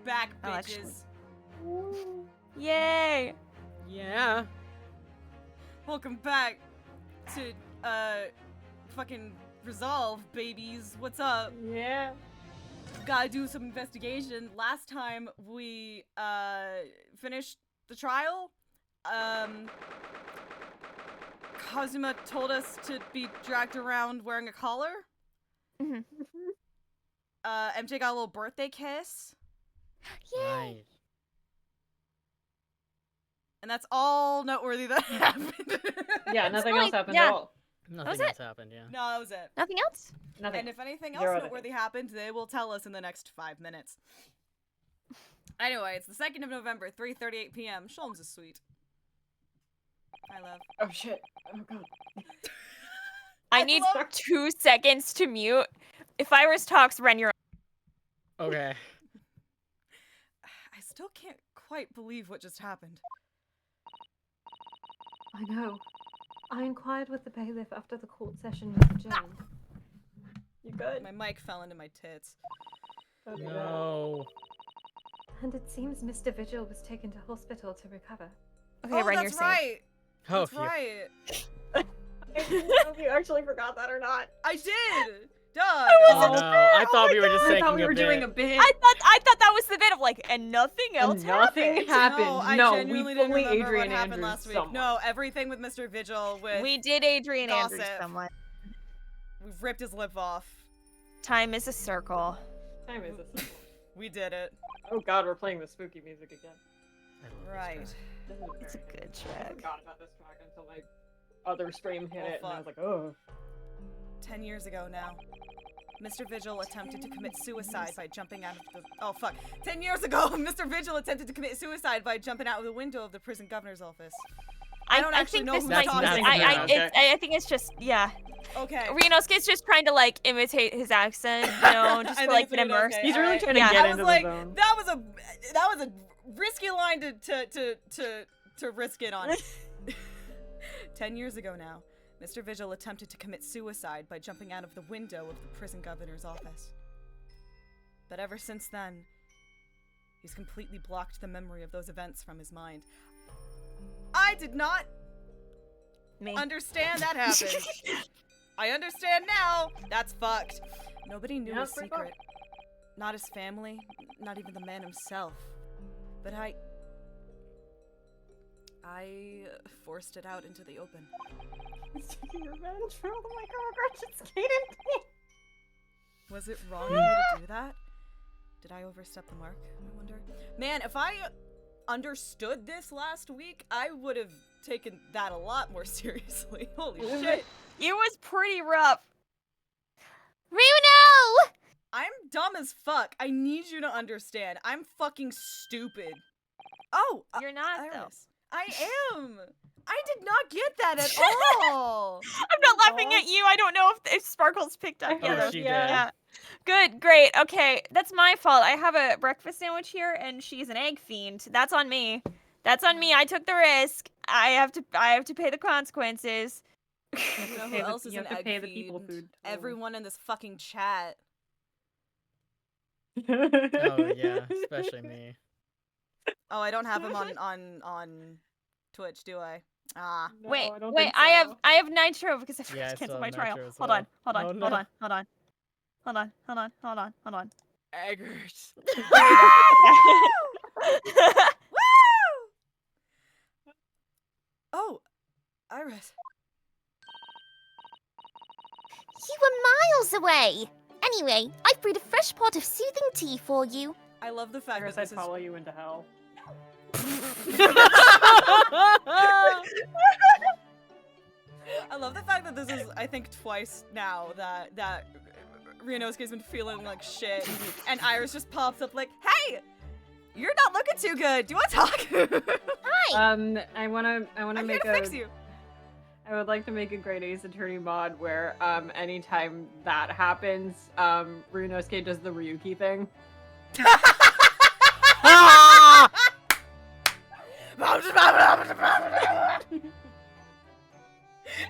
back, Oh, bitches. Yay! Yeah. Welcome back to, fucking Resolve, babies. What's up? Yeah. Gotta do some investigation. Last time we, finished the trial, Kazuma told us to be dragged around wearing a collar. Mhm. MJ got a little birthday kiss. Yay! Nice. And that's all noteworthy that happened. Yeah, nothing else happened yeah. at all. Nothing it? else happened, yeah. No, that was it. Nothing else? Nothing. And if anything Zero else other noteworthy things. happened, they will tell us in the next 5 minutes. Anyway, it's the 2nd of November, 3:38 p.m. Sholmes is sweet. I love. Oh shit. Oh god. I I need love- 2 seconds to mute. If Iris talks, Ren, you're Okay. I still can't quite believe what just happened. I know. I inquired with the bailiff after the court session was adjourned. You good? My mic fell into my tits. Don't do that. No. And it seems Mr. Vigil was taken to hospital to recover. okay. Oh, Ren, you're that's safe. right. Oh, That's phew. right. I didn't know if you actually forgot that or not. I did. Duh. Oh, no. I thought we were just I taking thought we were a bit. doing a bit. I thought that was the bit of like, and nothing else Nothing happened. happened. No, I No, genuinely we didn't fully remember Adrian what happened Andrews last week. someone. No, everything with Mr. Vigil with We did Adrian Gossip. Andrews someone. we ripped his lip off. Time is a circle. Time is this? We did it. Oh god, we're playing the spooky music again. I love this Right. track. This is It's a very good I track. forgot about this track until my other stream hit Oh, it, and I fuck. was like, oh. 10 years ago now, Mr. Vigil attempted to commit suicide by jumping out of the— oh fuck. 10 years ago, Mr. Vigil attempted to commit suicide by jumping out of the window of the prison governor's office. I don't actually think know this who's might. talking. I think it's just Okay. Ryunosuke's just trying to like imitate his accent, you know, just I to think like it's get immersed. Ryunosuke. He's really Alright. trying to Yeah. get I into was like, the zone. that was a risky line to risk it on. 10 years ago now, Mr. Vigil attempted to commit suicide by jumping out of the window of the prison governor's office. But ever since then, he's completely blocked the memory of those events from his mind. I did not Me. understand that happened. I understand now. That's fucked. Nobody knew Yeah, his it's pretty secret. Not his family, not even the man himself. But I forced it out into the open. He's taking revenge for all the microaggressions Kaden did. Was it wrong of me to do that? Did I overstep the mark, I wonder? Man, if I understood this last week, I would have taken that a lot more seriously. Holy shit. It was pretty rough. Ryuno! I'm dumb as fuck. I need you to understand. I'm fucking stupid. Oh, You're not though. Iris. I am. I did not get that at all. I'm not laughing at you. I don't know if Sparkles picked up Oh, yet. she did. Yeah. Good, great. Okay, that's my fault. I have a breakfast sandwich here, and she's an egg fiend. That's on me. That's on me. I took the risk. I have to pay the consequences. You know who pay the- else is you an have to egg pay the people fiend? food. Everyone in this fucking chat. Oh, yeah. Especially me. Oh, I don't have him on Twitch, do I? Ah. No, wait, I don't wait. think I so. have Nitro because I forgot Yeah, I to cancel still my have trial. Nitro as Hold well. on, hold on, Oh, hold no. on, hold on. Hold on. Eggers. Oh, Iris. You were miles away! Anyway, I've brewed a fresh pot of soothing tea for you. I love the fact Iris, that I'd this is follow you into hell. I love the fact that this is, I think, twice now that Ryunosuke's been feeling like shit, and Iris just pops up like, "Hey, you're not looking too good. Do you want to talk?" Hi! I wanna I'm here make to fix you. I would like to make a Great Ace Attorney mod where, anytime that happens, Ryunosuke does the Ryuki thing.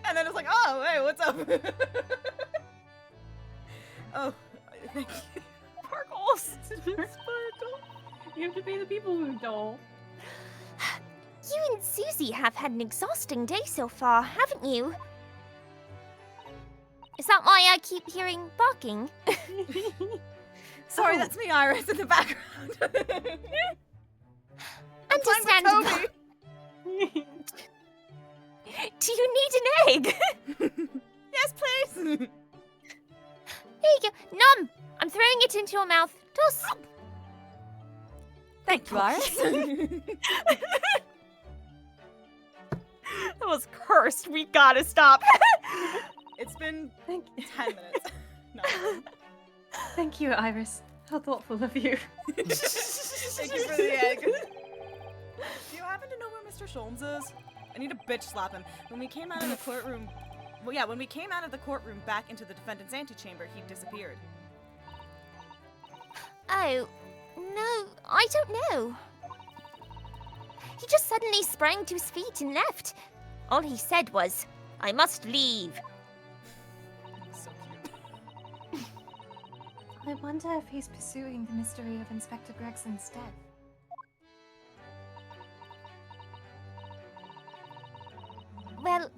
And then it's like, "Oh, hey, what's up?" Oh, thank you. Sparkles. You have to pay the people who don't. You and Susie have had an exhausting day so far, haven't you? Is that why I keep hearing barking? Sorry, Oh. that's me, Iris, in the background. Understandable. Toby. Do you need an egg? Yes, please. Here you go. Nom! I'm throwing it into your mouth. Toss! Thank you, Iris. That was cursed. We gotta stop. It's been Thank 10 minutes. No. Thank you, Iris. How thoughtful of you. Thank you for the egg. Do you happen to know where Mr. Sholmes is? I need to bitch slap him. When we came out of the courtroom, when we came out of the courtroom back into the defendant's antechamber, he disappeared. Oh, no, I don't know. He just suddenly sprang to his feet and left. All he said was, I must leave. So cute. I wonder if he's pursuing the mystery of Inspector Gregson's death. Well,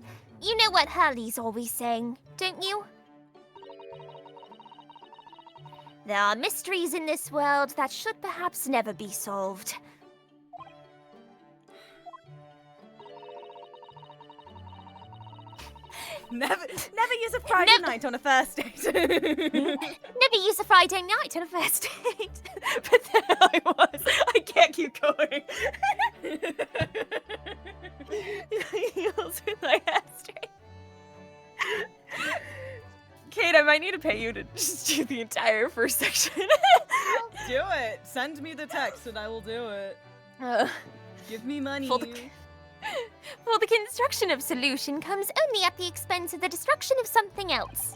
you know what Hurley's always saying, don't you? There are mysteries in this world that should perhaps never be solved. Never use a Friday night on a first date. Never use a Friday night on a first date. But then I was. I can't keep going. Heels with my head straight. Kate, I might need to pay you to just do the entire first section. Do it. Send me the text and I will do it. Give me money. For Well, the construction of solution comes only at the expense of the destruction of something else.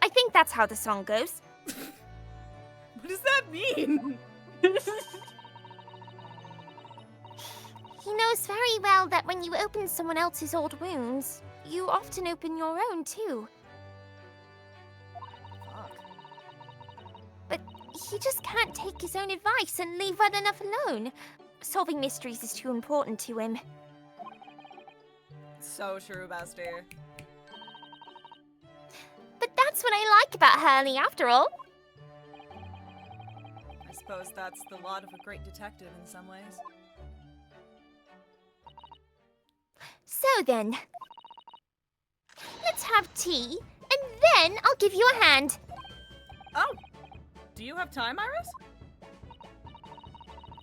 I think that's how the song goes. What does that mean? He knows very well that when you open someone else's old wounds, you often open your own too. Fuck. But he just can't take his own advice and leave well enough alone. Solving mysteries is too important to him. So true, Bestie. But that's what I like about Hurley, after all. I suppose that's the lot of a great detective in some ways. So then, let's have tea, and then I'll give you a hand. Oh! Do you have time, Iris?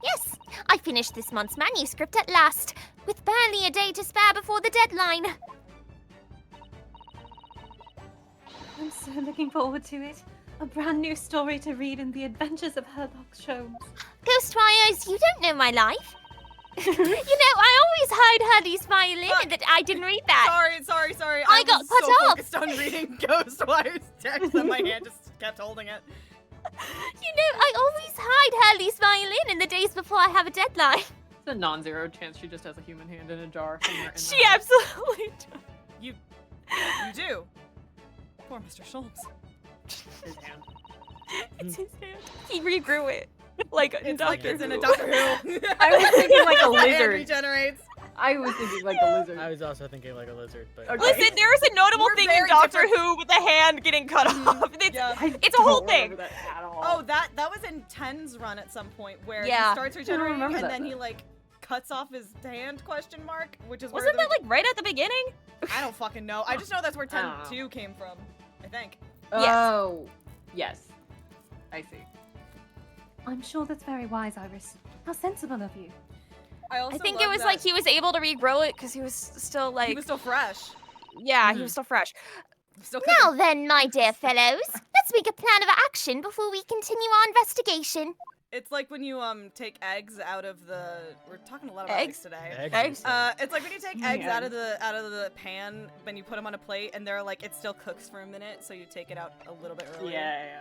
Yes, I finished this month's manuscript at last, with barely a day to spare before the deadline. I'm so looking forward to it. A brand new story to read in the adventures of Sherlock Holmes. Ghostwires, you don't know my life. You know, I always hide Hurley's violin Fuck. and that I didn't read that. Sorry. I got was cut so off. focused on reading Ghostwire's text that my hand just kept holding it. You know, I always hide Hurley's violin in the days before I have a deadline. It's a non-zero chance she just has a human hand in a jar somewhere in the She house. absolutely does. You do. Poor Mr. Schultz. His hand. It's his hand. He regrew it. Like in It's like Doctor it's in a Who. Doctor Who. I was thinking like a The hand lizard. regenerates. I was thinking like a lizard. I was also thinking like a lizard, but Okay. Listen, there is a notable We're thing in very Doctor different. Who with the hand getting cut off. It's, Yeah. I it's a whole don't thing. remember that at all. Oh, that was in Ten's run at some point where Yeah. he starts regenerating remember and that then he then. like cuts off his hand ? Which is where wasn't the that like right at the beginning? I don't fucking know. I just know that's where I don't 10-2 came from. I think. Oh, yes. I see. I'm sure that's very wise, Iris. How sensible of you. I also I think love it was that like he was able to regrow it because he was still like, he was still fresh. yeah, he was still fresh. Still Now then, my dear fellows, let's make a plan of action before we continue our investigation. It's like when you take eggs out of the. We're talking a lot about eggs Eggs? today. Eggs? It's like when you take eggs out of Man. the pan when you put them on a plate and they're like it still cooks for a minute, so you take it out a little bit earlier. Yeah.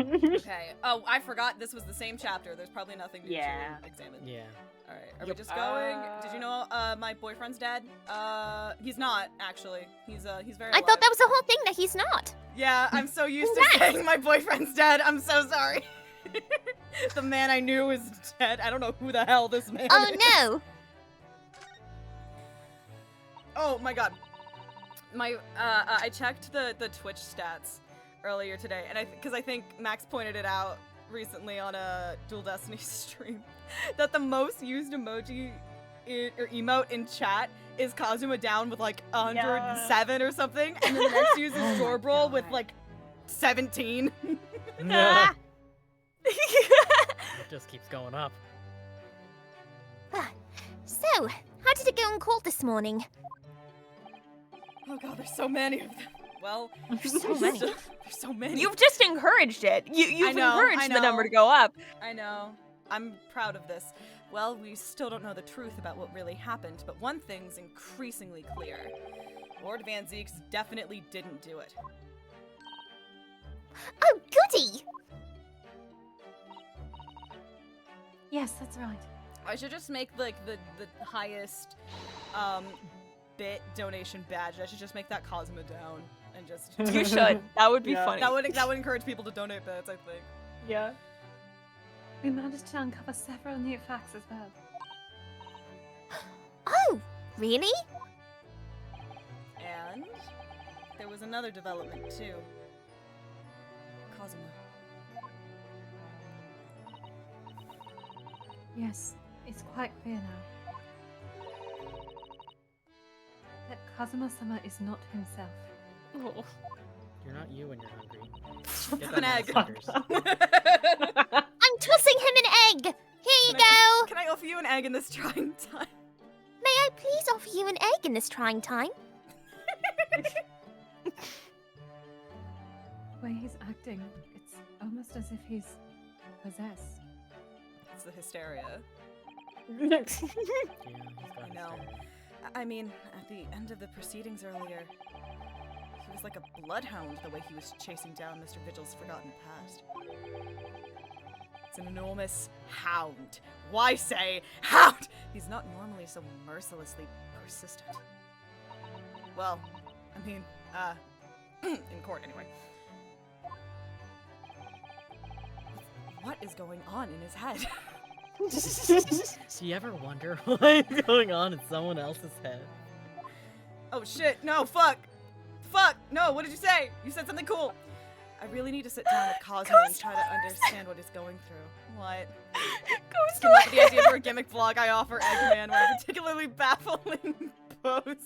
Okay. Oh, I forgot this was the same chapter. There's probably nothing new Yeah. to examine. yeah. All right. Are we Yep. just going? Did you know my boyfriend's dead? He's not actually. He's very. I alive. thought that was the whole thing that he's not. Yeah, I'm so used to saying my boyfriend's dead. I'm so sorry. The man I knew is dead. I don't know who the hell this man Oh is. no! Oh my god. I checked the Twitch stats earlier today, and because I think Max pointed it out recently on a Dual Destiny stream, that the most used emoji or emote in chat is Kazuma down with like 107 or something, and then the next use is Zorbrol with like 17. No. It just keeps going up. So, how did it go in court this morning? Oh god, there's so many of them. Well, There's so many. there's so many. You've just encouraged it. You've know, encouraged I the number know. to go up. I know. I'm proud of this. Well, we still don't know the truth about what really happened, but one thing's increasingly clear. Lord Van Zeeks definitely didn't do it. Oh, goody! Yes, that's right. I should just make like the highest bit donation badge. I should just make that Cosmo down and just You should. That would be Yeah. funny. that would encourage people to donate bits, I think. Yeah. We managed to uncover several new facts as well. Oh, really? And there was another development too. Cosmo. Yes, it's quite clear now. That Kazuma-sama is not himself. Oh. You're not you when you're hungry. It's an egg. Motherfuckers. I'm tossing him an egg! Here you Can go! Can I offer you an egg in this trying time? May I please offer you an egg in this trying time? The way he's acting, it's almost as if he's possessed. It's the hysteria. Yeah, he's got I know. I mean, at the end of the proceedings earlier, he was like a bloodhound the way he was chasing down Mr. Vigil's forgotten past. It's an enormous hound. Why say hound? He's not normally so mercilessly persistent. Well, I mean, in court anyway. What is going on in his head? Do you ever wonder what's going on in someone else's head? Oh shit, no, fuck! Fuck! No, what did you say? You said something cool! I really need to sit down with Cosmo and try to understand what he's going through. What? Ghost Came up with the idea for a gimmick vlog I offer Eggman where a particularly baffling pose.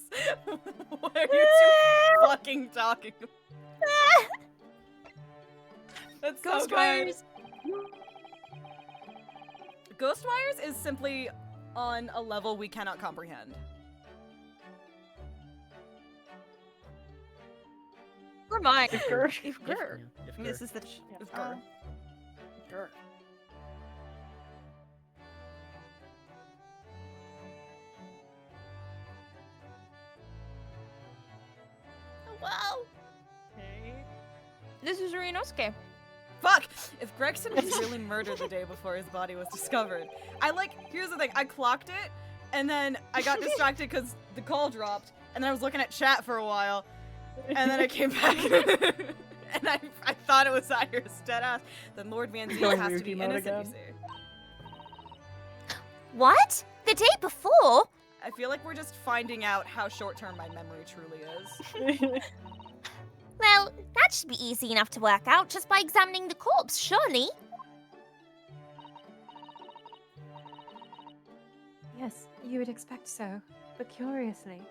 What are you two fucking talking about? That's so good. Ghostwires. Ghostwires is simply on a level we cannot comprehend. Remind. If If Gur. if This Gur. is the. It's Gur. Wow. This is Ryunosuke. Fuck! If Gregson was really murdered the day before his body was discovered, here's the thing, I clocked it, and then I got distracted because the call dropped, and then I was looking at chat for a while, and then I came back, and I thought it was Iris, deadass. Then Lord Van Zee Going has to weird be mode innocent, again. you see. What? The day before? I feel like we're just finding out how short-term my memory truly is. Well, that should be easy enough to work out just by examining the corpse, surely. Yes, you would expect so, but curiously,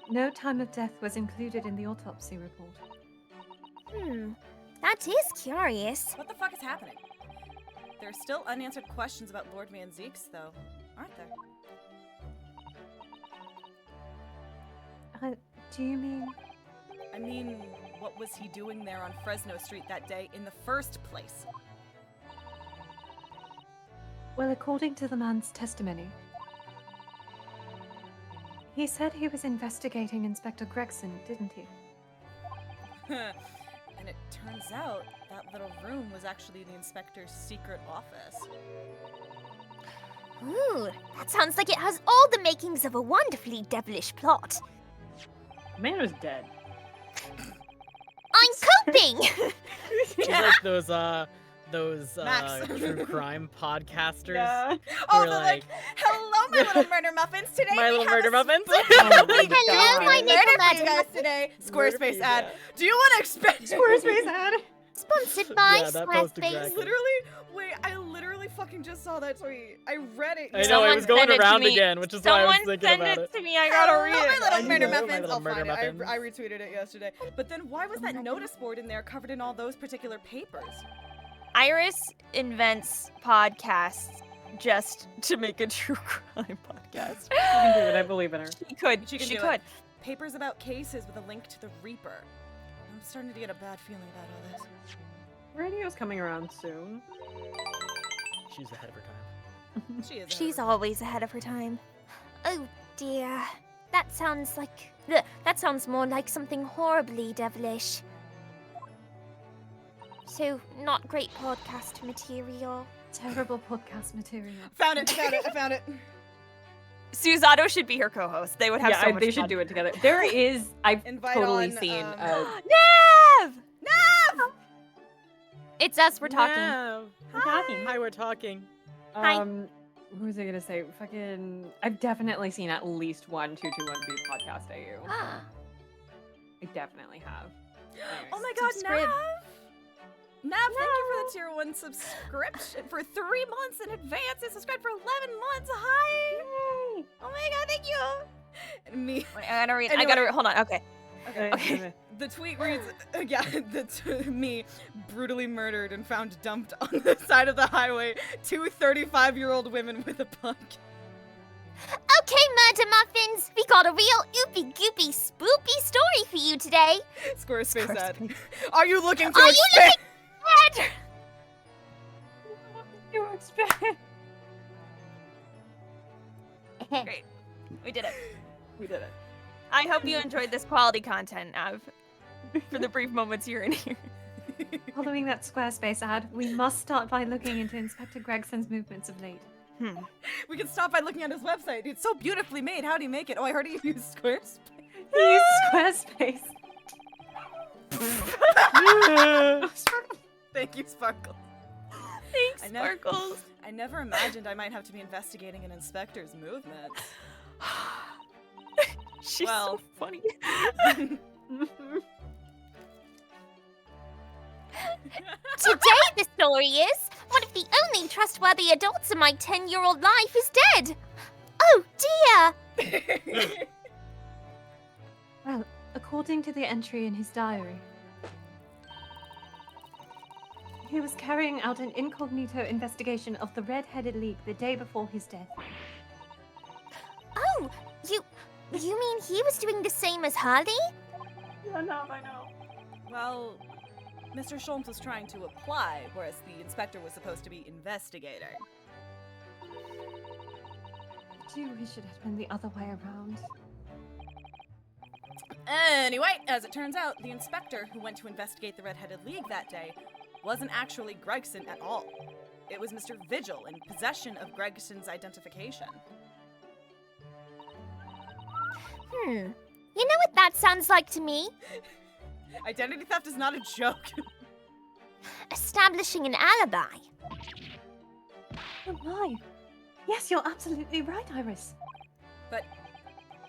no time of death was included in the autopsy report. That is curious. What the fuck is happening? There are still unanswered questions about Lord Van Zeeks, though, aren't there? Do you mean? I mean, what was he doing there on Fresno Street that day in the first place? Well, according to the man's testimony, he said he was investigating Inspector Gregson, didn't he? And it turns out that little room was actually the inspector's secret office. Ooh, that sounds like it has all the makings of a wonderfully devilish plot. The man was dead. I'm coping! She's like those those Max. true crime podcasters. Yeah. who Oh, are they're like, hello, my little murder muffins. Today My we Little have Murder a Muffins. spooky Hello, my murder little for you murder guys muffins. today. Murder Squarespace for ad. you, Do you want to expect Squarespace ad. Sponsored by Yeah, that post Squarespace. exactly. Literally, wait, I literally fucking just saw that tweet. I read it. I know, Someone it was going send it to around me. again, which is why I was Someone thinking send about it it. to me. I gotta read Hello, it. my little I murder know, my muffins. little I'll murder find it. muffins. I retweeted it yesterday. But then why was that notice board in there covered in all those particular papers? Iris invents podcasts just to make a true crime podcast. She can do it. I believe in her. She could. She can She do could. it. Papers about cases with a link to the Reaper. I'm starting to get a bad feeling about all this. Radio's coming around soon. She's ahead of her time. She is. She's always ahead of her time. Oh dear. That sounds like. Ugh, that sounds more like something horribly devilish. So, not great podcast material. Terrible podcast material. Found it. I found it. Suzato should be her co-host. They would have Yeah, so much they should fun. do it together. There is. I've Invite totally on, seen. Nev! It's us, we're talking. No. we're talking. Hi, we're talking. Hi. What was I gonna say? Fucking. I've definitely seen at least one 221B podcast AU. Ah, I definitely have. Anyways. Oh my god, Subscribe. Nav, thank you for the tier 1 subscription for 3 months in advance. I subscribed for 11 months. Hi. Oh my god, thank you. And me. Wait, I gotta read. I Anyway. gotta read. Hold on. Okay. Okay. The tweet reads, me brutally murdered and found dumped on the side of the highway. 2 35-year-old women with a punk. Okay, murder muffins, we got a real oopy goopy spoopy story for you today. Squarespace ad. Are you looking to Are you expand? Ed! You expect? Great. We did it. We did it. I hope you enjoyed this quality content, Av. For the brief moments you're in here. Following that Squarespace ad, we must start by looking into Inspector Gregson's movements of late. We can stop by looking at his website. It's so beautifully made. How do you make it? Oh, I heard he used Squarespace. He used Squarespace. Thank you, Sparkle. Thanks, I know. Sparkles. I never imagined I might have to be investigating an inspector's movements. She's Well. so funny. Today the story is, one of the only trustworthy adults in my 10-year-old life is dead. Oh dear! Well, according to the entry in his diary, he was carrying out an incognito investigation of the Red-Headed League the day before his death. Oh, you mean he was doing the same as Harley? I know. Well, Mr. Sholmes was trying to apply, whereas the inspector was supposed to be investigating. I do wish it had been the other way around. Anyway, as it turns out, the inspector who went to investigate the Red-Headed League that day wasn't actually Gregson at all. It was Mr. Vigil in possession of Gregson's identification. You know what that sounds like to me? Identity theft is not a joke. Establishing an alibi. Oh my! Yes, you're absolutely right, Iris. But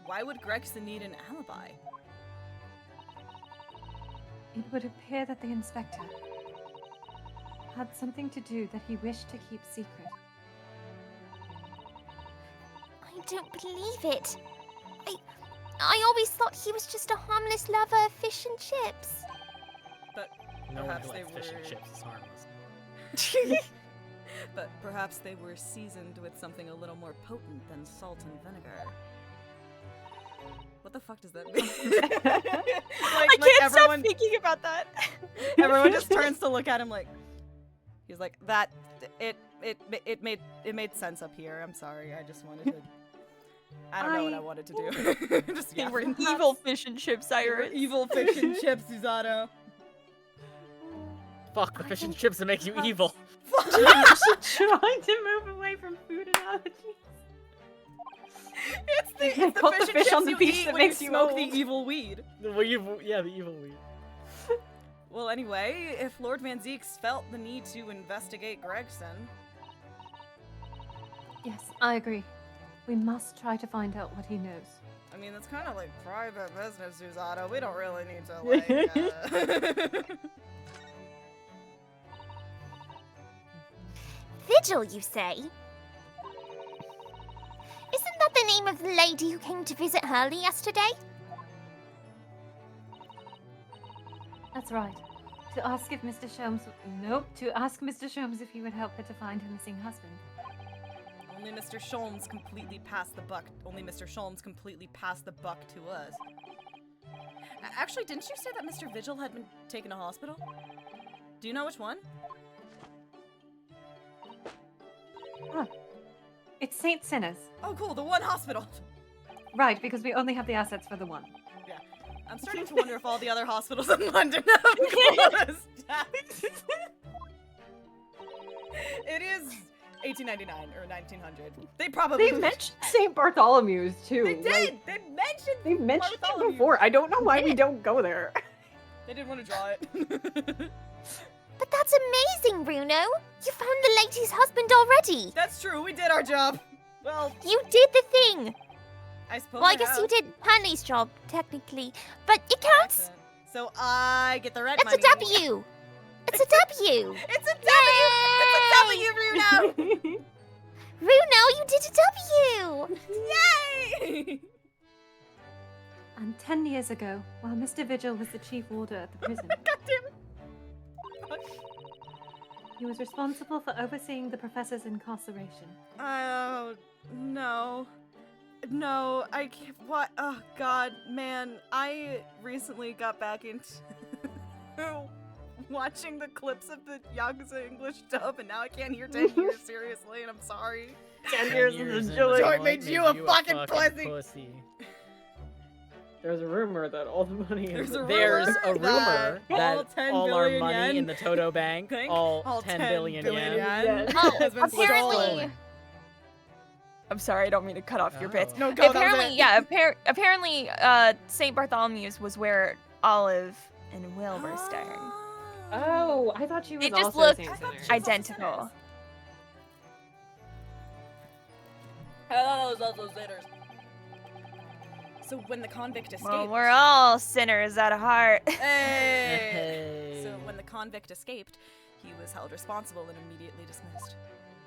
why would Gregson need an alibi? It would appear that the inspector had something to do that he wished to keep secret. I don't believe it. I always thought he was just a harmless lover of fish and chips. But No one perhaps who they likes fish and were- chips is harmless. But perhaps they were seasoned with something a little more potent than salt and vinegar. What the fuck does that mean? I can't stop thinking about that. Everyone just turns to look at him like he's like that. It made sense up here. I'm sorry. I just wanted to. I don't know what I wanted to do. Just They yeah, were perhaps evil fish and chips, they were Iris. evil fish and chips, Suzato. Fuck, the fish and chips that make you evil. Trying to move away from food analogies. It's the Caught the fish, fish and on chips the you beach eat that when you makes you smoke old. the evil weed. The evil weed. Well, Well, anyway, if Lord Van Zeeks felt the need to investigate Gregson... Yes, I agree. We must try to find out what he knows. I mean, that's kind of like private business, Susato. We don't really need to, like... Vigil, you say? Isn't that the name of the lady who came to visit Hurley yesterday? That's right. To ask if Mr. Sholmes... Nope. To ask Mr. Sholmes if he would help her to find her missing husband. Only Mr. Sholmes completely passed the buck. Only Mr. Sholmes completely passed the buck to us. Actually, didn't you say that Mr. Vigil had been taken to hospital? Do you know which one? Huh. It's St. Sinners. Oh, cool, the one hospital. Right, because we only have the assets for the one. Yeah. I'm starting to wonder if all the other hospitals in London have closed. It is 1899 or 1900. They probably... They mentioned St. Bartholomew's too. They did! Like, They mentioned they mentioned it Bartholomew. before. I don't know why we don't go there. They didn't want to draw it. But that's amazing, Bruno! You found the lady's husband already! That's true, we did our job. Well, You did the thing! I suppose Well, I guess you did Hanley's job, technically. But it counts! Accident. So I get the rent That's money. a W! It's a W! It's a W! It's a W, Bruno! Bruno, you did a W! Yay! And 10 years ago, while Mr. Vigil was the chief warder at the prison, God damn it. he was responsible for overseeing the professor's incarceration. Oh, no. No, I can't. What? Oh, God, man. I recently got back into watching the clips of the Yakuza English dub, and now I can't hear 10 years seriously, and I'm sorry. 10 years in is the a joy. joint made you a fucking pussy. There's a rumor that all the money is... There's a rumor that all that 10 all our billion money yen in the Toto Bank, all 10 billion yen, yen. Oh, has been apparently... stolen. I'm sorry, I don't mean to cut off your bits. No, go, that was Apparently, it. yeah, apparently, St. Bartholomew's was where Olive and Will were staying. Oh, I thought she was It just also looked St. Sinners. Identical. Oh, those also sinners. So when the convict escaped... Well, we're all sinners at heart. Hey! So when the convict escaped, he was held responsible and immediately dismissed.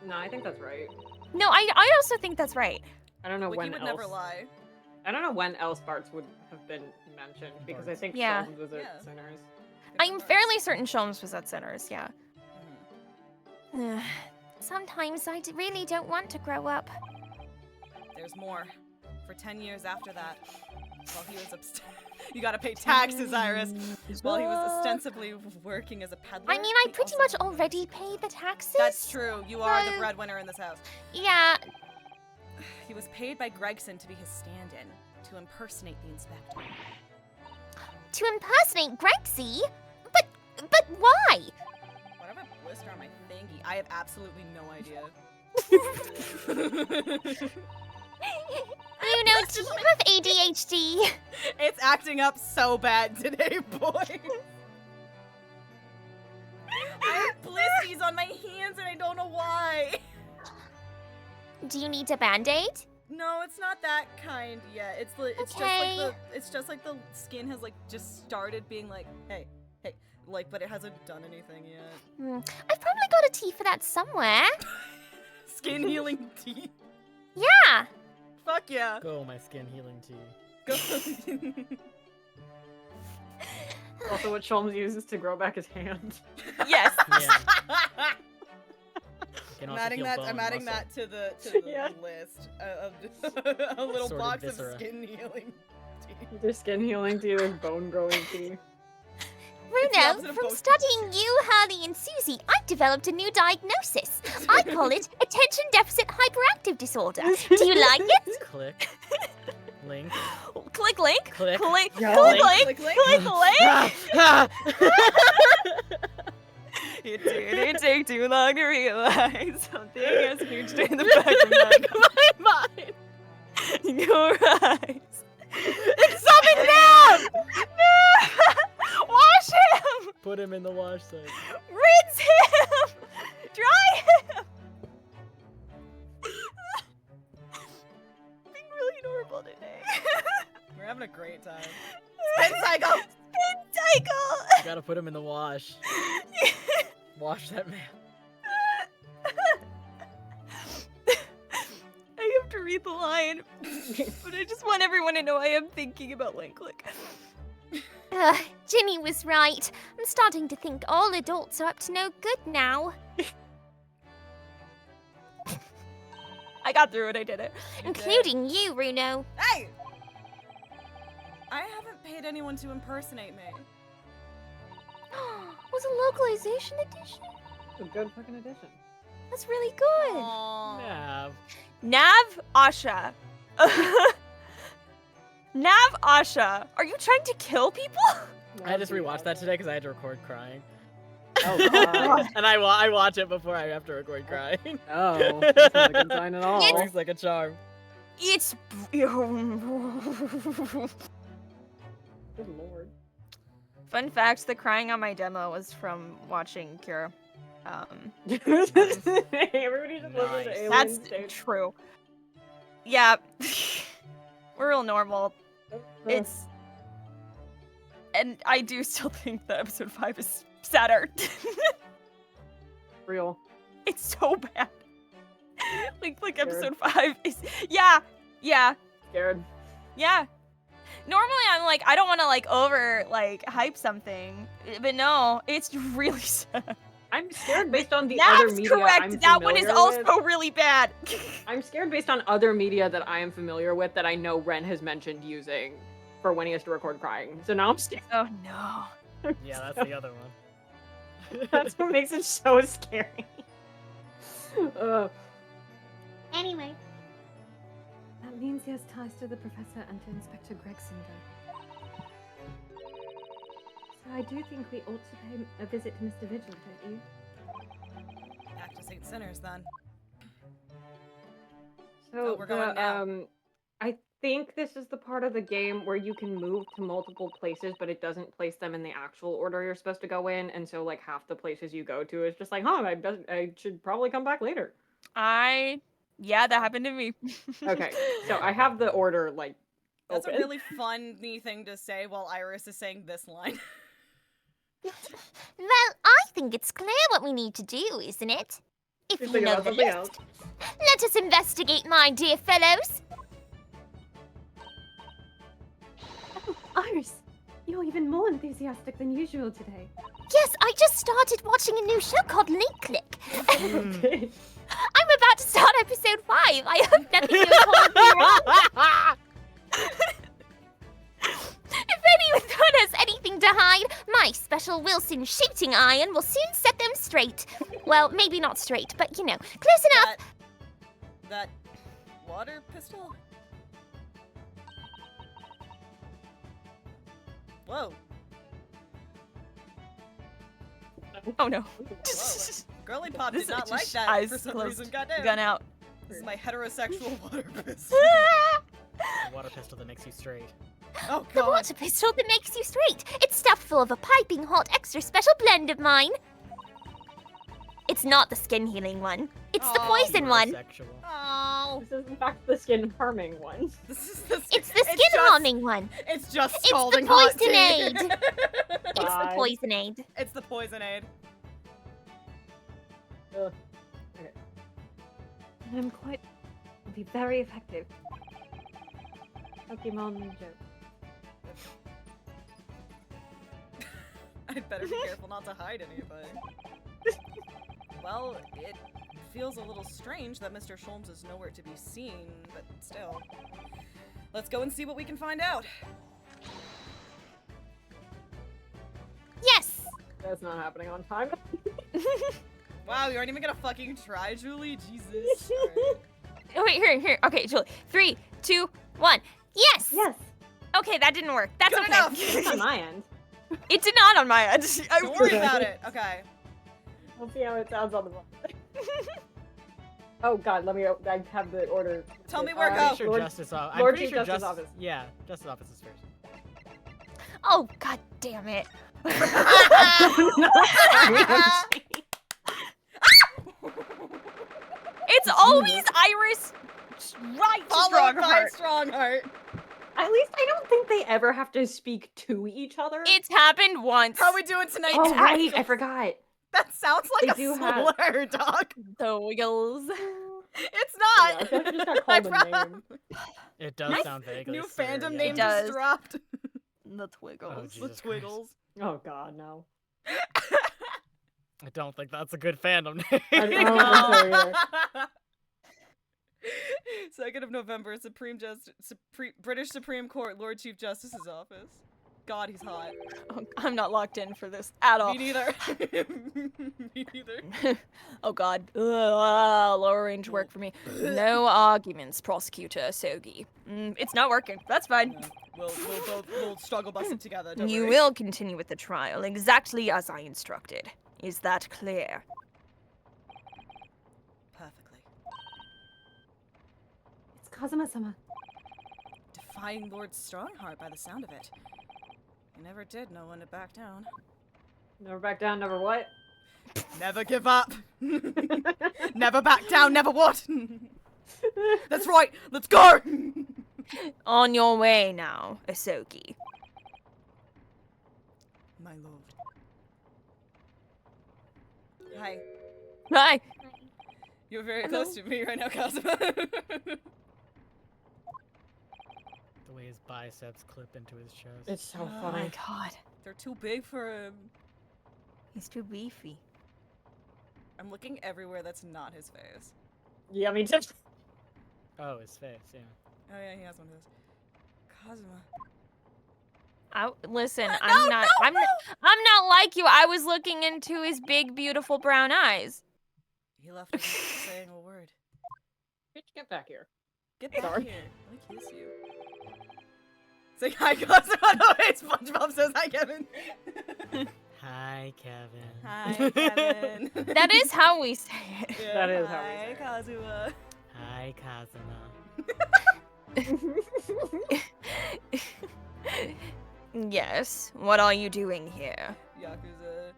No, I think that's right. No, I also think that's right. I don't know Wiki when would else. never lie. I don't know when else Bart's would have been mentioned because I think Yeah. Sholmes was Yeah. at Sinners. I'm fairly certain Sholmes was at Sinners, yeah. Mhm. Sometimes I really don't want to grow up. There's more. For 10 years after that, while he was you gotta pay taxes, Iris. While he was ostensibly working as a peddler. I mean, I he pretty also much worked- already pay the taxes. That's true. You are the So- breadwinner in this house. Yeah, He was paid by Gregson to be his stand-in, to impersonate the inspector. to impersonate Gregsy? But why? What have a blister on my thingy? I have absolutely no idea. Bruno, do you have ADHD? It's acting up so bad today, boys. I have blisties on my hands and I don't know why. Do you need a band-aid? No, it's not that kind yet. Okay. It's just like the skin has like just started being like, hey, like, but it hasn't done anything yet. I've probably got a tea for that somewhere. Skin healing tea. Yeah. Fuck yeah. Go, my skin healing tea. Go. Also, what Sholmes uses to grow back his hand. Yes. Yeah. Can I'm also adding heal that. bone I'm adding muscle. that to the Yeah. list of a little Assorted box viscera. of skin healing tea. There's skin healing tea, there's bone growing tea. the Bruno, opposite of from both. studying you, Harley, and Susie, I've developed a new diagnosis. I call it attention deficit hyperactive disorder. Do you like it? Click. Link. Click link. Click. Click. Yeah. Click link. Click, link. Click link. Ah! It didn't take too long to realize something has reached in the back of my mind. Your eyes. It's something now! No! Wash him! Put him in the wash site. Rinse him! Dry him! Being really normal today. We're having a great time. Spin cycle! Spin cycle! You gotta put him in the wash. Wash that man. I have to read the line, but I just want everyone to know I am thinking about Link Click. Ginny was right. I'm starting to think all adults are up to no good now. I got through it, I did it. Including you, Runo. Hey! I haven't paid anyone to impersonate me. Was a localization edition? A good fucking addition. That's really good. Aww. Yeah. Nav Asha. Nav Asha, are you trying to kill people? I just rewatched that today because I had to record crying. Oh, God. And I watch it before I have to record crying. Oh, that's not a good sign at all. Works like a charm. It's. Good lord. Fun fact: the crying on my demo was from watching Kira. Everybody just listens to Nice. Alien That's State. true. Yeah, we're real normal. It's, and I do still think that episode 5 is sadder. real. It's so bad. Like episode 5 is yeah. Scared. Normally I'm like I don't want to like over like hype something, but no, it's really sad. I'm scared based on the other That's media correct. I'm That one is familiar also with. really bad. I'm scared based on other media that I am familiar with that I know Ren has mentioned using for when he has to record crying. So now I'm scared. Oh no. Yeah, that's the other one. That's what makes it so scary. Anyway, That means he has ties to the professor and to Inspector Gregson, though. So I do think we ought to pay a visit to Mr. Vigil, don't you? Back to St. Sinners then. So we're going now. I think this is the part of the game where you can move to multiple places, but it doesn't place them in the actual order you're supposed to go in, and so like half the places you go to is just like, I should probably come back later. Yeah, that happened to me. Okay, so I have the order like. That's open. a really funny thing to say while Iris is saying this line. well, I think it's clear what we need to do, isn't it? If You're you thinking know about the something list. else. Let us investigate, my dear fellows. Oh, Iris! You're even more enthusiastic than usual today. Yes, I just started watching a new show called Link Click. Okay. I'm about to start episode 5. I hope nothing goes horribly wrong. If anyone has anything to hide, my special Wilson shooting iron will soon set them straight. Well, maybe not straight, but you know, close enough. That water pistol? Whoa. Oh no. Whoa. Girly Pop This did not is like just that eyes for some closed, reason. Goddamn. Gun out. This is my heterosexual water pistol. The water pistol that makes you straight. Oh The god. water pistol that makes you straight. It's stuffed full of a piping hot extra special blend of mine. It's not the skin healing one. It's the Oh, poison one. Sexual. Oh. This is in fact the skin harming one. This is the It's the skin harming one. It's just It's the scalding hot tea. poison-aid. It's the Bye. poison aid. It's the poison aid. Ugh. And I'm quite... It'll be very effective. Pokemon joke. I'd better be careful not to hide anything. Well, it feels a little strange that Mr. Sholmes is nowhere to be seen, but still. Let's go and see what we can find out. Yes. That's not happening on time. Wow, you aren't even gonna fucking try, Julie? Jesus. Alright. Oh, wait, here. Okay, Julie. 3, 2, 1. Yes. Yes! Okay, that didn't work. That's Good okay. enough. It's on my end. It did not on my end. Don't worry about it. Okay. We'll see how it sounds on the phone. Oh god, I have the order. Tell me where to I'm go. pretty sure Lord- Justice Office. I'm Lord pretty Chief sure Justice Office. Yeah, Justice Office is first. Oh, god damn it. It's always Iris right to Followed by Strongheart. Strongheart. At least I don't think they ever have to speak to each other. It's happened once. How we doing tonight? Oh, right. I Tactical? forgot. That sounds like They a do have- slur, dog. The Wiggles. It's not. Yeah, I feel like I just got I called a promise. name. It does sound vaguely New slurry, fandom yeah. name It just does. dropped. The Twiggles. Oh, The Jesus Twiggles. Oh god, no. I don't think that's a good fandom name. I don't think so either. 2nd of November, British Supreme Court, Lord Chief Justice's office. God, he's hot. Oh, I'm not locked in for this at all. Me neither. Me neither. Oh god. Lower range work for me. No arguments, Prosecutor Sogi. It's not working. That's fine. We'll struggle bust it together. Don't You worry. will continue with the trial exactly as I instructed. Is that clear? Perfectly. It's Kazuma-sama. Defying Lord Strongheart by the sound of it. You never did know when to back down. Never back down, never what? Never give up. Never back down, never what? That's right, let's go! On your way now, Asogi. My lord. Hi. Hi. You're very Hello. close to me right now, Kazuma. The way his biceps clip into his chest. It's so Oh Oh my funny. god. They're too big for him. He's too beefy. I'm looking everywhere that's not his face. Yeah, me too. Oh, his face, yeah. Oh yeah, he has one of those. Kazuma. Listen, No, I'm not. no, I'm not like you. I was looking into his big, beautiful brown eyes. He left without saying a word. Bitch, get back here. Get back Sorry. here. Let me kiss you. Say hi, Kazuma. No, way, SpongeBob says hi, Kevin. Hi, Kevin. Hi, Kevin. That is how we say it. Yeah, That is how we hi, say it. Kazuma. Hi, Kazuma. Yes. What are you doing here? Yakuza,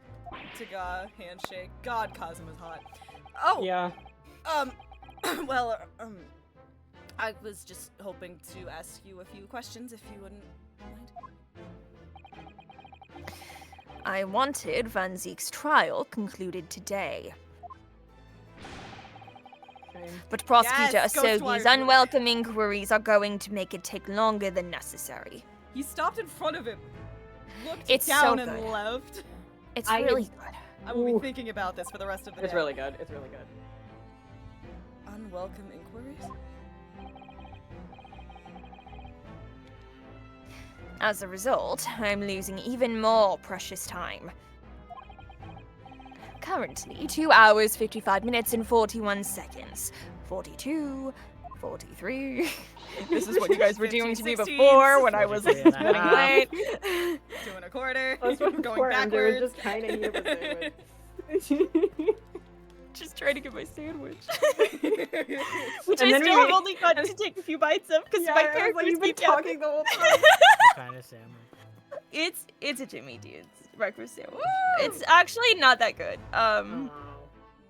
Taga, handshake. God, Kazuma's hot. Oh, Yeah. well, I was just hoping to ask you a few questions, if you wouldn't mind. I wanted Van Zeek's trial concluded today, Shame. but Prosecutor Yes, Asogi's Ghostwire. unwelcome inquiries are going to make it take longer than necessary. He stopped in front of him, looked It's so down and good. left. It's I- really good. I will Ooh. be thinking about this for the rest of the It's day. really good. It's really good. Unwelcome inquiries? As a result, I'm losing even more precious time. Currently, 2 hours, 55 minutes, and 41 seconds. 42, 43. This is what you guys were doing to me 15, before when I was 16. running late. Doing a quarter, That's what going I'm doing, backwards. just trying to eat a sandwich. Just trying to get my sandwich. And Which I then we still have made- only gotten to take a few bites of because Yeah, my I was character's like, you've been keep yapping. talking the whole time. What kind of sandwich? It's a Jimmy Dude's breakfast sandwich. It's actually not that good. Oh.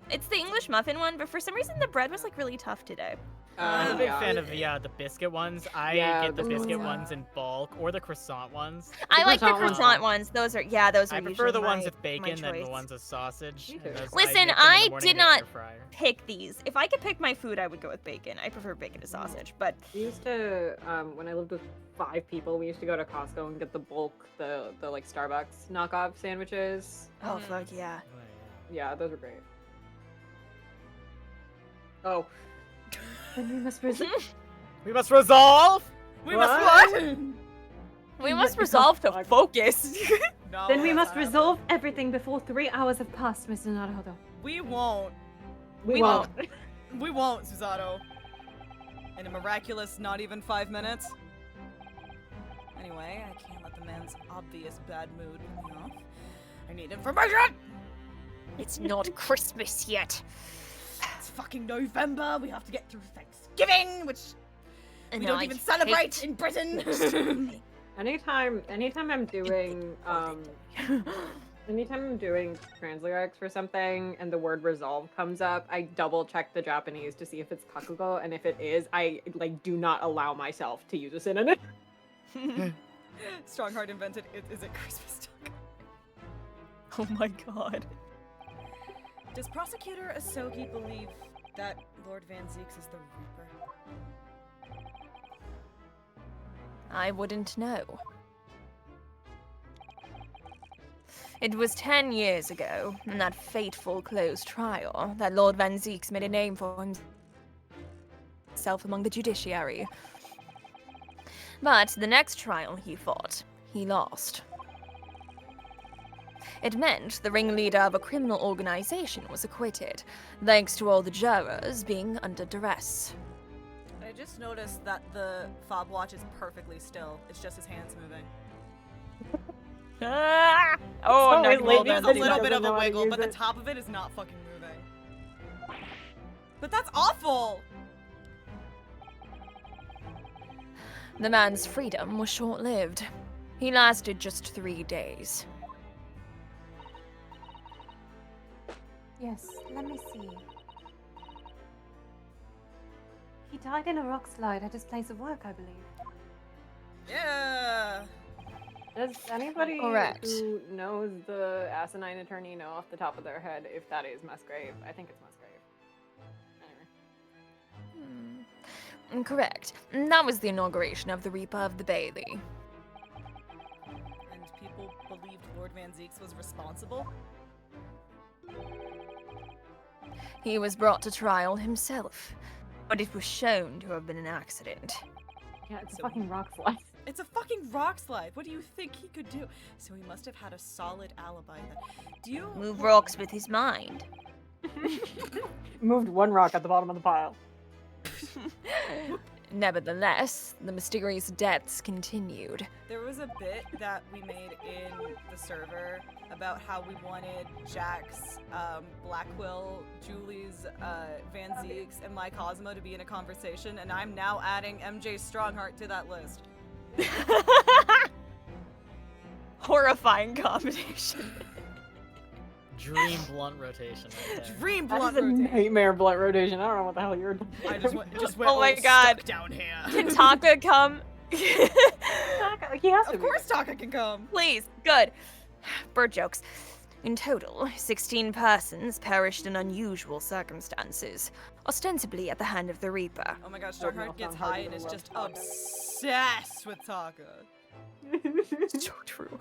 It's the English muffin one, but for some reason the bread was like really tough today. I'm a big yeah. fan of the biscuit ones. I Yeah, get the the biscuit biscuit ones in bulk, or the croissant ones. I like the croissant ones. croissant ones. Those are I prefer usually the ones my- with my bacon than the choice. ones with sausage. Me and too. those Listen, make them in the I morning did in the not- air fryer. Pick these. If I could pick my food, I would go with bacon. I prefer bacon to sausage, but We used to, when I lived with 5 people, we used to go to Costco and get the bulk, the like Starbucks knockoff sandwiches. oh fuck yeah. Oh, Yeah, those were great. Oh, Then we must resume. yeah. We must resolve! We must What? what? We must resolve to Fuck. focus. No, Then we that's must not resolve everything before 3 hours have passed, Mr. Naruhodo. happening. We won't. we won't. won't. We won't, Susato. In a miraculous not even 5 minutes. Anyway, I can't let the man's obvious bad mood put me off. I need information! It's not Christmas yet. It's fucking November, we have to get through Thanksgiving, which we And don't I even celebrate hate in Britain. Anytime I'm doing Anytime I'm doing translyrics for something and the word resolve comes up, I double check the Japanese to see if it's kakugo, and if it is, I like do not allow myself to use a synonym. Strongheart invented is it Christmas talk? Oh my god. Does Prosecutor Asogi believe that Lord Van Zeeks is the Reaper? I wouldn't know. It was 10 years ago, in that fateful closed trial, that Lord Van Zeeks made a name for himself among the judiciary. But the next trial he fought, he lost. It meant the ringleader of a criminal organization was acquitted, thanks to all the jurors being under duress. I just noticed that the fob watch is perfectly still. It's just his hands moving. Ah! Oh, I'm always not late well There's done. a because he little bit doesn't of a know how to wiggle, use but the it. top of it is not fucking moving. But that's awful! The man's freedom was short-lived. He lasted just 3 days. Yes, let me see. He died in a rock slide at his place of work, I believe. Yeah! Does anybody Correct. who knows the asinine attorney know off the top of their head if that is Musgrave? I think it's Musgrave. Anyway. Correct. That was the inauguration of the Reaper of the Bailey. And people believed Lord Van Zeeks was responsible? He was brought to trial himself, but it was shown to have been an accident. Yeah, it's a So- fucking rock slide. It's a fucking rock slide. What do you think he could do? So he must have had a solid alibi then. Do you Move rocks with his mind. Moved one rock at the bottom of the pile. Nevertheless, the mysterious deaths continued. There was a bit that we made in the server about how we wanted Jack's, Blackquill, Julie's, Van Zeeks, and my Cosmo to be in a conversation, and I'm now adding MJ Strongheart to that list. Horrifying combination. Dream blunt rotation right there. Dream That blunt is a rotation. nightmare blunt rotation. I don't know what the hell you're doing. I just went Oh my all God. stuck down here. Can Taka come? He has to Of course Taka can come. Please, good. Bird jokes. In total, 16 persons perished in unusual circumstances, ostensibly at the hand of the Reaper. Oh my gosh, Lord Strongheart knows gets how hard high you and is love just Taka. obsessed with Taka. So true.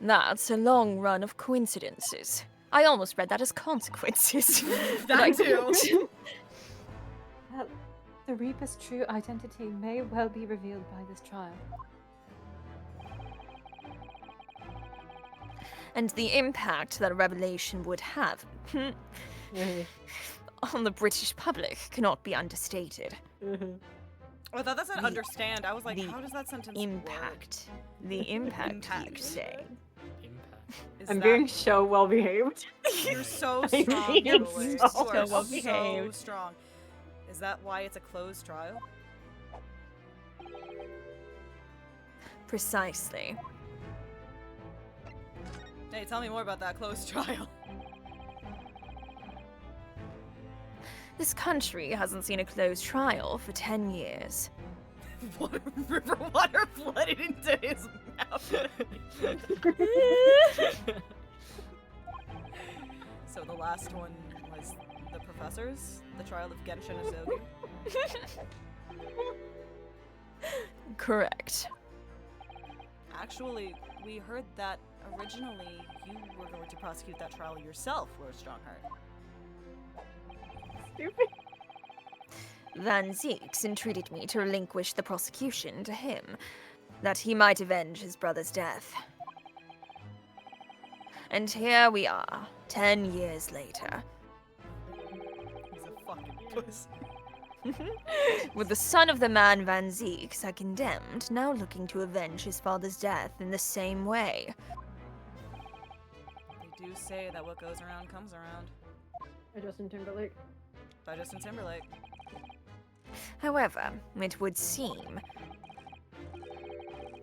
That's a long run of coincidences. I almost read that as consequences. That too. Well, the Reaper's true identity may well be revealed by this trial. And the impact that revelation would have on the British public cannot be understated. I thought that said The- understand. I was like, the how does that sentence Impact. The impact, you Impact. say. Impact. work? Is I'm that- being so well behaved. You're so I'm strong, being Julie. so You are well so behaved. strong. Is that why it's a closed trial? Precisely. Hey, tell me more about that closed trial. This country hasn't seen a closed trial for 10 years. River water flooded into his mouth. So the last one was the professors, the trial of Genshin Asogi. Correct. Actually, we heard that originally you were going to prosecute that trial yourself, Lord Strongheart. Stupid. Van Zeeks entreated me to relinquish the prosecution to him, that he might avenge his brother's death. And here we are, 10 years later, He's a fucking puss. with the son of the man Van Zeeks had condemned, now looking to avenge his father's death in the same way. They do say that what goes around comes around. Justin Timberlake. By Justin Timberlake. However, it would seem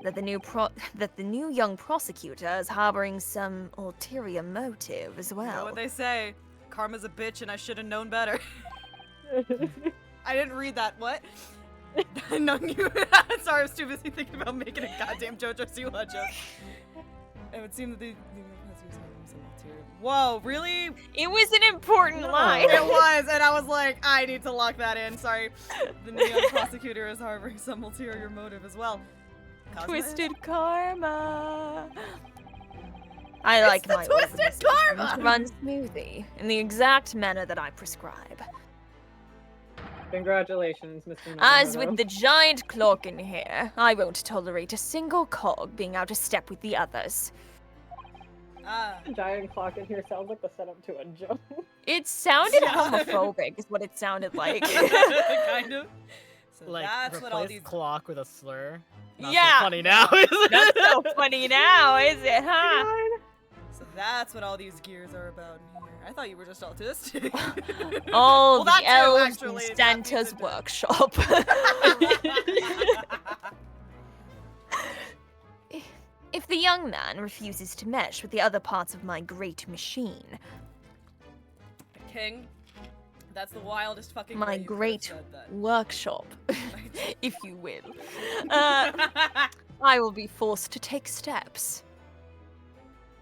that the new young prosecutor is harboring some ulterior motive as You know well. what they say? Karma's a bitch, and I should have known better. I didn't read that. What? No, you. Sorry, I was too busy thinking about making a goddamn JoJo Siwa joke. It would seem that the whoa, really? It was an important line. It was, and I was like, I need to lock that in. Sorry. The new young prosecutor is harboring some ulterior motive as well. Cosmo? Twisted karma. I like the my twisted organization karma! to run smoothly in the exact manner that I prescribe. Congratulations, Mr. As Nagamoto. with the giant clock in here, I won't tolerate a single cog being out of step with the others. The giant clock in here sounds like the setup to a joke. It sounded Yeah. homophobic, is what it sounded like. Kind of. So Like, that's what all replace these. clock with a slur. Not Yeah. so funny now, is it? Not so funny now, is it, huh? So that's what all these gears are about in here. I thought you were just autistic. All Well, that the too, elves actually, in that Santa's piece of- workshop. If the young man refuses to mesh with the other parts of my great machine, King, that's the wildest fucking my way you could've great said that. workshop, if you will, I will be forced to take steps.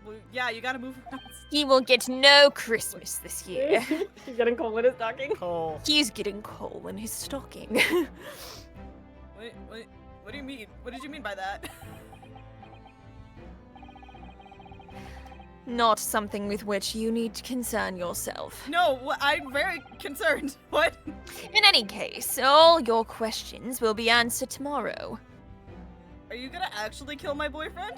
Well, yeah, you gotta move around. He will get no Christmas this year. He's getting cold in his stocking. Cole. He's getting coal in his stocking. What do you mean? What did you mean by that? Not something with which you need to concern yourself. No, I'm very concerned. What? In any case, all your questions will be answered tomorrow. Are you gonna actually kill my boyfriend?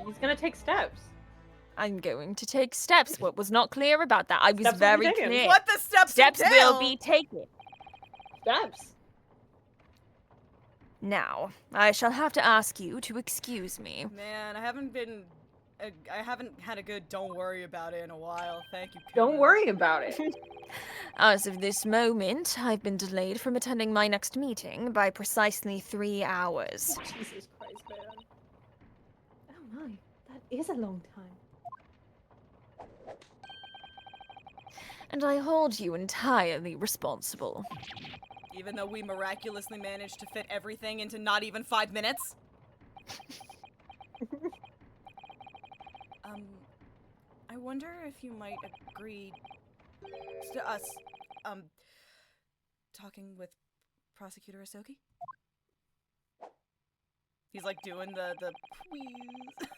He's gonna take steps. I'm going to take steps. What was not clear about that? I was Steps will be very taken. clear. What the steps? Steps entail? will be taken. Steps. Now, I shall have to ask you to excuse me. Man, I haven't had a good don't worry about it in a while. Thank you. Don't Kira. worry about it. As of this moment, I've been delayed from attending my next meeting by precisely 3 hours. Jesus Christ, man. Oh my, that is a long time. And I hold you entirely responsible. Even though we miraculously managed to fit everything into not even 5 minutes. I wonder if you might agree to us, talking with Prosecutor Asoki? He's like doing the please.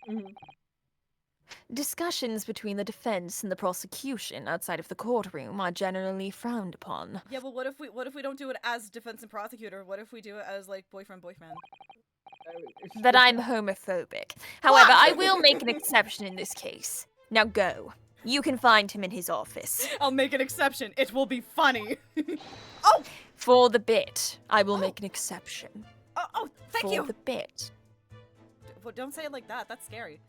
Mhm. Discussions between the defense and the prosecution outside of the courtroom are generally frowned upon. Yeah, but what if we don't do it as defense and prosecutor? What if we do it as like boyfriend? That I'm homophobic. However, I will make an exception in this case. Now go. You can find him in his office. I'll make an exception. It will be funny. Oh, For the bit, I will make an exception. oh, thank For you. the bit. Well, don't say it like that. That's scary.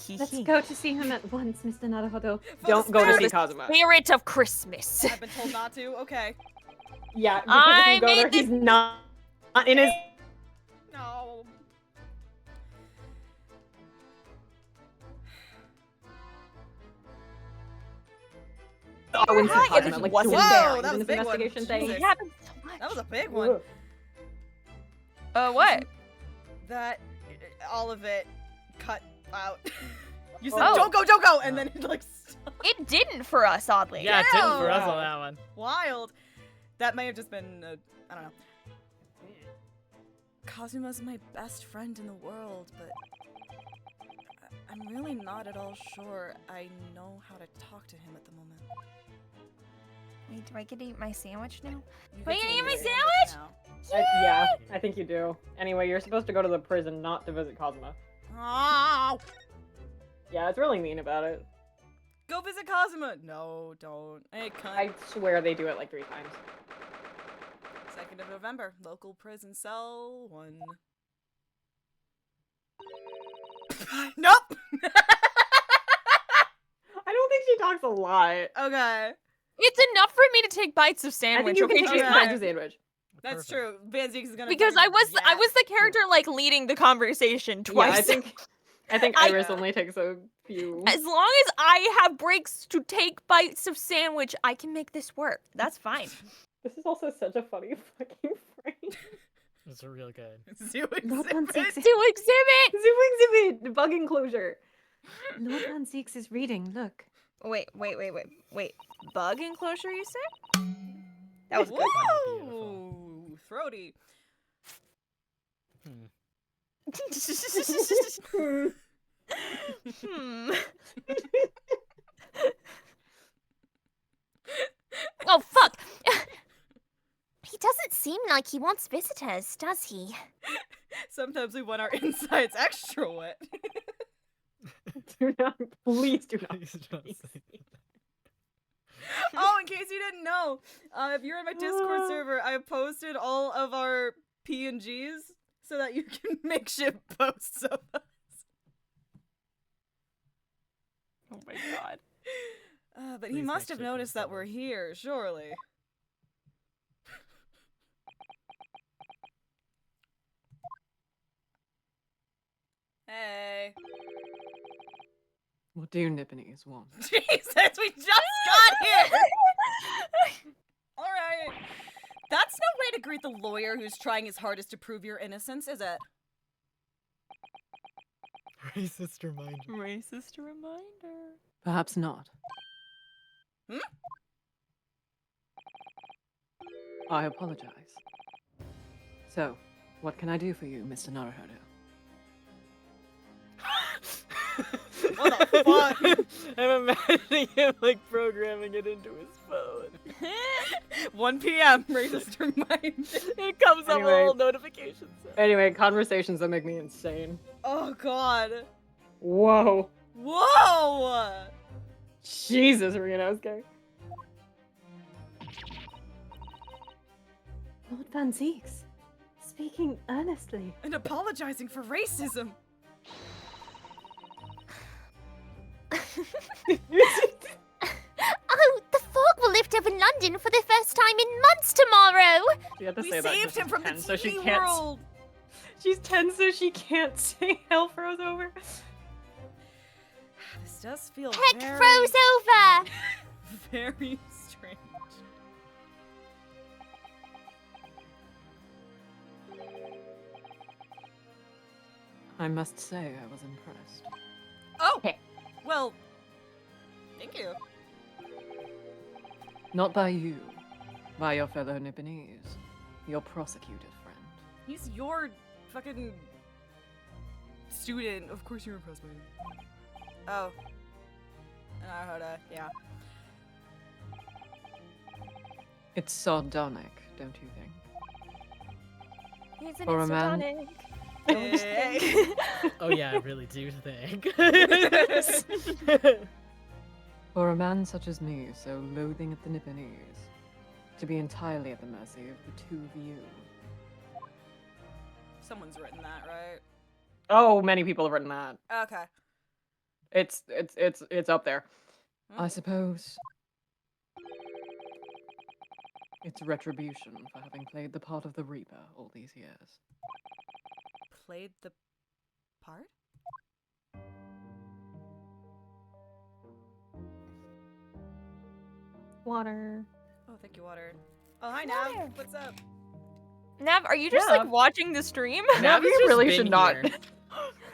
Let's go to see him at once, Mr. Naruhodo. Don't go to see the Kazuma. Spirit of Christmas. I've been told not to. Okay. Yeah, because I if you go there, made he's not in his. No. I wouldn't see Hi, Kazuma, it like, wasn't doing there. doing That was this a big one. investigation thing. Jesus. It happens so much. That was a big one. What? That all of it cut out. You said Oh. don't go, and then it like stopped. It didn't for us, oddly. Yeah, it didn't for us Yeah. on that one. Wild. That may have just been I don't know. Kazuma's my best friend in the world, but I'm really not at all sure I know how to talk to him at the moment. Wait, do I get to eat my sandwich now? You Wait, get to you eat my your sandwich? now. Yeah, I think you do. Anyway, you're supposed to go to the prison, not to visit Kazuma. Oh, Yeah, it's really mean about it. go visit Kazuma. No, don't. Hey, cunt. I swear they do it like 3 times. 2nd of November, local prison cell 1. Nope. I don't think she talks a lot. Okay. It's enough for me to take bites of I sandwich. think you Okay, can take just okay. bites of sandwich. That's Perfect. true. Van Zeeks is gonna Because fucking I was the character like leading the conversation twice. Yeah, I think I- Iris only takes a few. As long as I have breaks to take bites of sandwich, I can make this work. That's fine. This is also such a funny fucking phrase. It's real good. Zoo Lord exhibit. Van Zeeks, To exhibit. Zoo exhibit, bug enclosure. Lord Van Zeeks is reading. Look. Wait. Bug enclosure, you said? That was good. Whoa! Throaty. Hmm. Hmm. Oh, fuck! He doesn't seem like he wants visitors, does he? Sometimes we want our insides extra wet. Do not, please do not. Please don't say that. Oh, in case you didn't know, if you're in my Discord server, I posted all of our PNGs so that you can make shit posts of us. Oh my god. But he Please must make have shit noticed posts that of we're us. here, surely. Hey. What do Nipponese want? Jesus, we just got here! Alright. That's no way to greet the lawyer who's trying his hardest to prove your innocence, is it? Racist reminder. Racist reminder. Perhaps not. Hmm? I apologize. So, what can I do for you, Mr. Naruhodo? What the fuck? I'm imagining him like programming it into his phone. 1 p.m. racist reminder. It comes up with a Anyway. little notification. Anyway, conversations that make me insane. Oh god. Whoa. Whoa! Jesus, Ryunosuke. Lord Van Zeeks, speaking earnestly. And apologizing for racism. Oh, the fog will lift over London for the first time in months tomorrow! She had to We say that 'cause saved him she's from the 10, so she tea can't. world. She's 10, so she can't say hell froze over. This does feel Heck very, froze over! very strange. I must say, I was impressed. Oh! Well, thank you. Not by you, by your fellow Nipponese, your prosecuted friend. He's your fucking student. Of course you're impressed by him. Oh. Naruhodo, yeah. It's sardonic, don't you think? Isn't For it a man- sardonic? Hey. Oh yeah, I really do think. For a man such as me, so loathing at the Nipponese, to be entirely at the mercy of the two of you. Someone's written that, right? Oh, many people have written that. Okay. It's up there. I Hmm. suppose it's retribution for having played the part of the Reaper all these years. Played the part? Water. Oh, thank you, Water. Oh, hi, Nav. Water. What's up? Nav, are you just Nav. like watching the stream? Nav, you just really been should not. here.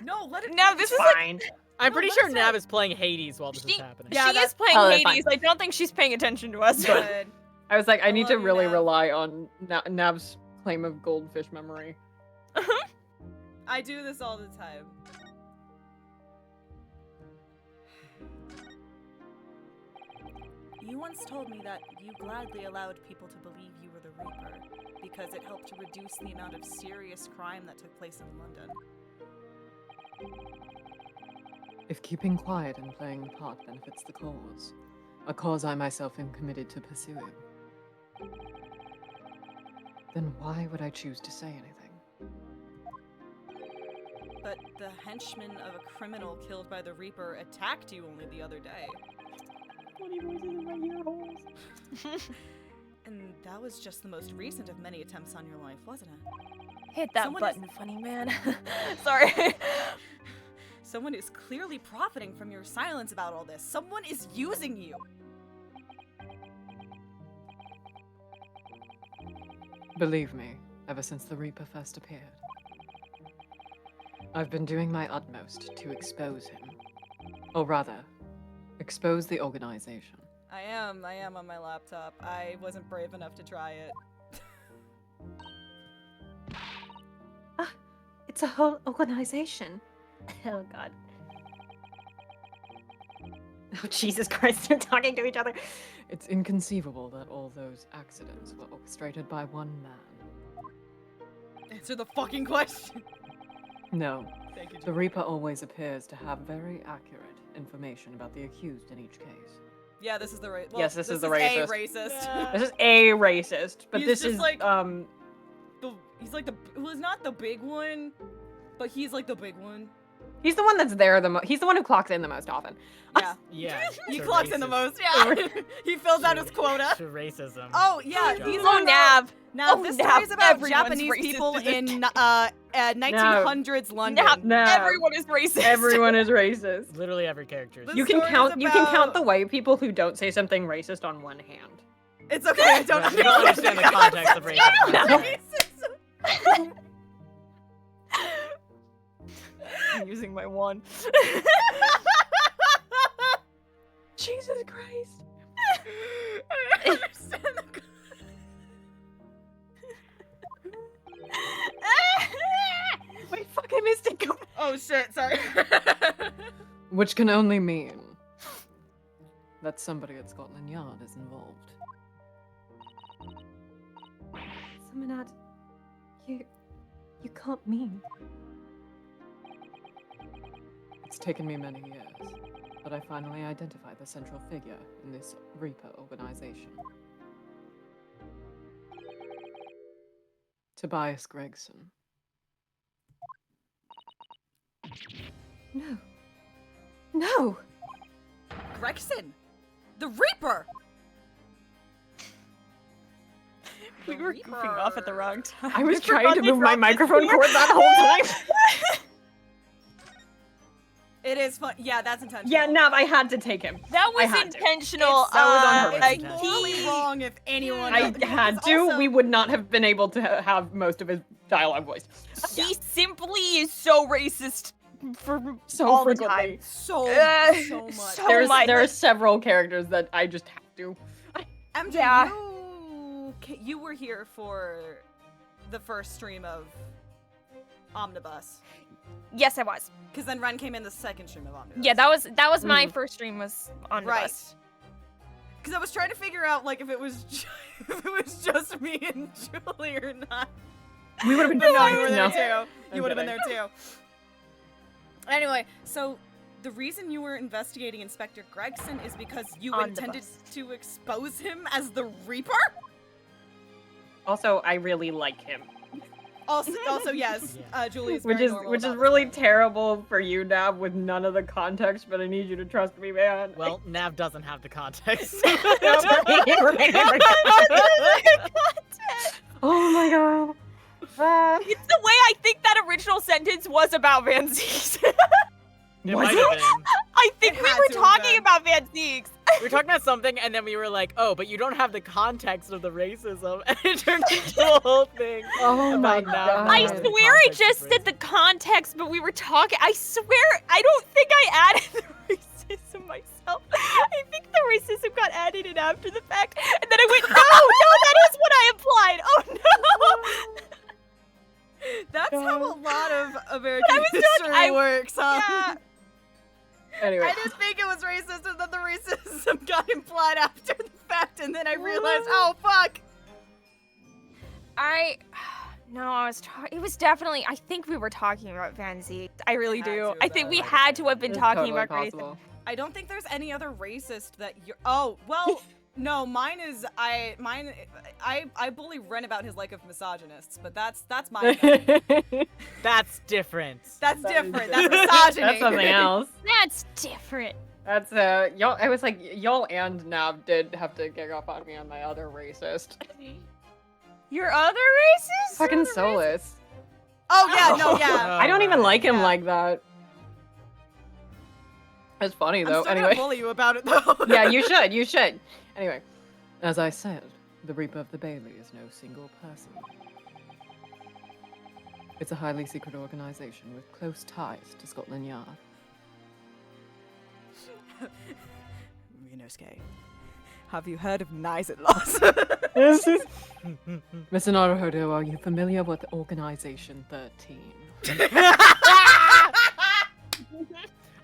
No, let it. Nav, this is like Fine. I'm No, pretty let sure us Nav know. is playing Hades while this She- is happening. Yeah, she is that's- playing oh, that's Hades. I don't think she's paying attention to us. Good. I was like, I I need love to you, really Nav. rely on Nav's claim of goldfish memory. I do this all the time. You once told me that you gladly allowed people to believe you were the Reaper because it helped to reduce the amount of serious crime that took place in London. If keeping quiet and playing the part benefits the cause, a cause I myself am committed to pursuing, then why would I choose to say anything? But the henchman of a criminal killed by the Reaper attacked you only the other day. And that was just the most recent of many attempts on your life, wasn't it? Hit that Someone button, funny man. Sorry. Someone is clearly profiting from your silence about all this. Someone is using you. Believe me, ever since the Reaper first appeared, I've been doing my utmost to expose him. Or rather, expose the organization. I am on my laptop. I wasn't brave enough to try it. It's a whole organization. Oh god. Oh Jesus Christ, they're talking to each other. It's inconceivable that all those accidents were orchestrated by one man. Answer the fucking question. No, Thank you. the Reaper always appears to have very accurate information about the accused in each case. Yeah, this is the right. Well, Yes, this is the a racist. racist. This is a racist, but He's this just is like- He's like the. Well, he's not the big one, but he's like the big one. he's the one that's there the most. He's the one who clocks in the most often. Yeah. Yeah. He to clocks in the racism. most. Yeah. he fills out his quota. To racism. Oh yeah, Job. these Oh, are Nav. Now Oh, this Nav. story is about Everyone's Japanese racist people in this in 1900s London. Nav. No. Everyone is racist. Everyone is racist. Literally every character is. This You can story's count. You can count about- the white people who don't say something racist on one hand. It's okay. I don't, Right, you don't understand the context of racism. Racism. I'm using my one. Jesus Christ. I don't understand the Wait, fuck, I missed it. Go. Oh shit, sorry. Which can only mean that somebody at Scotland Yard is involved. Summonad, you can't mean. It's taken me many years, but I finally identified the central figure in this Reaper organization. Tobias Gregson. No. No! Gregson! The Reaper! We were goofing off at the wrong time. I was I trying forgot to they move my dropped this microphone here. cord that whole time. It is fun. Yeah, that's intentional. Yeah, Nav, I had to take him. That was had to. intentional. That was on purpose. like, It's morally he- wrong if anyone. I because had to. also- We would not have been able to have most of his dialogue voiced. He simply is so racist for So all the frequently. time. so Uh, much. so There much. are several characters that I just have to. MJ, Yeah. you were here for the first stream of Omnibus, Yes, I was. because then Ren came in the second stream of Omnibus. Yeah, that was my first stream was on right. bus. Because I was trying to figure out like if it was if it was just me and Julie or not. We would have been But no, fine. you were there No. too. I'm You would have been there kidding. too. Anyway, so the reason you were investigating Inspector Gregson is because you On the intended bus. to expose him as the Reaper? Also, I really like him, Also yes, Julie is which very is normal which is about this really one. terrible for you, Nav, with none of the context. But I need you to trust me, man. Well, Nav doesn't have the context. Oh my god. It's the way I think that original sentence was about Van Zeeks. It Was might have been. I think It we had were to have talking been. about Van Zeeks. We were talking about something, and then we were like, "Oh, but you don't have the context of the racism," and it turned into a whole thing. Oh my about Nav god. I the swear I context of just said the racism. context, but we were talking. I swear I don't think I added the racism myself. I think the racism got added in after the fact, and then I went, no, that is what I implied. Oh no. That's how a lot of American was history doing- works, huh? Yeah. Anyway. I didn't think it was racist, and then the racism got implied after the fact, and then I realized, oh fuck! No, I was talking. It was definitely. I think we were talking about Van Zee. I really Had to do. have I think been. we had to have been It's talking totally about racism. possible. I don't think there's any other racist that you're. Oh well, no, mine is I bully Ren about his like of misogynists, but that's mine. That's different. That's That is different. different. That's misogyny. That's something else. That's different. That's y'all. I was like, y'all and Nav did have to get up on me on my other racist. Your other races? Fucking Solus. Oh yeah, no, yeah. I don't even like him Yeah. like that. It's funny I'm though. still Anyway. gonna bully you about it though. Yeah, you should. You should. Anyway, as I said, the Reaper of the Bailey is no single person. It's a highly secret organization with close ties to Scotland Yard. Rinosuke, have you heard of Knives at Loss? Mr. Naruhodo, are you familiar with Organization 13?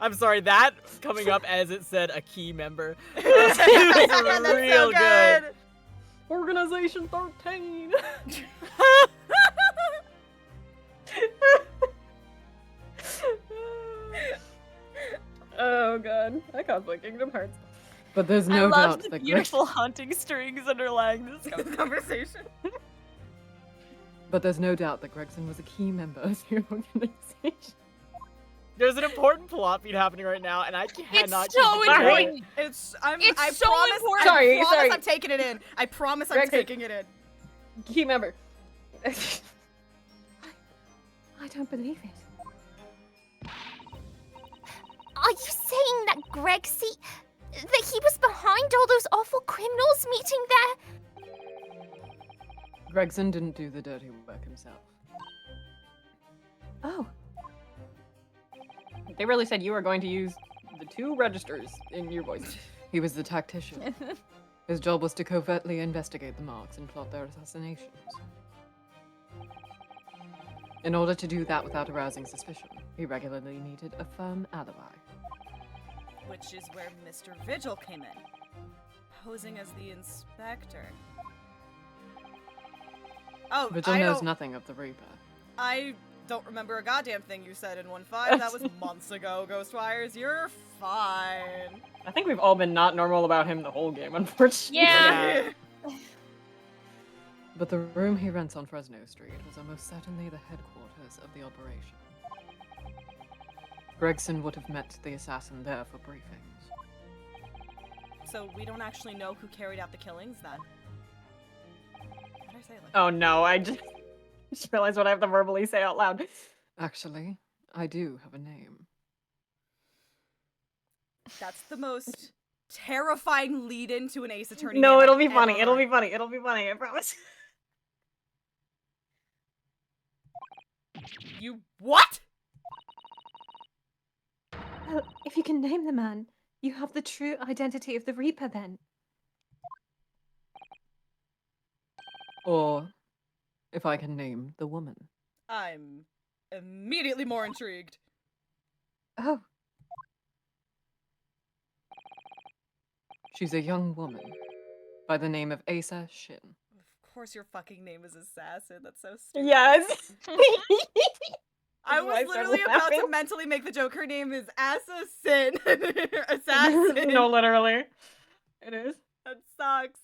I'm sorry, that coming up as it said a key member. That's Real so good. Organization 13! Oh god, I can't play Kingdom Hearts. But there's I no love doubt the that beautiful haunting strings underlying this Conversation. But there's no doubt that Gregson was a key member of the organization. There's an important plot beat happening right now, and I cannot It's so keep it going. important. It's It's so promise, important. Sorry, I promise sorry. I'm taking it in. I promise I'm Gregson. taking it in. Key member. I don't believe it. Are you saying that that he was behind all those awful criminals meeting there? Gregson didn't do the dirty work himself. Oh, They really said you were going to use the 2 registers in your voice. He was the tactician. His job was to covertly investigate the marks and plot their assassinations. In order to do that without arousing suspicion, he regularly needed a firm alibi. Which is where Mr. Vigil came in, posing as the inspector. Oh, Vigil knows nothing of the Reaper. I don't remember a goddamn thing you said in 1.5. That was months ago, Ghostwires. You're fine. I think we've all been not normal about him the whole game, unfortunately. Yeah. But the room he rents on Fresno Street was almost certainly the headquarters of the operation. Gregson would have met the assassin there for briefings. So we don't actually know who carried out the killings then? How did I say it like Oh no, I just realized what I have to verbally say out loud. Actually, I do have a name. That's the most terrifying lead into an Ace Attorney. No, game it'll I've be funny. ever It'll be heard. funny. It'll be funny. I promise. You what? well, if you can name the man, you have the true identity of the Reaper then. Or if I can name the woman. I'm immediately more intrigued. Oh, She's a young woman by the name of Asa Shin. Of course your fucking name is Assassin. That's so stupid. Yes. I That's why I was started literally about to laughing. mentally make the joke. Her name is Assassin. Assassin. No, literally. It is. That sucks.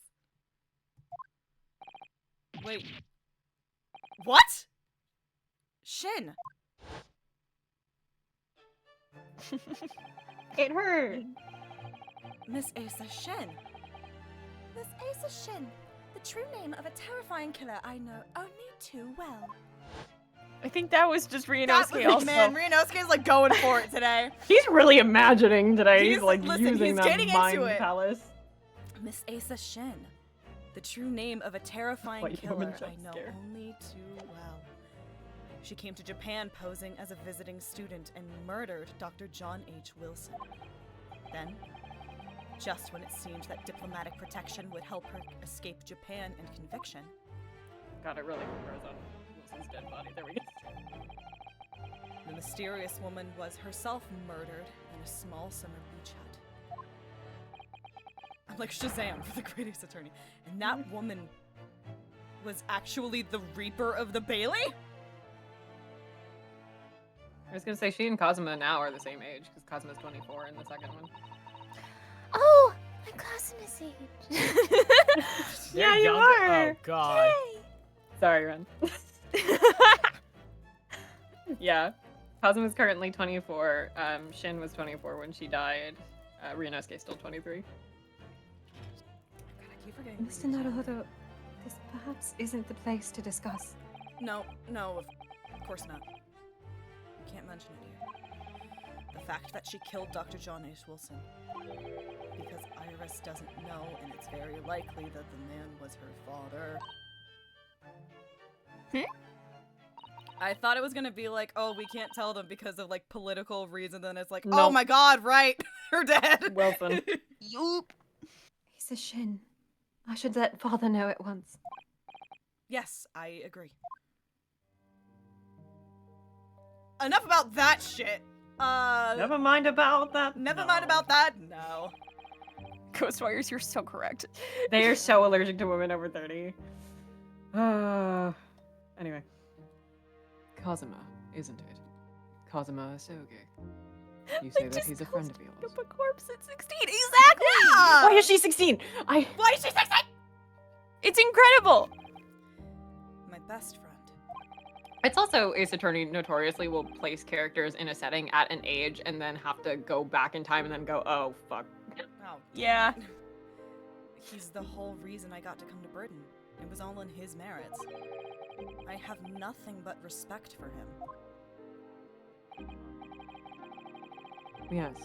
Wait. What? Shin. It hurt. Miss Asa Shin. Miss Asa Shin. The true name of a terrifying killer I know only too well. I think that was just That Ryunosuke was, also. man, Ryunosuke's like going for it today. He's really imagining today. He's like listen, using he's that getting mind into it. palace. Miss Asa Shin. The true name of a terrifying White woman killer I jump know scare. only too well. She came to Japan posing as a visiting student and murdered Dr. John H. Wilson. Then, just when it seemed that diplomatic protection would help her escape Japan and conviction, God, it really compares on Wilson's dead body. There we go. the mysterious woman was herself murdered in a small summer beach hut. I'm like Shazam for the Great Ace Attorney. And that woman was actually the Reaper of the Bailey? I was gonna say she and Kazuma now are the same age because Kazuma's 24 in the second one. Oh, I'm Classimus age. Yeah, They're you younger- are. Oh god. Sorry, Ren. Yeah, Kazuma's currently 24. Shin was 24 when she died. Ryunosuke still 23. God, I keep forgetting. Mr. Naruhodo, this perhaps isn't the place to discuss. No, of course not. We can't mention it here. The fact that she killed Dr. John H. Wilson. Because Iris doesn't know, and it's very likely that the man was her father. I thought it was gonna be like, oh, we can't tell them because of like political reasons, and it's like, oh Nope. my god, right, her dad. Wilson. Yup. He's a Shin. I should let father know at once. Yes, I agree. Enough about that shit. Never mind about that. Never No. mind about that. No. Ghost Warriors, you're so correct. They are so allergic to women over 30. Anyway. Kazuma, isn't it? Kazuma Asogi. You say that just he's a friend of yours. Up a corpse at 16. Exactly! Why is she 16? Why is she 16? It's incredible! My best friend. It's also Ace Attorney notoriously will place characters in a setting at an age and then have to go back in time and then go, oh, fuck. Oh, Yeah. He's the whole reason I got to come to Britain. It was all in his merits. I have nothing but respect for him. Yes,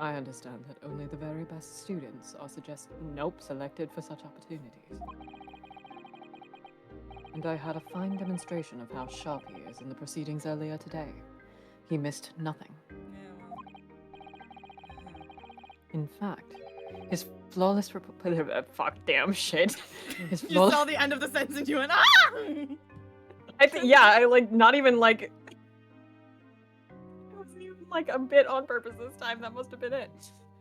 I understand that only the very best students are selected for such opportunities. And I had a fine demonstration of how sharp he is in the proceedings earlier today. He missed nothing. In fact, his flawless Fuck, damn shit. his You flawless saw the end of the sentence and you went, ah! I think, yeah, I like, not even like. It wasn't even like a bit on purpose this time. That must have been it.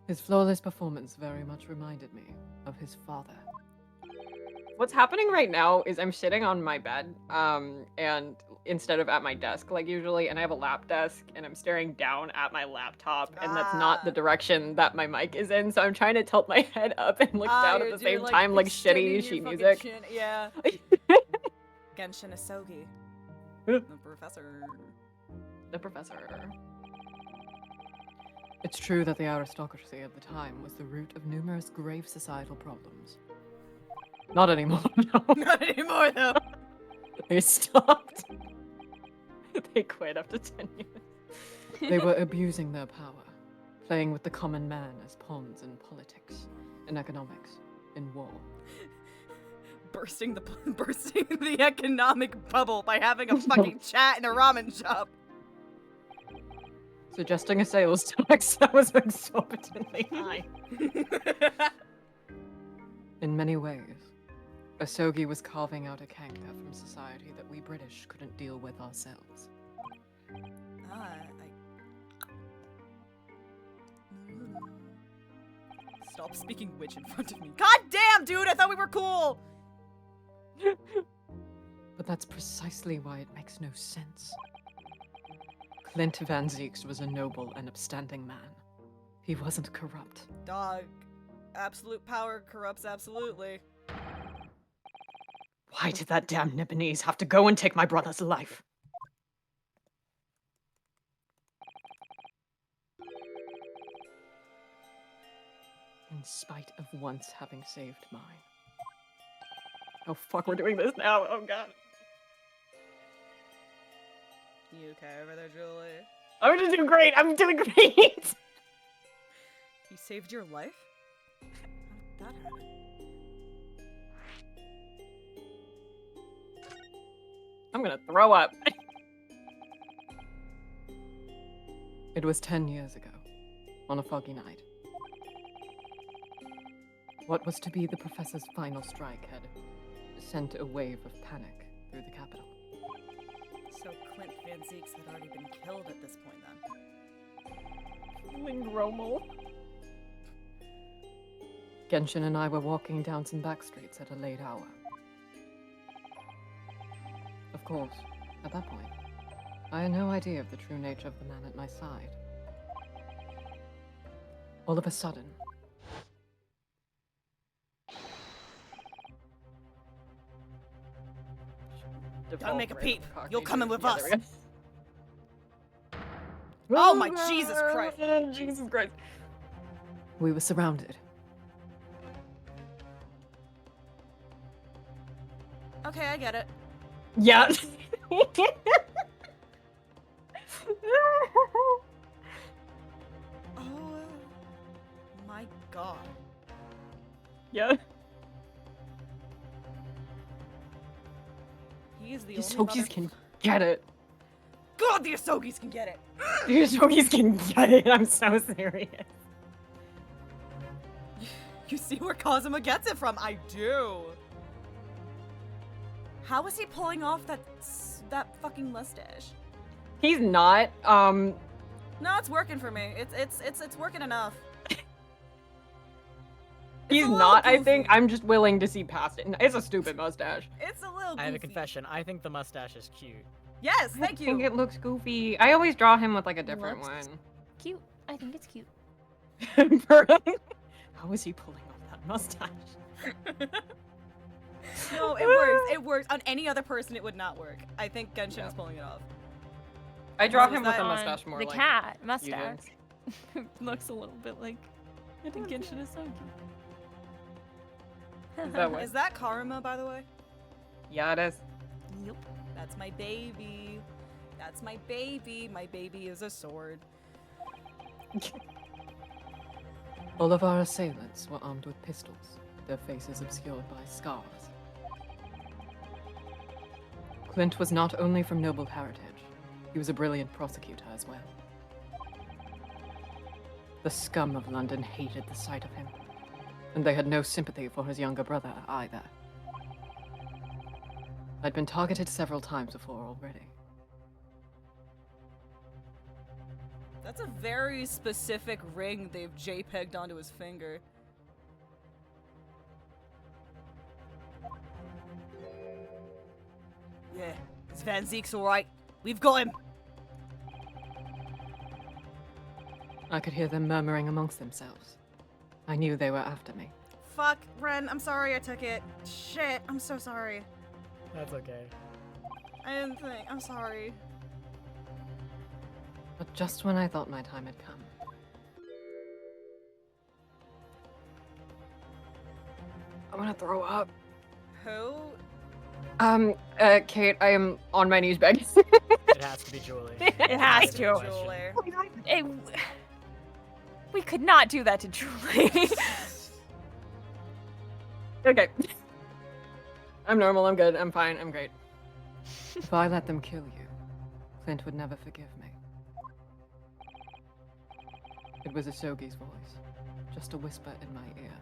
his flawless performance very much reminded me of his father. What's happening right now is I'm sitting on my bed, and instead of at my desk like usually, and I have a lap desk, and I'm staring down at my laptop, and that's not the direction that my mic is in, so I'm trying to tilt my head up and look down at the same time, like shitty sheet music. Yeah. Genshin Asogi. Huh. The professor. The professor. It's true that the aristocracy of the time was the root of numerous grave societal problems. Not anymore, no. Not anymore, though. They stopped. They quit after 10 years. They were abusing their power, playing with the common man as pawns in politics, in economics, in war. Bursting the economic bubble by having a fucking chat in a ramen shop. Suggesting a sales tax that was exorbitantly high. In many ways, Asogi was carving out a canker from society that we British couldn't deal with ourselves. Stop speaking witch in front of me. God damn, dude, I thought we were cool! But that's precisely why it makes no sense. Clint Van Zieks was a noble and upstanding man. He wasn't corrupt. Dog. Absolute power corrupts absolutely. Why did that damn Nipponese have to go and take my brother's life? In spite of once having saved mine. Oh fuck, we're doing this now. Oh god. You okay over there, Julie? I'm gonna do great. I'm doing great. You saved your life? How did that happen? I'm gonna throw up. It was 10 years ago, on a foggy night. What was to be the professor's final strike had sent a wave of panic through the capital. So Clint Van Zieks had already been killed at this point then. Lingromal. Genshin and I were walking down some back streets at a late hour. Of course, at that point, I had no idea of the true nature of the man at my side. All of a sudden, Don't make a peep. Cockney You'll come in dude. with Yeah, us. there we go. Oh my Jesus Christ. Jesus Christ. We were surrounded. Okay, I get it. Yeah. Oh my god. Yeah. He is the These only Sokis can get it. God, the Asogis can get it! These Sokis can get it. I'm so serious. You see where Kazuma gets it from? I do. How is he pulling off that fucking mustache? He's not. No, it's working for me. It's working enough. He's a little not, I think. goofy. I'm just willing to see past it. It's a stupid mustache. It's a little goofy. I have a confession. I think the mustache is cute. Yes, I thank think you. it looks goofy. I always draw him with like a different Looks cute. I think it's cute. one. How is he pulling off that mustache? No, it works. It works. On any other person, it would not work. I think Genshin Yeah. is pulling it off. I draw Was him with that a on mustache more the like cat you mustache do. looks a little bit like. I think Genshin is so cute. Is that what? Is that Karma, by the way? Yeah, it is. Yep. That's my baby. That's my baby. My baby is a sword. All of our assailants were armed with pistols, their faces obscured by scars. Clint was not only from noble heritage, he was a brilliant prosecutor as well. The scum of London hated the sight of him, and they had no sympathy for his younger brother either. I'd been targeted several times before already. That's a very specific ring they've JPEG'd onto his finger. Yeah, this Van Zeek's alright. We've got him. I could hear them murmuring amongst themselves. I knew they were after me. Fuck, Ren, I'm sorry I took it. Shit, I'm so sorry. That's okay. I didn't think. I'm sorry. But just when I thought my time had come, I'm gonna throw up. Who? Kate, I am on my knees begging. It has to be Julie. It has to. Jeweler. We could not do that to Julie. Okay. I'm normal, I'm good, I'm fine, I'm great. if I let them kill you, Clint would never forgive me. It was Asogi's voice, just a whisper in my ear.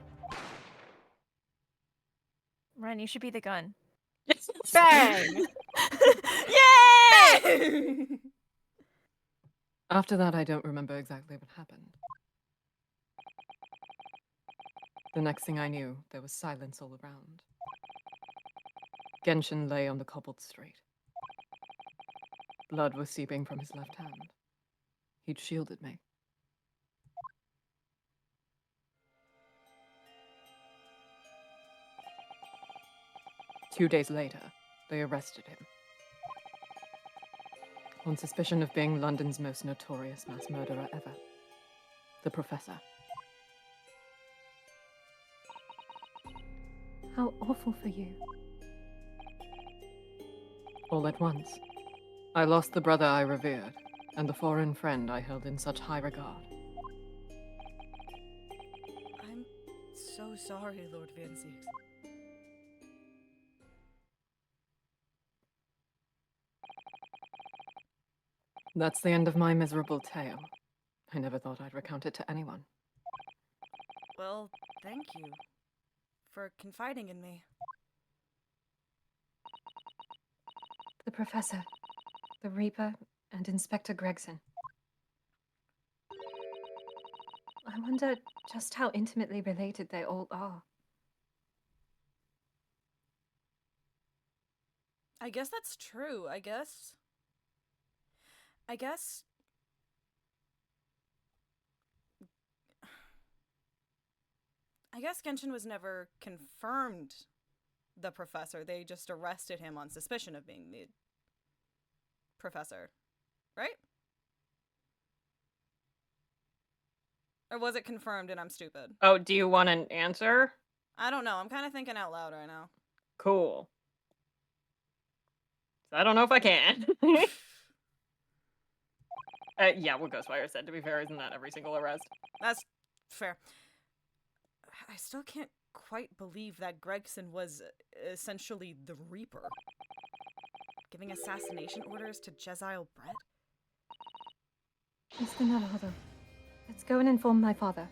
Ren, you should be the gun. Bang! Yay! After that, I don't remember exactly what happened. The next thing I knew, there was silence all around. Genshin lay on the cobbled street. Blood was seeping from his left hand. He'd shielded me. Two days later, they arrested him. On suspicion of being London's most notorious mass murderer ever. The Professor. How awful for you. All at once, I lost the brother I revered, and the foreign friend I held in such high regard. I'm so sorry, Lord Van Zeeks. That's the end of my miserable tale. I never thought I'd recount it to anyone. Well, thank you for confiding in me. The Professor, the Reaper, and Inspector Gregson. I wonder just how intimately related they all are. I guess that's true. I guess Genshin was never confirmed the professor. They just arrested him on suspicion of being the professor. Right? Or was it confirmed and I'm stupid? Oh, do you want an answer? I don't know. I'm kind of thinking out loud right now. Cool. I don't know if I can. Yeah, what Ghostwire said, to be fair, isn't that every single arrest? That's fair. I still can't quite believe that Gregson was essentially the Reaper. Giving assassination orders to Jezail Brett? Mr. Naruhodo, let's go and inform my father.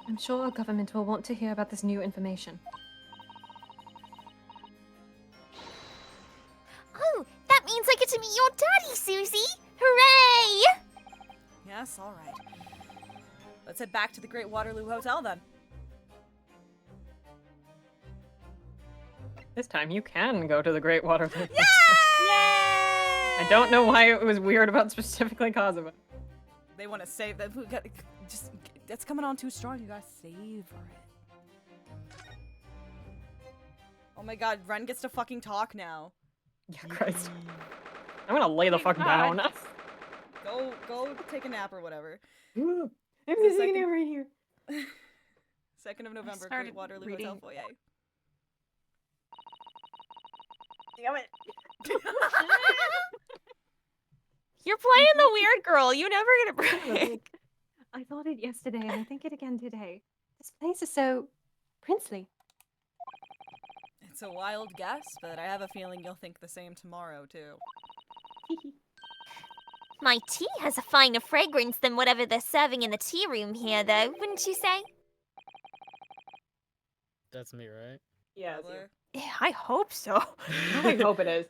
I'm sure our government will want to hear about this new information. Oh, that means I get to meet your daddy, Susie! Hooray! Yes, all right. Let's head back to the Great Waterloo Hotel then. This time you can go to the Great Waterloo. Yay! I don't know why it was weird about specifically Kazuma. They want to save that. Just, that's coming on too strong. You gotta savor it. Oh my god, Ren gets to fucking talk now. Yeah, Christ. I'm gonna lay the fuck down. Go take a nap or whatever. I'm The just second- sitting right here. 2nd of November, started Great Waterloo reading- Hotel foyer. Damn it. You're playing the weird girl. You never get a break. I thought it yesterday, and I think it again today. This place is so princely. It's a wild guess, but I have a feeling you'll think the same tomorrow, too. My tea has a finer fragrance than whatever they're serving in the tea room here, though, wouldn't you say? That's me, right? Yeah, Bubbler? Yeah, I hope so. I hope it is.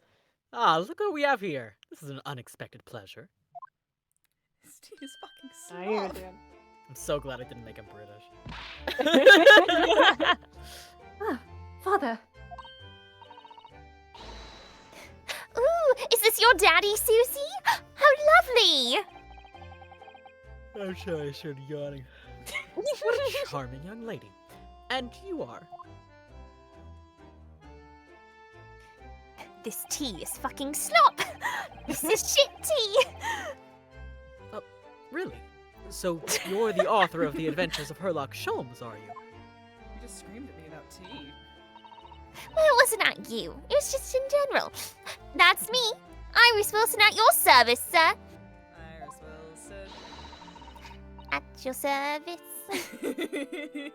Ah, look what we have here. This is an unexpected pleasure. This tea is fucking I hear suave. it, I'm so glad I didn't make him British. Ah, father. Ooh, is this your daddy, Susie? How lovely! I'm sure I should be yawning. What a charming young lady. And you are. This tea is fucking slop! This is shit tea! Really? So you're the author of The Adventures of Herlock Sholmes, are you? You just screamed at me about tea. Well, it wasn't at you. It was just in general. That's me. Iris Wilson at your service, sir. Iris At your service. Wilson.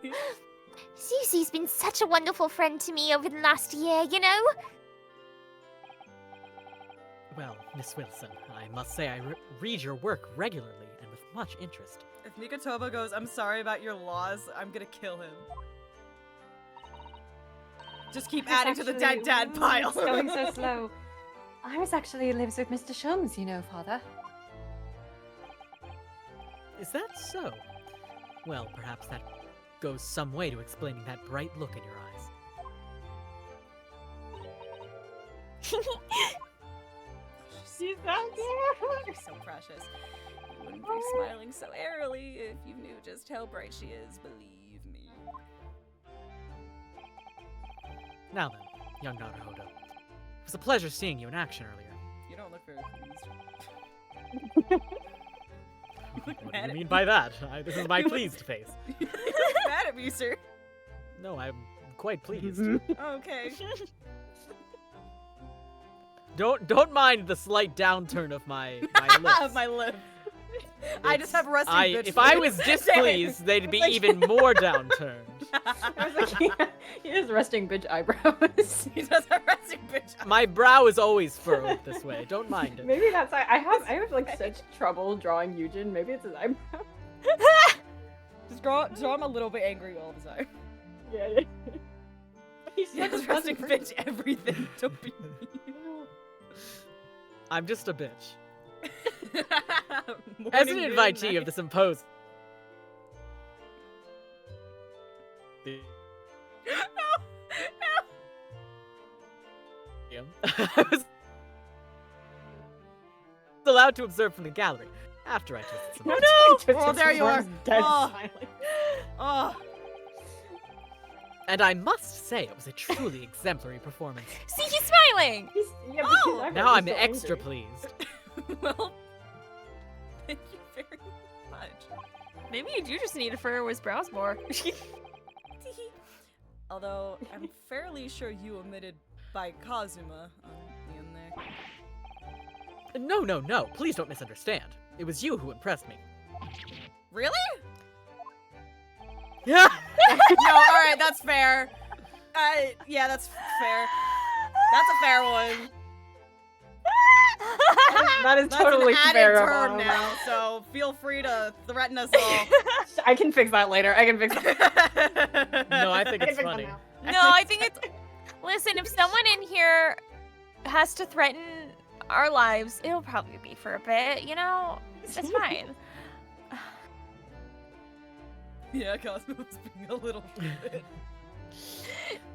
Susie's been such a wonderful friend to me over the last year, you know? Well, Miss Wilson, I must say I read your work regularly and with much interest. If Nikitoba goes, I'm sorry about your laws, I'm gonna kill him. Just keep adding to the dead dad pile. It's going so slow. Iris actually lives with Mr. Sholmes, you know, father. Is that so? Well, perhaps that goes some way to explaining that bright look in your eyes. She's so She's so precious. You wouldn't be smiling so airily if you knew just how bright she is, believe me. Now then, young Naruhodo. It was a pleasure seeing you in action earlier. You don't look very pleased. What do mad you at mean by that? This is my You look- pleased face. You look mad at me, sir. No, I'm quite pleased. Okay. Don't mind the slight downturn of my lips. My lip. I just have resting bitch If I face. was displeased, they'd be like- even more downturned. I was like, he has resting bitch eyebrows. He does have resting bitch. My brow is always furrowed this way. Don't mind it. Maybe that's why I have like such trouble drawing Eugen. Maybe it's his eyebrow. Just draw him a little bit angry all the time. Yeah. He's Yeah, such a just resting fun bitch everything. Don't be I'm just a bitch. mean. As an Morning, invitee noon, of the symposium. I was allowed to observe from the gallery after I twisted some. No! Just Oh, there you are. absorbs dead Oh. silence. Oh, And I must say it was a truly exemplary performance. See, he's smiling. Yeah, Oh! because I'm Now really I'm so extra angry. pleased. well, thank you very much. Maybe you do just need to furrow his brows more. Although, I'm fairly sure you omitted by Kazuma on the end there. No. Please don't misunderstand. It was you who impressed me. Really? Yeah. No, alright, that's fair. Yeah, that's fair. That's a fair one. That is That's totally an added fair. term Obama. now, so feel free to threaten us all. I can fix that later. I can fix that. No, I think I can it's fix that funny. now. No, I think it's. Listen, if someone in here has to threaten our lives, it'll probably be for a bit, you know? It's fine. Yeah, Cosmo's being a little shit.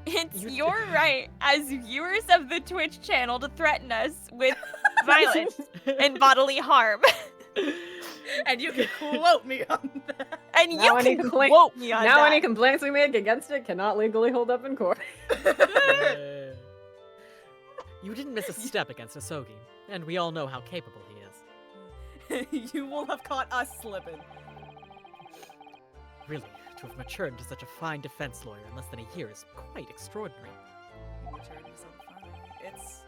It's your right as viewers of the Twitch channel to threaten us with violence and bodily harm. And you can quote me on that. And Now you any can complaint- quote me on Now that. any complaints we make against it cannot legally hold up in court. You didn't miss a step against Asogi, and we all know how capable he is. You will have caught us slipping. Really, to have matured into such a fine defense lawyer in less than a year is quite extraordinary. It's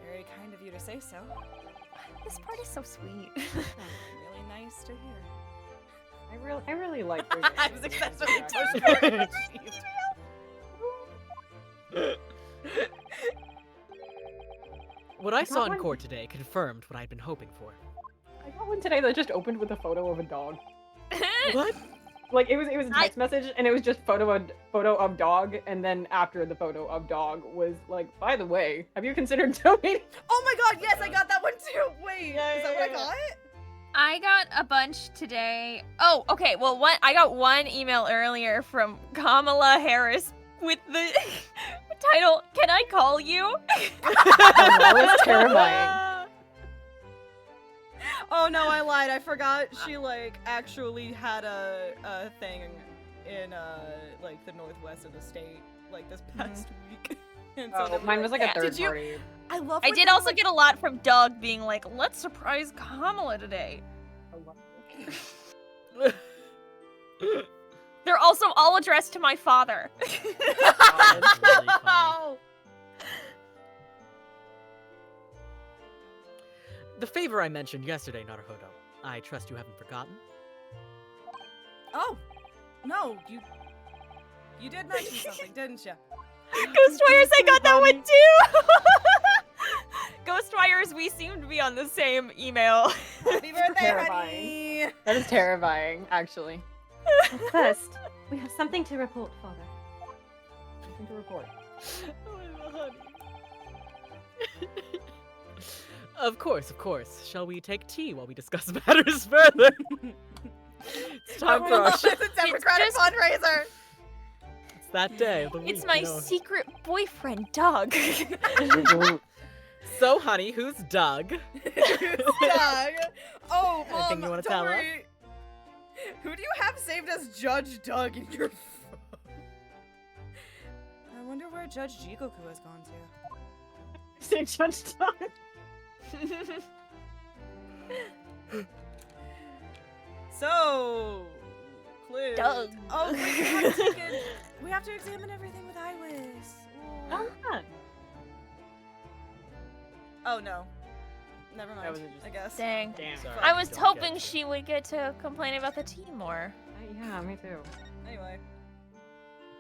very kind of you to say so. This part is so sweet. Really nice to hear. I really like. I was excessively pushed for it. What I saw in one- court today confirmed what I'd been hoping for. I got one today that just opened with a photo of a dog. What? Like it was a text message and it was just photo of dog, and then after the photo of dog was like, by the way, have you considered donating? Oh my god, yes, I got that one too. Wait, is that what I got? I got a bunch today. Oh, okay. Well, I got one email earlier from Kamala Harris with the title, "Can I call you?" That was terrifying. Oh no, I lied. I forgot she like actually had a thing in like the northwest of the state like this past week. And so they were Mine was like a Yeah. third Did you- party. I love. I when did they, also like- get a lot from Doug being like, "Let's surprise Kamala today." They're also all addressed to my father. That's really funny. The favor I mentioned yesterday, Naruhodo. I trust you haven't forgotten. Oh, no, you did mention something, didn't you? Ghostwires, I got that one too. Ghostwires, we seem to be on the same email. Happy birthday, Terrifying. honey. That is terrifying, actually. But first, we have something to report, Father. Something to report. Of course. Shall we take tea while we discuss matters further? It's time for our It's a Democratic just- fundraiser. It's that day of the week. It's my you know. secret boyfriend, Doug. So, honey, who's Doug? Doug. Oh, Anything you wanna don't tell us? worry. Who do you have saved as Judge Doug in your phone? I wonder where Judge Jikoku has gone to. Say Judge Doug. So, Cliff. Doug. Oh, we have to examine everything with Iris. Oh, yeah. Oh no. Never mind. was just- I guess. Dang. Damn. Sorry, I was don't hoping get she would get to complain about the tea more. Yeah, me too. Anyway,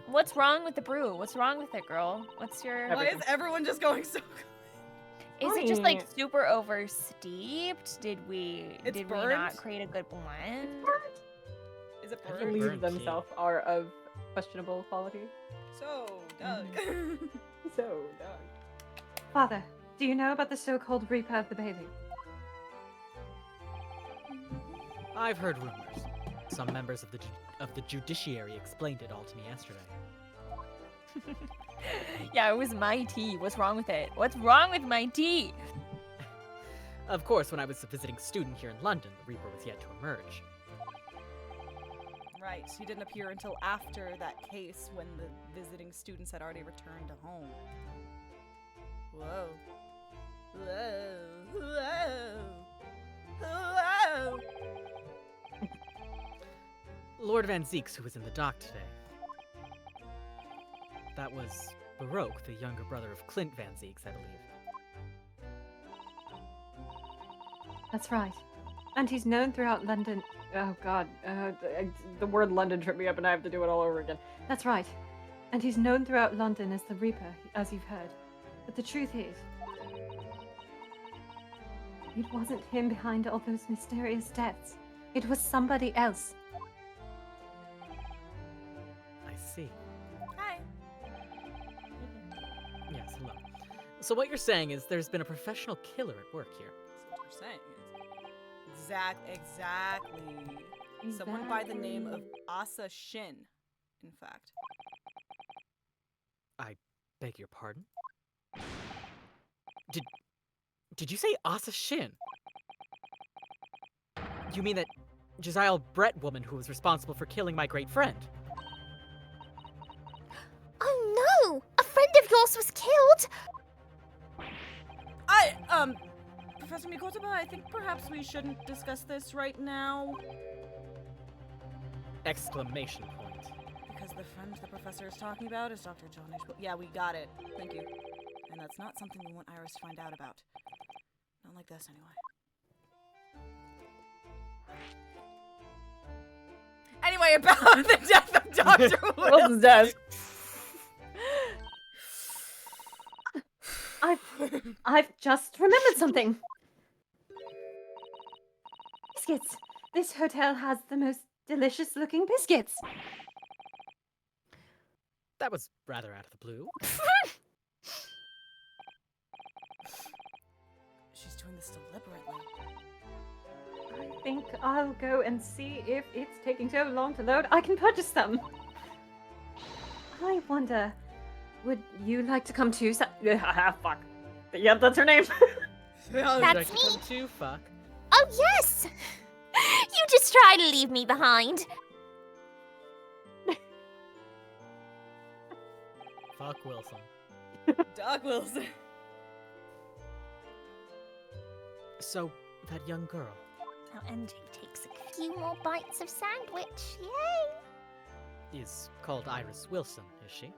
What's wrong with the brew? What's wrong with it, girl? What's your... why is everyone just going so? Is it just like Honey. super oversteeped? Did we It's not burnt? create a good blend? Is it I burnt? think Leaves burnt tea. themselves are of questionable quality. So, Doug. So, Doug. Father, do you know about the so-called Reaper of the Bailey? I've heard rumors. Some members of the judiciary explained it all to me yesterday. Yeah, it was my tea. What's wrong with it? What's wrong with my tea? Of course, when I was a visiting student here in London, the Reaper was yet to emerge. Right, he didn't appear until after that case when the visiting students had already returned to home. Whoa. Whoa. Whoa. Whoa. Lord Van Zeeks who was in the dock today. That was Baroque, the younger brother of Clint Van Zeeks, I believe. That's right. And he's known throughout London. Oh god, the word London tripped me up and I have to do it all over again. That's right. And he's known throughout London as the Reaper, as you've heard. But the truth is, it wasn't him behind all those mysterious deaths. It was somebody else. I see. Hi. Yes, hello. So what you're saying is there's been a professional killer at work here. That's what you're saying. Exactly. Someone by the name of Asa Shin, in fact. I beg your pardon? Did you say Asa Shin? You mean that Josiah Brett woman who was responsible for killing my great friend? Oh no! A friend of yours was killed! Professor Mikotaba, I think perhaps we shouldn't discuss this right now. Exclamation point. Because the friend the professor is talking about is Dr. John H. Yeah, we got it. Thank you. And that's not something we want Iris to find out about. Not like this, anyway. Anyway, about the death of Dr. Wilson's dead. I've just remembered something. Biscuits. This hotel has the most delicious looking biscuits. That was rather out of the blue. She's doing this deliberately. I think I'll go and see if it's taking so long to load. I can purchase them. I wonder, would you like to come too? Fuck. Yep, that's her name. That's me. Come to fuck. Oh yes! You just try to leave me behind. Fuck Wilson. Doc Wilson. So, that young girl. Now MJ takes a few more bites of sandwich. Yay! Is called Iris Wilson, is she?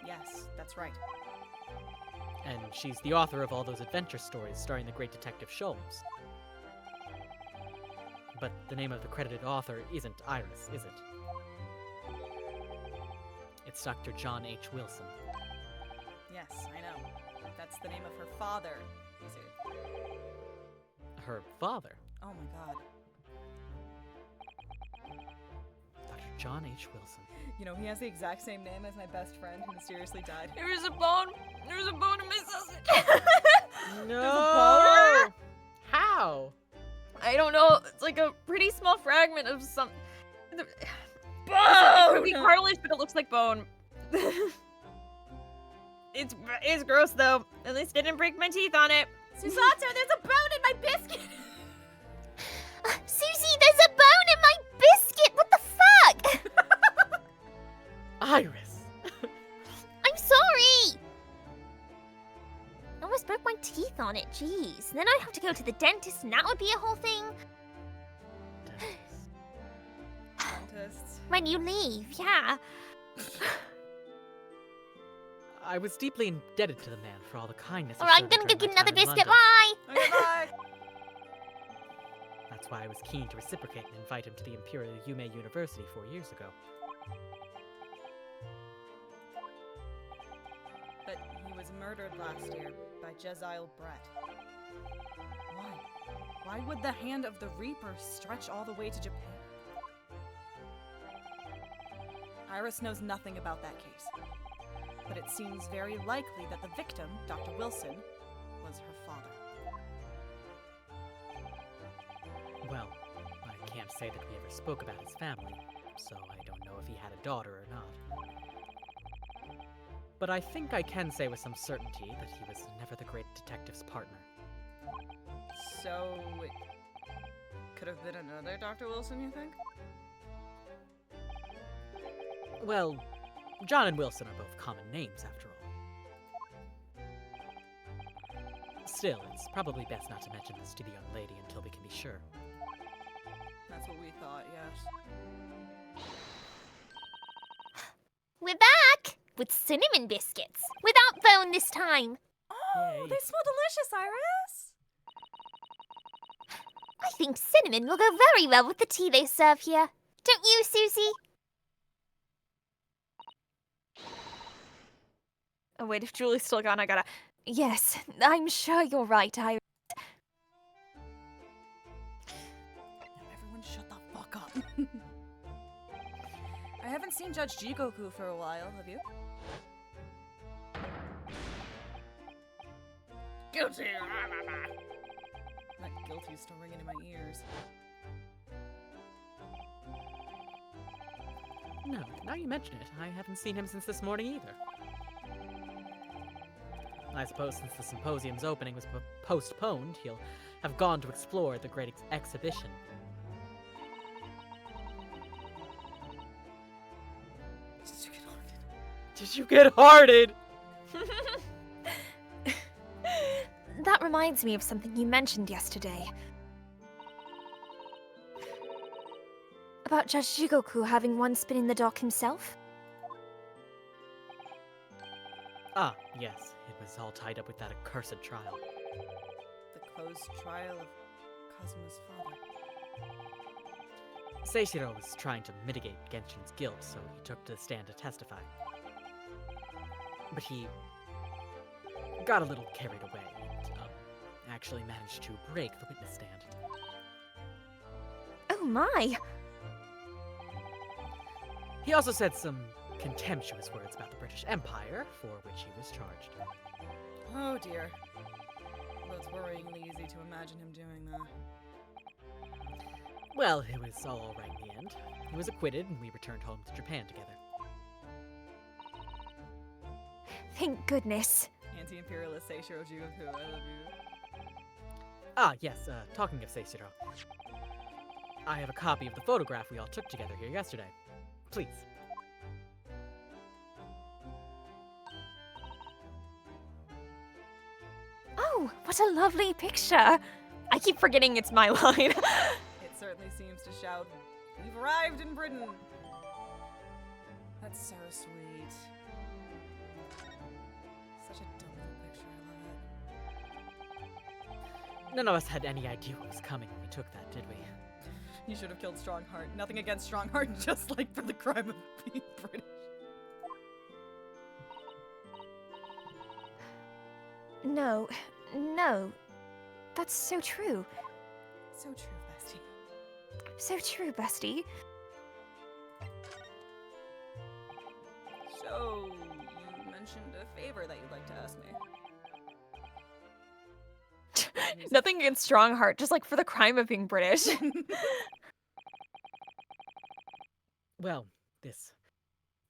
Yes, that's right. And she's the author of all those adventure stories starring the great detective Sholmes. But the name of the credited author isn't Iris, is it? It's Dr. John H. Wilson. Yes, I know. That's the name of her father, Izu. Her father, Oh my god. Dr. John H. Wilson. You know, he has the exact same name as my best friend who mysteriously died. There was a bone. There was a bone in my sausage. No! How? I don't know. It's like a pretty small fragment of some. It could be cartilage, but it looks like bone. It's gross though. At least I didn't break my teeth on it. Susato, there's a bone in my biscuit! Susie, there's a bone in my biscuit! What the fuck? Iris! I'm sorry! I almost broke my teeth on it, jeez. Then I'd have to go to the dentist and that would be a whole thing. Dentists. When you leave, yeah. I was deeply indebted to the man for all the kindness. he Alright, showed I'm gonna me go during get my another time in biscuit, London. bye! Okay, bye! That's why I was keen to reciprocate and invite him to the Imperial Yume University 4 years ago. But he was murdered last year by Josiah Brett. Why? Why would the hand of the Reaper stretch all the way to Japan? Iris knows nothing about that case. But it seems very likely that the victim, Dr. Wilson, was her father. Well, I can't say that we ever spoke about his family, so I don't know if he had a daughter or not. But I think I can say with some certainty that he was never the great detective's partner. So, it could have been another Dr. Wilson, you think? Well, John and Wilson are both common names, after all. Still, it's probably best not to mention this to the young lady until we can be sure. That's what we thought, yes. with cinnamon biscuits. Without bone this time. Oh, Yay. they smell delicious, Iris. I think cinnamon will go very well with the tea they serve here. Don't you, Susie? Oh wait, if Julie's still gone, I gotta. Yes, I'm sure you're right, Iris. Everyone shut the fuck up. I haven't seen Judge Jigoku for a while, have you? Guilty! That guilty's still ringing in my ears. No, now you mention it, I haven't seen him since this morning either. I suppose since the symposium's opening was postponed, he'll have gone to explore the Great Exhibition. Did you get hearted? That reminds me of something you mentioned yesterday. About Judge Jigoku having one spin in the dock himself? Ah, yes, it was all tied up with that accursed trial. The closed trial of Kazuma's father. Seishiro was trying to mitigate Genshin's guilt, so he took to the stand to testify. But he got a little carried away and actually managed to break the witness stand. Oh my! He also said some contemptuous words about the British Empire, for which he was charged. Oh dear. Although it's worryingly easy to imagine him doing that. Well, it was all right in the end. He was acquitted, and we returned home to Japan together. Thank goodness. Anti-imperialist Seishiro Jigoku, I love you. Ah, yes, talking of Seishiro. I have a copy of the photograph we all took together here yesterday. Please. Oh, what a lovely picture! I keep forgetting it's my line. It certainly seems to shout, "We've arrived in Britain!" That's so sweet. Such a dumb little picture, I love it. None of us had any idea what was coming when we took that, did we? You should have killed Strongheart. Nothing against Strongheart, just like for the crime of being British. No. That's so true. So true, bestie. So true, bestie. So, you mentioned a favor that you'd like to ask me. Nothing against Strongheart, just like for the crime of being British. Well, this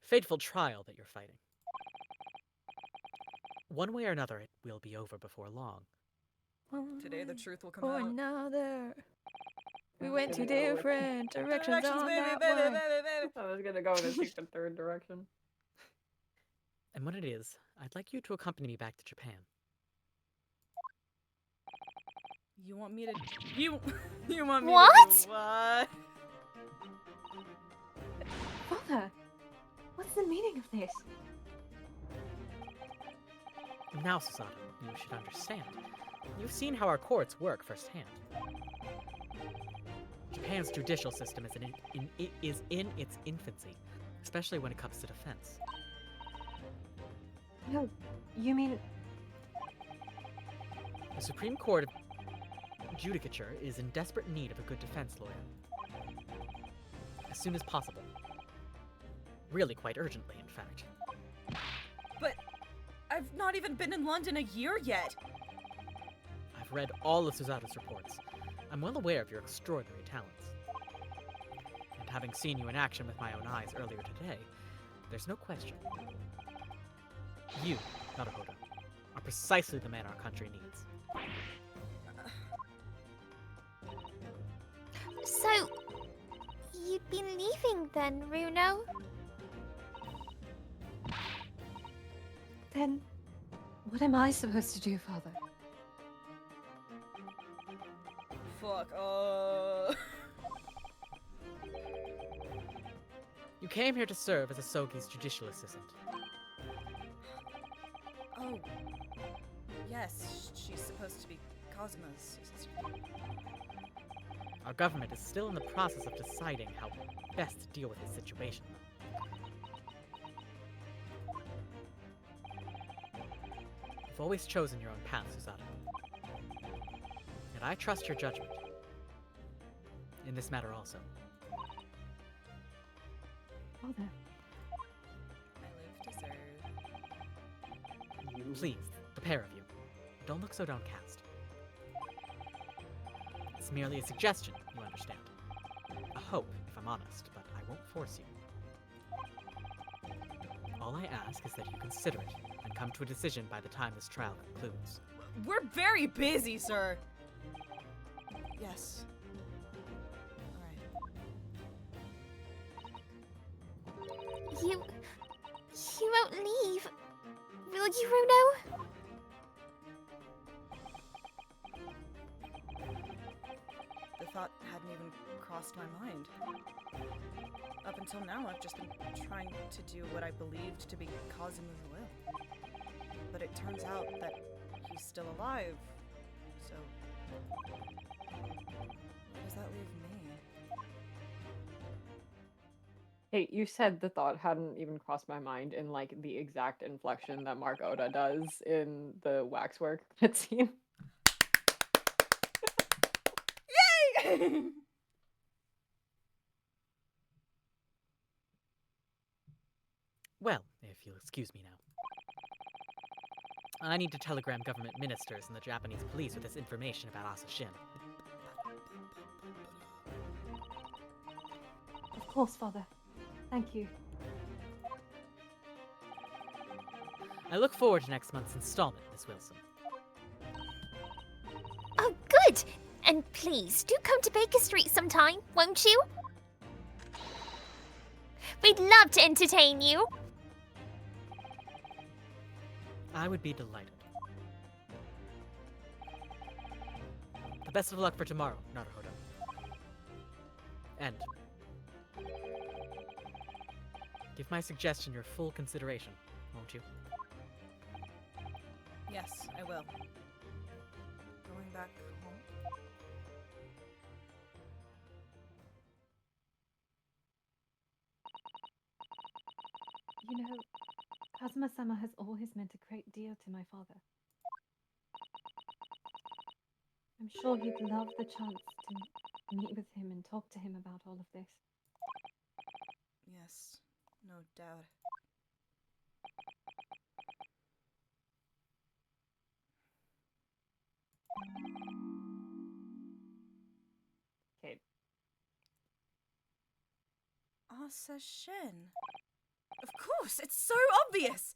fateful trial that you're fighting. One way or another, it will be over before long. Today the truth will come Or out. another. We went two different directions on baby, that baby, one. baby, baby. I was gonna go in and take the third direction. And when it is, I'd like you to accompany me back to Japan. You want me to... You want me What? to do what? Father, what's the meaning of this? Now, Susanna, you should understand. You've seen how our courts work firsthand. Japan's judicial system is in its infancy, especially when it comes to defense. No, you mean... The Supreme Court of Judicature is in desperate need of a good defense lawyer. As soon as possible. Really quite urgently, in fact. But I've not even been in London a year yet. I've read all of Susanna's reports. I'm well aware of your extraordinary talents. And having seen you in action with my own eyes earlier today, there's no question. You, Naruhodo, are precisely the man our country needs. So, you'd be leaving then, Runo? Then, what am I supposed to do, Father? Fuck, You came here to serve as Asogi's judicial assistant. Oh. Yes, she's supposed to be Cosmo's sister. Our government is still in the process of deciding how best to deal with his situation. You've always chosen your own path, Susato. And I trust your judgment. In this matter also. Father, I live to serve. Please, the pair of you, don't look so downcast. It's merely a suggestion, you understand. A hope, if I'm honest, but I won't force you. All I ask is that you consider it and come to a decision by the time this trial concludes. We're very busy, sir. Yes. Alright. You won't leave, will you, Runo? The thought hadn't even crossed my mind. Up until now, I've just been trying to do what I believed to be Kazuma's will. But it turns out that he's still alive, so... where does that leave me? Hey, you said the thought hadn't even crossed my mind in like the exact inflection that Mark Oda does in the waxwork cutscene. Yay! Well, if you'll excuse me now. I need to telegram government ministers and the Japanese police with this information about Asashin. of course, Father. Thank you. I look forward to next month's installment, Miss Wilson. Oh, good! And please, do come to Baker Street sometime, won't you? We'd love to entertain you. I would be delighted. The best of luck for tomorrow, Naruhodo. And give my suggestion your full consideration, won't you? Yes, I will. Going back home? You know, Kazuma-sama has always meant a great deal to my father. I'm sure he'd love the chance to meet with him and talk to him about all of this. Yes, no doubt. Okay. Asashin. Of course, it's so obvious.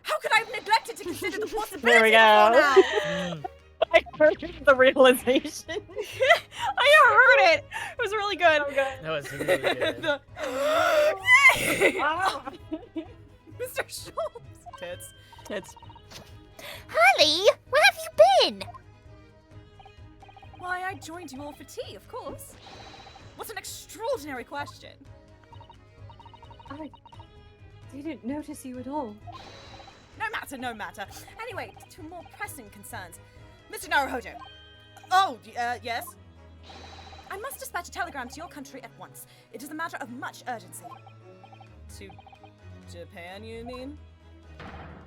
How could I have neglected to consider the possibility There we before go. now? I heard the realization. I heard it. It was really good. That was really good. The Ah. Mr. Schultz. Tits. Tits. Holly, where have you been? Why, I joined you all for tea, of course. What an extraordinary question. I didn't notice you at all. No matter, no matter. Anyway, to more pressing concerns. Mr. Naruhodo. Oh, yes? I must dispatch a telegram to your country at once. It is a matter of much urgency. To Japan, you mean?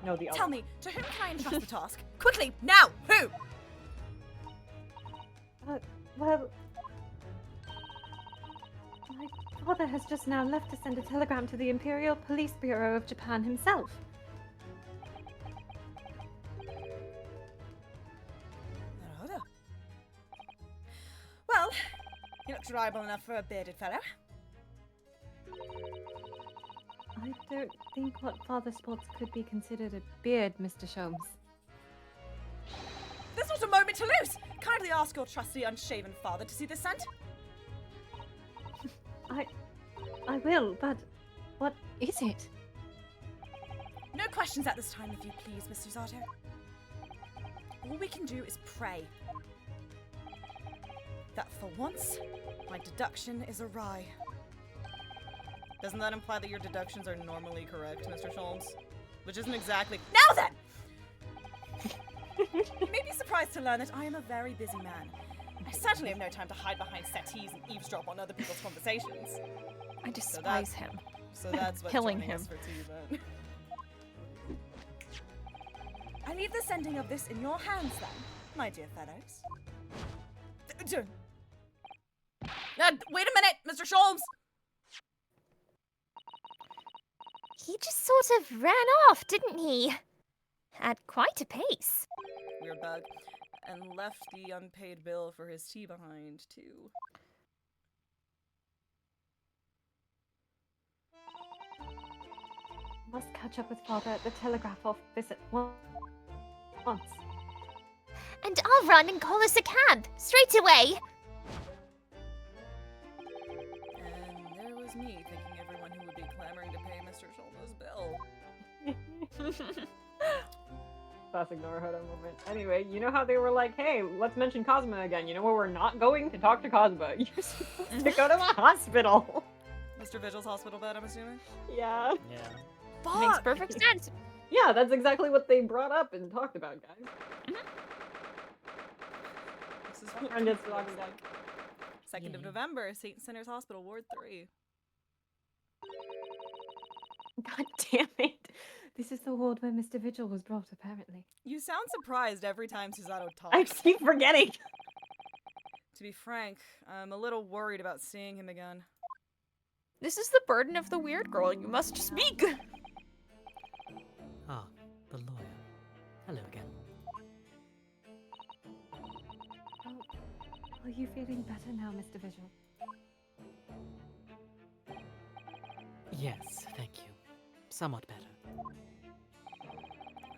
No, the Tell other. me, to whom can I entrust the task? Quickly, now! Who? Well, my father has just now left to send a telegram to the Imperial Police Bureau of Japan himself. Naruhodo. Well, he looks reliable enough for a bearded fellow. I don't think what father sports could be considered a beard, Mr. Sholmes. There's not a moment to lose! Kindly ask your trusty unshaven father to see this sent. I will, but what is it? No questions at this time, if you please, Miss Susato. All we can do is pray that for once, my deduction is awry. Doesn't that imply that your deductions are normally correct, Mr. Sholmes? Which isn't exactly— Now then! You may be surprised to learn that I am a very busy man. I certainly have no time to hide behind settees and eavesdrop on other people's conversations. I despise him. So that's what's Killing joining him. us for tea, then. I leave the sending of this in your hands, then, my dear fellows. Wait a minute, Mr. Sholmes! He just sort of ran off, didn't he? At quite a pace. Weird bug. And left the unpaid bill for his tea behind, too. Must catch up with father at the telegraph office at once. And I'll run and call us a cab, straight away. And there was me, thinking everyone who would be clamoring to pay Mr. Sholmes' bill. Classic Naruhodo moment. Anyway, you know how they were like, hey, let's mention Cosmo again. You know where we're not going? To talk to Cosmo. You're supposed to go to the hospital. Mr. Vigil's hospital bed, I'm assuming? Yeah. Yeah. Fuck! Makes perfect sense. Yeah, that's exactly what they brought up and talked about, guys. This is And it's talking about. 2nd of Yeah. November, St. Sinners Hospital, Ward 3. God damn it. This is the ward where Mr. Vigil was brought, apparently. You sound surprised every time Susato I talks. keep forgetting. To be frank, I'm a little worried about seeing him again. This is the burden of the weird girl. You must speak. Ah, the lawyer. Hello again. Oh, are you feeling better now, Mr. Vigil? Yes, thank you. Somewhat better.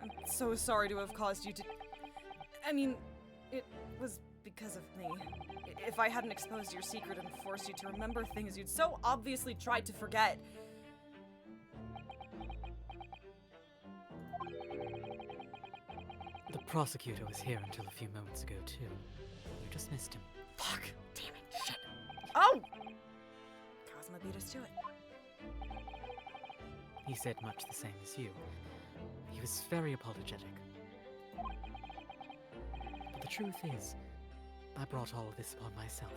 I'm so sorry to have caused you to... I mean, it was because of me. If I hadn't exposed your secret and forced you to remember things you'd so obviously tried to forget... The prosecutor was here until a few moments ago, too. You just missed him. Fuck! Damn it! Shit! Oh! Cosmo beat us to it. He said much the same as you. He was very apologetic. But the truth is, I brought all of this upon myself.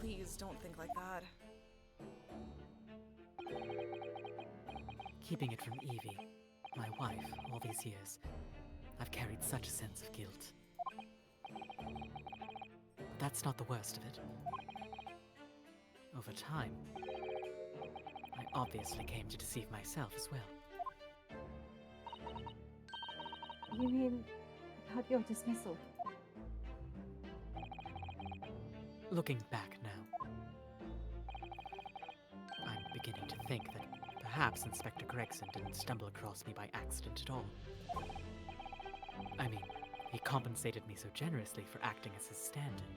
Please don't think like that. Keeping it from Evie, my wife, all these years, I've carried such a sense of guilt. But that's not the worst of it. Over time, I obviously came to deceive myself as well. You mean about your dismissal? Looking back now, I'm beginning to think that perhaps Inspector Gregson didn't stumble across me by accident at all. I mean, he compensated me so generously for acting as his stand-in.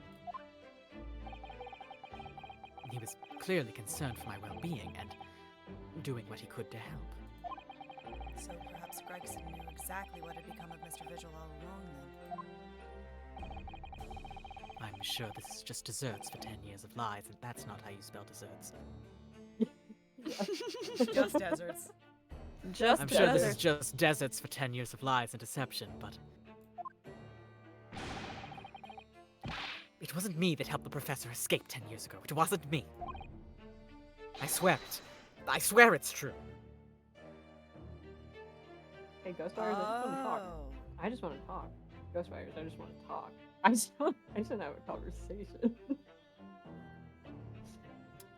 He was clearly concerned for my well-being and doing what he could to help. So perhaps Gregson knew exactly what had become of Mr. Vigil all along, then. I'm sure this is just desserts for 10 years of lies, and that's not how you spell desserts. Just deserts. Just I'm sure this is just deserts for 10 years of lies and deception, but... It wasn't me that helped the professor escape 10 years ago. It wasn't me. I swear it. I swear it's true. Hey, Ghostwires, I just want to talk. Oh. I just want to talk. Ghostwires, I just want to talk. I just want to have a conversation.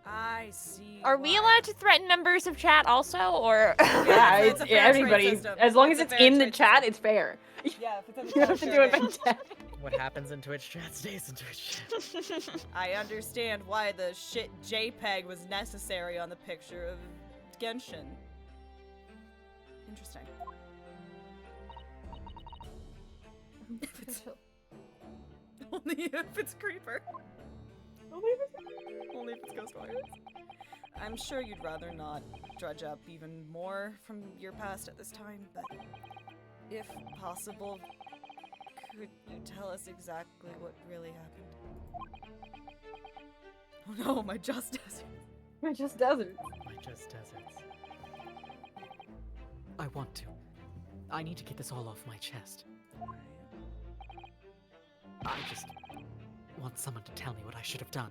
I see. Are we why. allowed to threaten members of chat also, or? Yeah, it's a fair trade everybody. system. As long It's as a it's fair in the trade chat, system. it's fair. Yeah, if it's in the You have to do it by chat. chat. What happens in Twitch chat stays in Twitch chat. I understand why the shit JPEG was necessary on the picture of Genshin. Interesting. If it's- Only if it's Creeper. Only if it's Ghostwires. I'm sure you'd rather not drudge up even more from your past at this time, but if possible, could you tell us exactly what really happened? Oh no, my just desert. We're just deserts. My just deserts. I want to. I need to get this all off my chest. I just want someone to tell me what I should have done.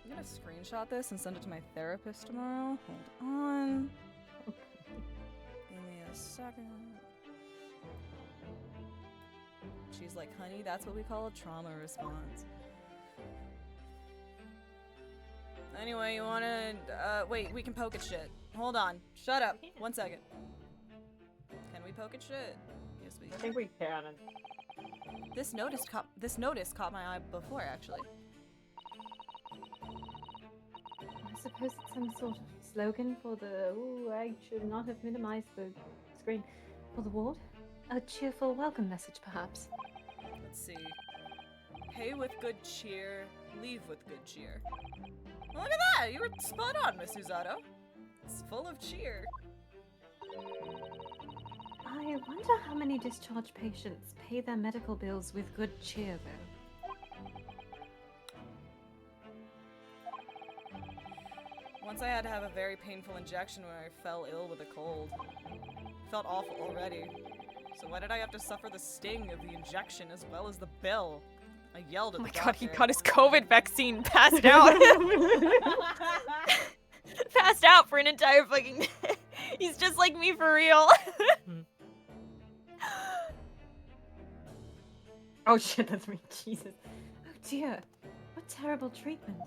I'm gonna screenshot this and send it to my therapist tomorrow. Hold on. Give me a second. She's like, honey, that's what we call a trauma response. Anyway, you wanna, wait, we can poke at shit. Hold on. Shut up. 1 second. Can we poke at shit? Yes, we I can. think we can. This notice caught my eye before, actually. I suppose it's some sort of slogan for the. Ooh, I should not have minimized the screen. For the ward? A cheerful welcome message, perhaps. Let's see. Pay with good cheer, leave with good cheer. Well, look at that! You were spot on, Miss Usato. It's full of cheer. I wonder how many discharged patients pay their medical bills with good cheer, though. Once I had to have a very painful injection where I fell ill with a cold. Felt awful already. So why did I have to suffer the sting of the injection as well as the bill? I yelled at Oh the my god, he doctor. got his COVID vaccine passed out. Passed out for an entire fucking day. He's just like me for real. Oh shit, that's me. Jesus. Oh dear, what terrible treatment.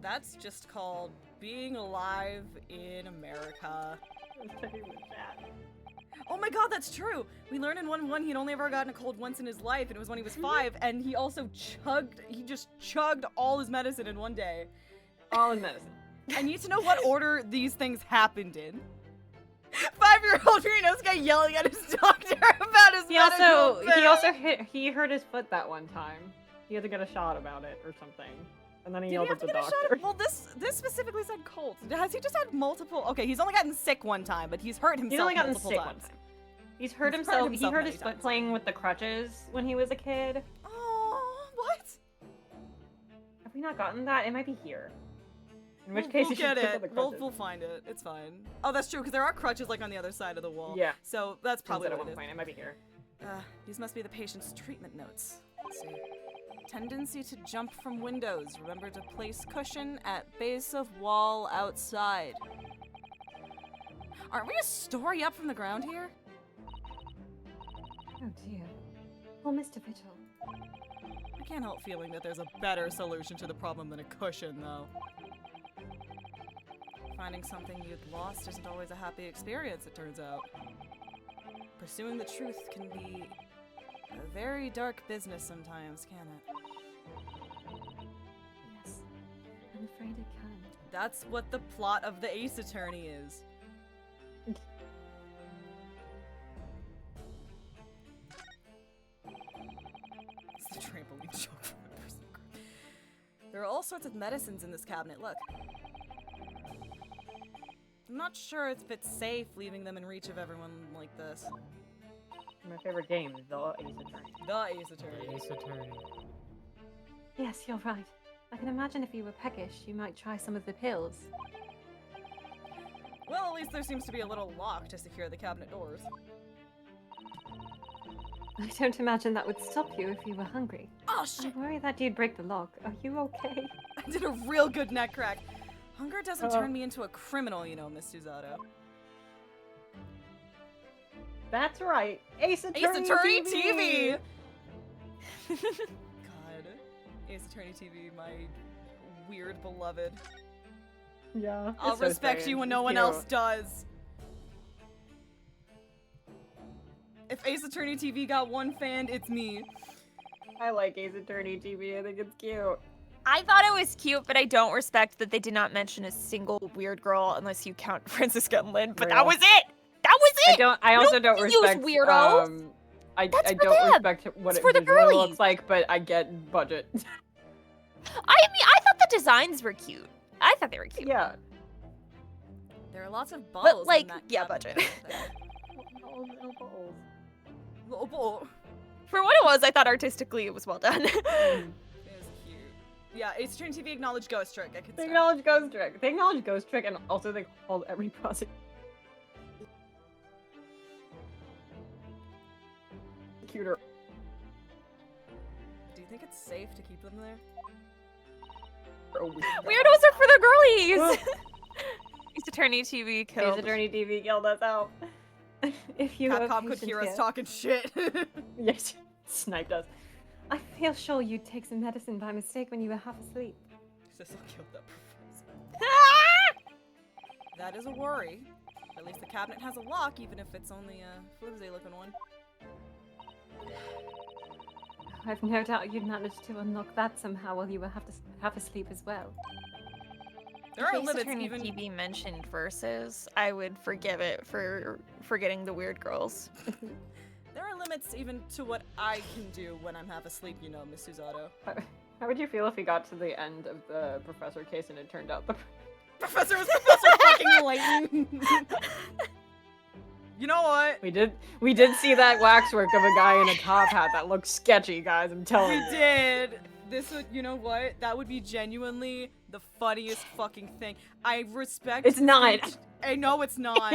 That's just called being alive in America. Oh my god, that's true! We learned in 1-1 he'd only ever gotten a cold once in his life, and it was when he was 5, and he also just chugged all his medicine in one day. All in medicine. I need to know what order these things happened in. 5-year-old Renosuke yelling at his doctor about his medical bill. He hurt his foot that one time. He had to get a shot about it or something. And then he Did yelled he have at to the get a doctor. shot? Well, this specifically said colds. Has he just had multiple? Okay, he's only gotten sick one time, but he's hurt himself He's only gotten multiple sick times. one time. He's hurt He's himself. hurt himself He hurt many his foot times. playing with the crutches when he was a kid. Oh, what? Have we not gotten that? It might be here. In which We'll- case, we'll you should get pick it. up the We'll crutches. find it. It's fine. Oh, that's true because there are crutches like on the other side of the wall. Yeah. So that's probably Instead what of it one is. point, it might be here. These must be the patient's treatment notes. Let's see. Tendency to jump from windows. Remember to place cushion at base of wall outside. Aren't we a story up from the ground here? Oh dear. Oh, Mr. Vigil. I can't help feeling that there's a better solution to the problem than a cushion, though. Finding something you'd lost isn't always a happy experience, it turns out. Pursuing the truth can be a very dark business sometimes, can it? Yes, I'm afraid it can. That's what the plot of the Ace Attorney is. It's the trampoline joke from the person group. There are all sorts of medicines in this cabinet, look. I'm not sure if it's safe leaving them in reach of everyone like this. My favorite game, The Ace Attorney. The Ace Attorney. Ace Attorney. Yes, you're right. I can imagine if you were peckish, you might try some of the pills. Well, at least there seems to be a little lock to secure the cabinet doors. I don't imagine that would stop you if you were hungry. Oh I shit! worry that you'd break the lock. Are you okay? I did a real good neck crack. Hunger doesn't Oh. turn me into a criminal, you know, Miss Susato. That's right. Ace Attorney, Ace Attorney TV. God. Ace Attorney TV, my weird beloved. Yeah. I'll it's so respect you strange. when It's no one cute. else does. If Ace Attorney TV got one fan, it's me. I like Ace Attorney TV. I think it's cute. I thought it was cute, but I don't respect that they did not mention a single weird girl unless you count Francisca and Lynn. But that Real. was it. That was it. I also don't use respect weirdos. I That's for don't them. respect what It's it for the visually girlies. looks like, but I get budget. I mean, I thought the designs were cute. I thought they were cute. Yeah. There are lots of balls like, in that yeah, cabinet. budget. Little ball. For what it was, I thought artistically it was well done. It was cute. Yeah, Ace Attorney TV acknowledge ghost trick. I could They say. acknowledge Ghost Trick. They acknowledge Ghost Trick, and also they called every prosecutor Do you think it's safe to keep them there? for a week. Weirdos are for the girlies. Ace Attorney TV Ace killed. Attorney TV killed us out. If you are Capcom could patient hear us here, talking shit. Yes, sniped us. I feel sure you take some medicine by mistake when you were half asleep. Cecil killed that professor. That is a worry. At least the cabinet has a lock, even if it's only a flimsy looking one. I've no doubt you'd managed to unlock that somehow while you were half asleep as well. There are Ace limits Attorney even. TV mentioned verses, I would forgive it for forgetting the weird girls. There are limits even to what I can do when I'm half asleep, you know, Miss Susato. How would you feel if we got to the end of the professor case and it turned out the Professor was Professor fucking Layton. You know what? we did see that waxwork of a guy in a top hat that looked sketchy, guys. I'm telling We you. did. This would, you know what? That would be genuinely the funniest fucking thing. I respect. It's not. I know it's not.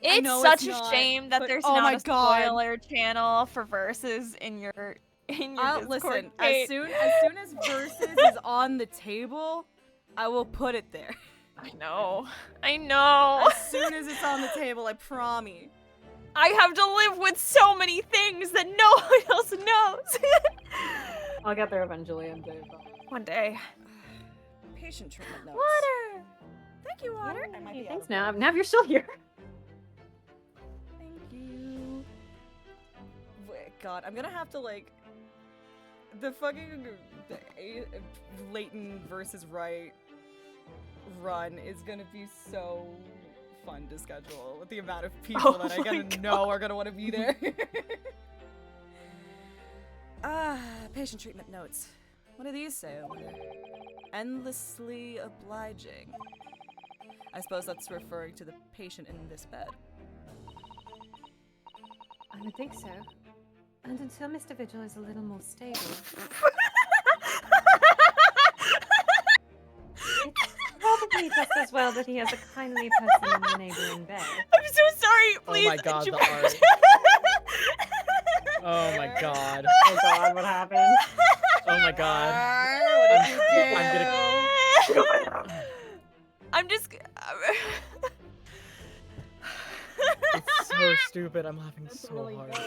It's know such it's a not, shame that but- there's oh not my a God. spoiler channel for verses in your Discord. Listen. Kate. As soon as versus is on the table, I will put it there. I know. As soon as it's on the table, I promise. I have to live with so many things that no one else knows. I'll get there eventually, MJ. One day. Patient treatment notes. Water. Thank you, Water. I might be Hey, out thanks, of Nav. Nav, you're still here. Thank you. Wait, God, I'm gonna have to like the fucking Leighton versus Wright run is gonna be so fun to schedule with the amount of people that I my gotta know are gonna want to be there. Patient treatment notes. What do these say over there? Endlessly obliging. I suppose that's referring to the patient in this bed. I would think so. And until Mr. Vigil is a little more stable, probably just as well that he has a kindly person in the neighboring bed. I'm so sorry. Oh Please. my God, the art. Oh my God. Oh God, what happened? Oh my God. What did you I'm do? I'm just. It's so stupid. I'm laughing so really hard. good.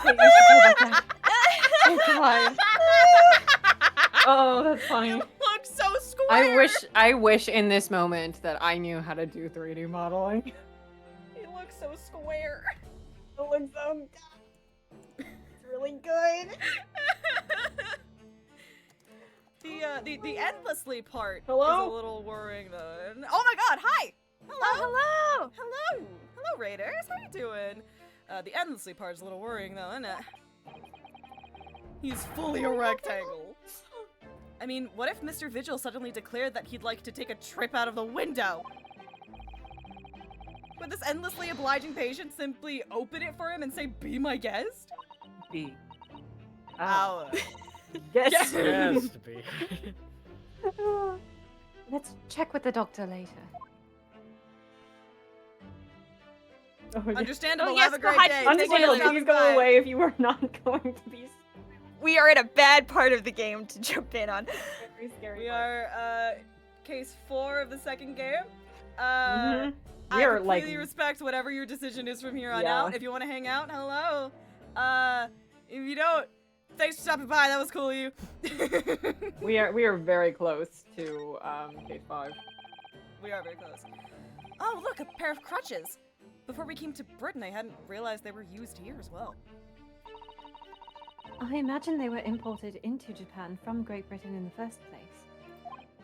Wait, you should go back. Oh God. Oh, that's funny. You look so square. I wish in this moment that I knew how to do 3D modeling. You look so square. It looks so it's really good. The endlessly part Hello? is a little worrying though. And, oh my God! Hi. Hello. Hello. Hello, Raiders. How you doing? The endlessly part is a little worrying though, isn't it? He's fully a rectangle. I mean, what if Mr. Vigil suddenly declared that he'd like to take a trip out of the window? Would this endlessly obliging patient simply open it for him and say, "Be my guest"? B. Ow. Yes. Yes. Yes, to be. Let's check with the doctor later. Oh, yeah. Understandable. Oh, yes, Have a great go ahead. day. Understandable. Take care. Please go away if you were not going to be We are in a bad part of the game to jump in on. very scary. We are case 4 of the second game. Mhm. I We are, like- completely respect whatever your decision is from here on Yeah. out. If you want to hang out, hello. If you don't, thanks for stopping by. That was cool of you. We are very case 5. We are very close. Oh, look, a pair of crutches. Before we came to Britain, I hadn't realized they were used here as well. I imagine they were imported into Japan from Great Britain in the first place.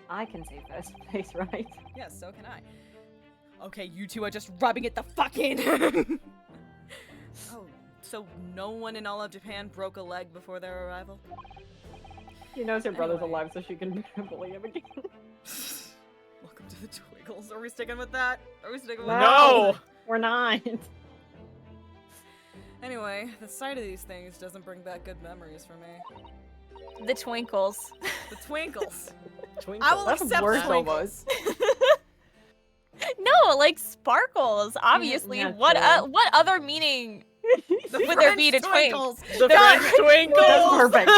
I can say first place, right? Yes, so can I. Okay, you two are just rubbing it the fuck in. Oh, so no one in all of Japan broke a leg before their arrival? She knows her brother's Anyway. alive, so she can bully him again. Welcome to the Twiggles. Are we sticking with that? Are we sticking with No! We're not. Anyway, the sight of these things doesn't bring back good memories for me. The twinkles. The twinkles. Twinkle. I will That's accept worse twinkles. No, like sparkles. Obviously, yeah, what true. what other meaning The would there be to French twink? twinkles. The French twinkle. That's perfect.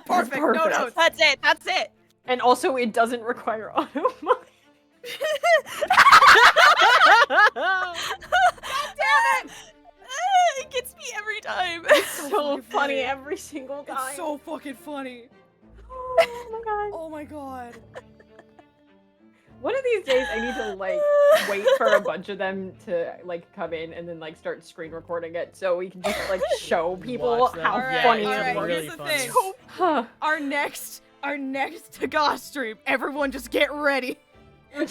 Perfect. No perfect. notes. That's it. That's it. And also, it doesn't require auto mine. It gets me every time. So fucking funny funny. every single time. It's so fucking funny. Oh my god. Oh my god. One of these days, I need to like wait for a bunch of them to like come in and then like start screen recording it so we can just like show people Watch them. how Alright, funny alright, it was. here's the thing. Huh. Our next Tagash stream, everyone just get ready.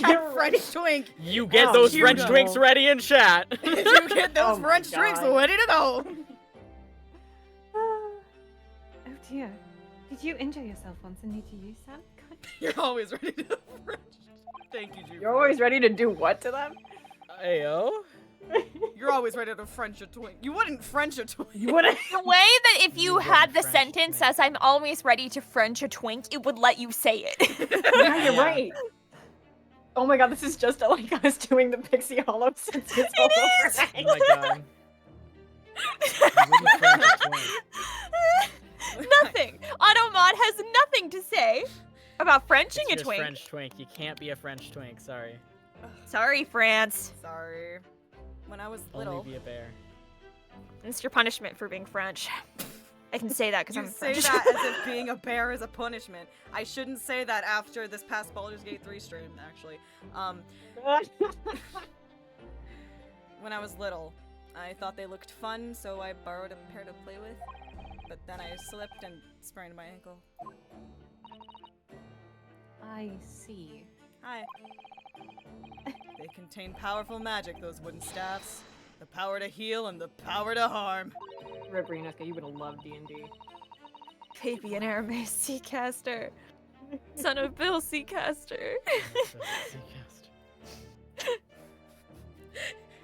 Have French twink. You get Oh, those cute. French twinks ready in chat. You get those Oh my French drinks God. ready to go. Oh dear. Did you injure yourself once and need to use that? God. You're always ready to French. Thank you, Jude. You're always ready to do what to them? Ayo. You're always ready to French a twink. You wouldn't French a twink. You wanna? The way that if you You had the French sentence twink. as "I'm always ready to French a twink," it would let you say it. Yeah, you're Yeah. right. Oh my god, this is just like us doing the Pixie Hollow sentences all over Oh again. my god. You wouldn't French a twink. Nothing. Automod has nothing to say about Frenching It's a just twink. French twink. You can't be a French twink. Sorry. Sorry, France. Sorry. When I was Only little, be a bear. It's your punishment for being French. I can say that because you I'm say French. that as if being a bear is a punishment. I shouldn't say that after this past Baldur's Gate 3 stream, actually. When I was little, I thought they looked fun, so I borrowed a pair to play with. But then I slipped and sprained my ankle. I see. Hi. They contain powerful magic, those wooden staffs. The power to heal and the power to harm. Ribrinuska, you would have loved D&D. Baby and Aramis Seacaster. Son of Bill Seacaster.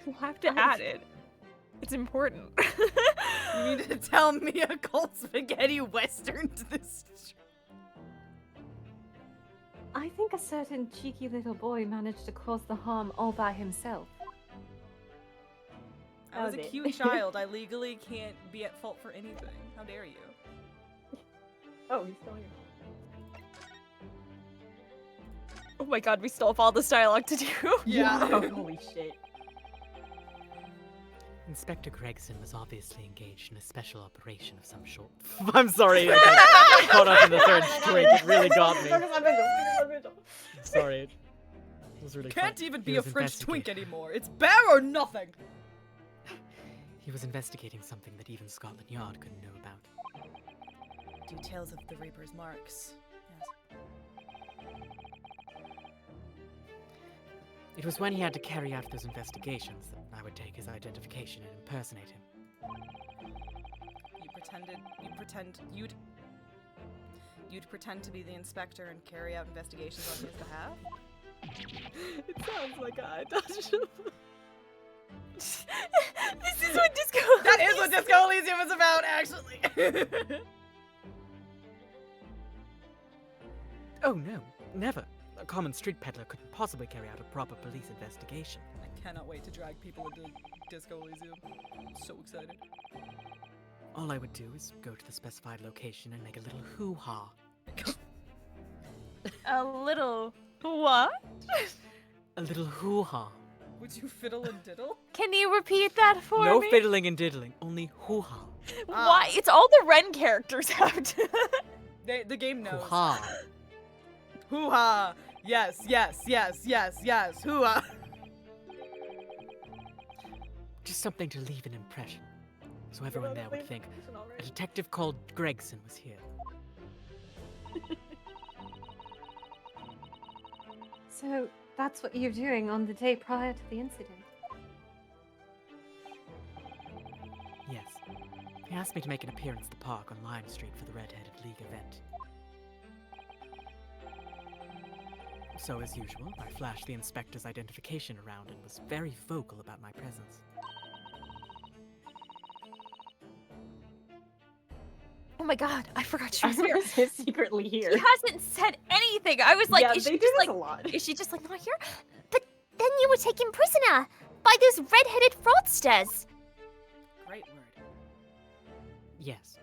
We'll have to add it. It's important. You need to tell me a cold spaghetti western to this. I think a certain cheeky little boy managed to cause the harm all by himself. I was a Was it? cute child. I legally can't be at fault for anything. How dare you? Oh, he's still here. Oh my god, we still have all this dialogue to do. Yeah. Holy shit. Inspector Gregson was obviously engaged in a special operation of some sort. I'm sorry, I got caught up in the third drink. It really got me. Sorry. It was really Can't fun. even He be a was French twink investigating- anymore. It's bear or nothing. He was investigating something that even Scotland Yard couldn't know about. Details of the Reaper's marks. Yes. It was when he had to carry out those investigations that I would take his identification and impersonate him. You'd pretend to be the inspector and carry out investigations on his behalf? It sounds like I dodged This is what Disco. That is what Disco Elysium is about, actually. Oh no, never. A common street peddler couldn't possibly carry out a proper police investigation. I cannot wait to drag people into Disco Elysium. I'm so excited. All I would do is go to the specified location and make a little hoo-ha. A little. What? A little hoo-ha. Would you fiddle and diddle? Can you repeat that for No me? fiddling and diddling, only hoo-ha. Why? It's all the Ren characters have to. The game knows. Hoo-ha. Hoo-ha! Yes, yes, yes, yes, yes. Hoo-ha! Just something to leave an impression. So everyone there would think a detective called Gregson was here. So that's what you're doing on the day prior to the incident. Yes. He asked me to make an appearance at the park on Lime Street for the Red-Headed League event. So, as usual, I flashed the inspector's identification around and was very vocal about my presence. Oh my god, I forgot she was here. Iris is secretly here. She hasn't said anything. I was like, yeah, is they she do just this like, a lot. is she just like not here? But then you were taken prisoner by those red-headed fraudsters. Great word. Yes.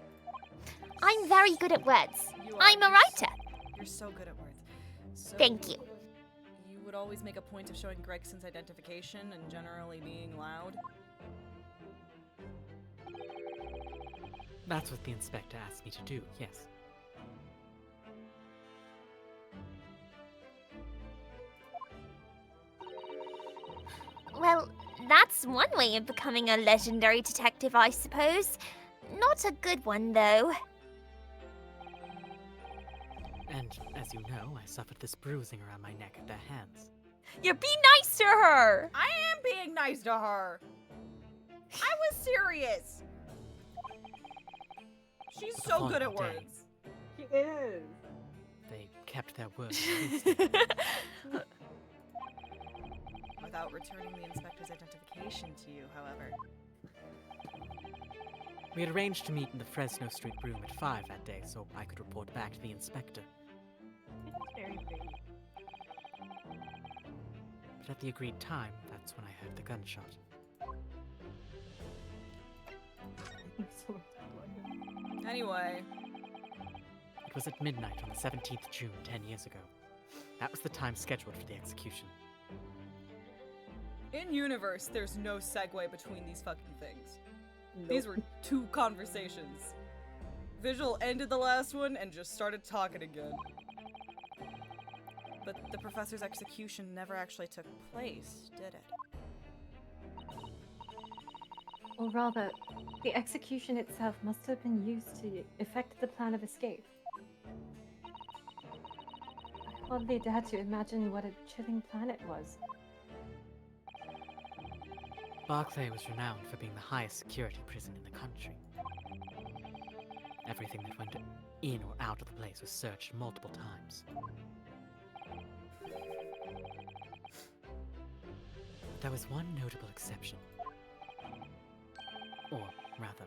I'm very good at words. You are. I'm a writer. You're so good at words. So Thank you. You would always make a point of showing Gregson's identification and generally being loud. That's what the inspector asked me to do, yes. Well, that's one way of becoming a legendary detective, I suppose. Not a good one, though. And, as you know, I suffered this bruising around my neck at their hands. Yeah, be nice to her. I am being nice to her. I was serious. She's But the so good at following day- words. She is. They kept their word. Without returning the inspector's identification to you, however. We had arranged to meet in the Fresno Street room at 5 that day so I could report back to the inspector. It's very pretty. But at the agreed time, that's when I heard the gunshot. Anyway, It was at midnight on the 17th June 10 years ago. That was the time scheduled for the execution. in universe, there's no segue between these fucking things. These were two conversations. Visual ended the last one and just started talking again. But the professor's execution never actually took place, did it? Or rather, the execution itself must have been used to effect the plan of escape. I hardly dare to imagine what a chilling plan it was. Barclay was renowned for being the highest security prison in the country. Everything that went in or out of the place was searched multiple times. There was one notable exception. Or, rather,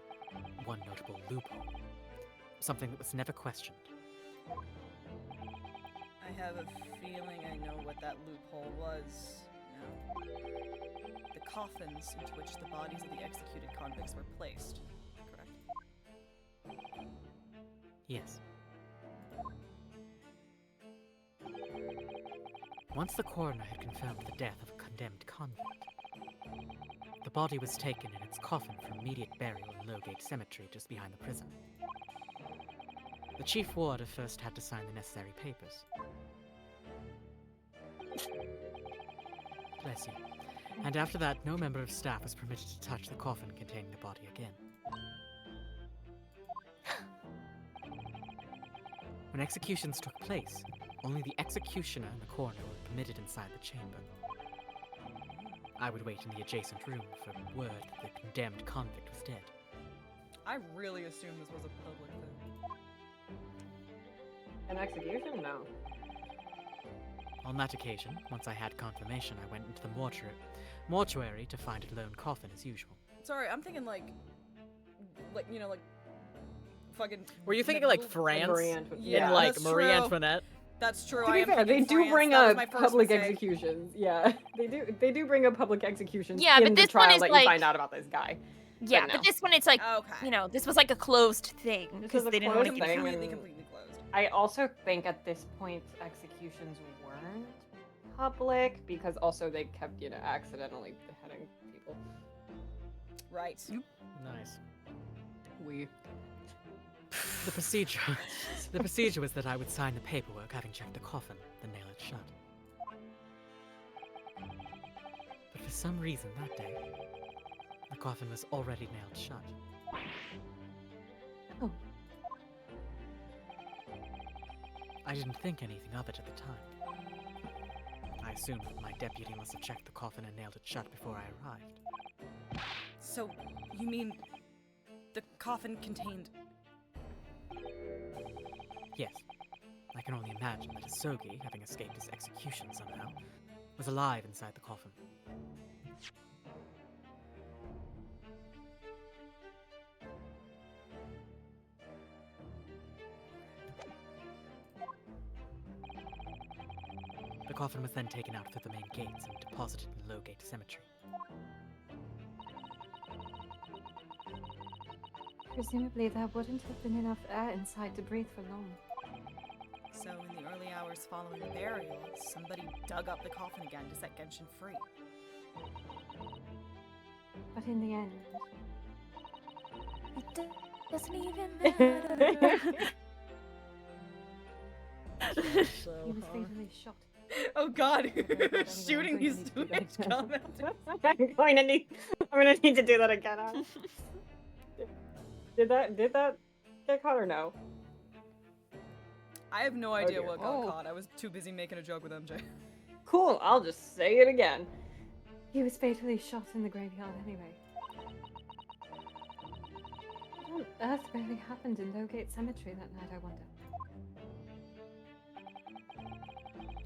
one notable loophole. Something that was never questioned. I have a feeling I know what that loophole was now. The coffins into which the bodies of the executed convicts were placed, correct? Yes. Once the coroner had confirmed the death of a condemned convict, the body was taken in its coffin for immediate burial in Lowgate Cemetery just behind the prison. The chief warder first had to sign the necessary papers. Bless you. And after that, no member of staff was permitted to touch the coffin containing the body again. When executions took place, only the executioner and the coroner were permitted inside the chamber. I would wait in the adjacent room for word that the condemned convict was dead. I really assumed this was a public thing. An execution? No. On that occasion, once I had confirmation, I went into the mortuary to find a lone coffin as usual. Sorry, I'm thinking like you know, like fucking. Were you thinking medieval- like France? Marie Antoinette. Yeah, In like that's Marie true. Antoinette? That's true. To I be am fair, they thinking do France. bring That was up my first public mistake. executions. Yeah, they do bring up public executions Yeah, in but the this one trial is that like- you find out about this guy. Yeah, no. but this one, it's like, Okay. you know, this was like a closed thing This because is a they didn't want to closed keep thing. completely, and- completely closed. I also think at this point executions weren't public because also they kept, accidentally beheading people. Right. Nice. We. The procedure was that I would sign the paperwork having checked the coffin, then nail it shut. But for some reason that day, the coffin was already nailed shut. Oh. I didn't think anything of it at the time. I assumed that my deputy must have checked the coffin and nailed it shut before I arrived. So, you mean the coffin contained? Yes. I can only imagine that Asogi, having escaped his execution somehow, was alive inside the coffin. The coffin was then taken out through the main gates and deposited in Lowgate Cemetery. Presumably, there wouldn't have been enough air inside to breathe for long. So in the early hours following the burial, somebody dug up the coffin again to set Genshin free. But in the end, It doesn't even matter. he was fatally shot. Oh god, shooting these Twitch comments. I'm gonna need to do that again. Did that get caught or no? I have no idea dear. what got Oh. caught. I was too busy making a joke with MJ. Cool, I'll just say it again. He was fatally shot in the graveyard anyway. What on earth really happened in Lowgate Cemetery that night, I wonder?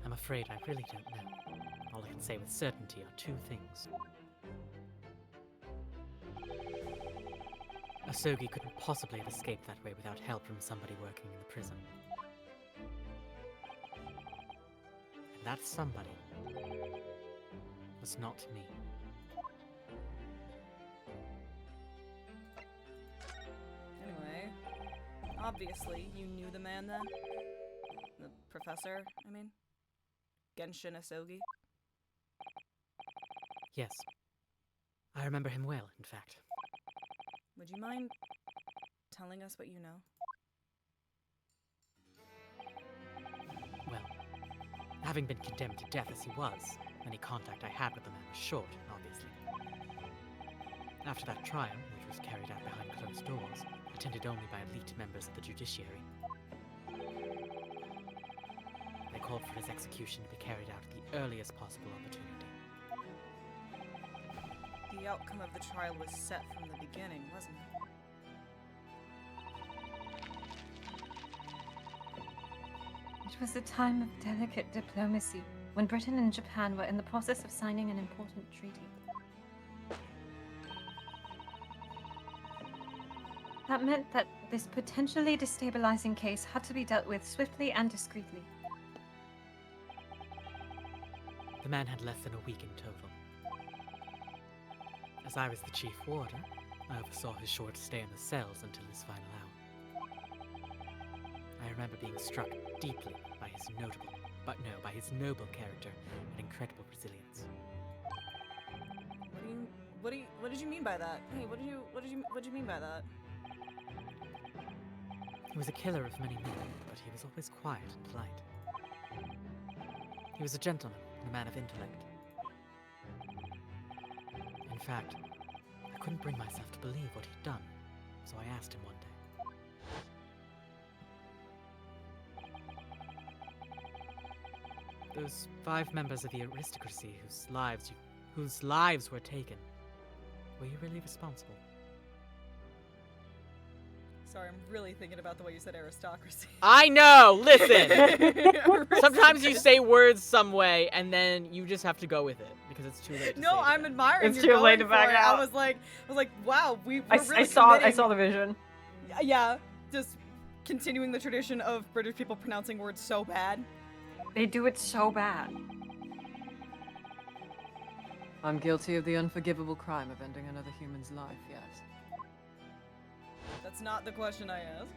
I'm afraid I really don't know. All I can say with certainty are two things. Asogi couldn't possibly have escaped that way without help from somebody working in the prison. And that somebody was not me. Anyway, obviously you knew the man then? The professor, I mean? Genshin Asogi? Yes. I remember him well, in fact. Would you mind telling us what you know? Well, having been condemned to death as he was, any contact I had with the man was short, obviously. After that trial, which was carried out behind closed doors, attended only by elite members of the judiciary, they called for his execution to be carried out at the earliest possible opportunity. The outcome of the trial was set from the beginning, wasn't it? It was a time of delicate diplomacy, when Britain and Japan were in the process of signing an important treaty. That meant that this potentially destabilizing case had to be dealt with swiftly and discreetly. The man had less than a week in total. As I was the chief warder, I oversaw his short stay in the cells until his final hour. I remember being struck deeply by his by his noble character and incredible resilience. What did you mean by that? Hey, what did you mean by that? He was a killer of many men, but he was always quiet and polite. He was a gentleman and a man of intellect. In fact, I couldn't bring myself to believe what he'd done, so I asked him one day. Those 5 members of the aristocracy whose lives were taken, were you really responsible? Sorry, I'm really thinking about the way you said aristocracy. I know! Listen! Sometimes you say words some way, and then you just have to go with it, because it's too late to No, say it I'm again. admiring It's you're too late going to back for it. out. I was like, wow, we're I really saw committing. the vision. Yeah, just continuing the tradition of British people pronouncing words so bad. They do it so bad. I'm guilty of the unforgivable crime of ending another human's life, yes. That's not the question I asked.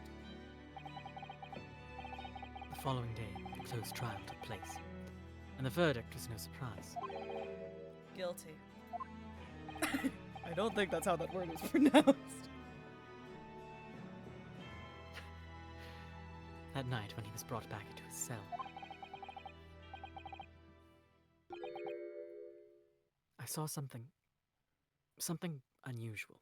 The following day, the closed trial took place, and the verdict was no surprise. Guilty. I don't think that's how that word is pronounced. That night, when he was brought back into his cell, I saw something unusual.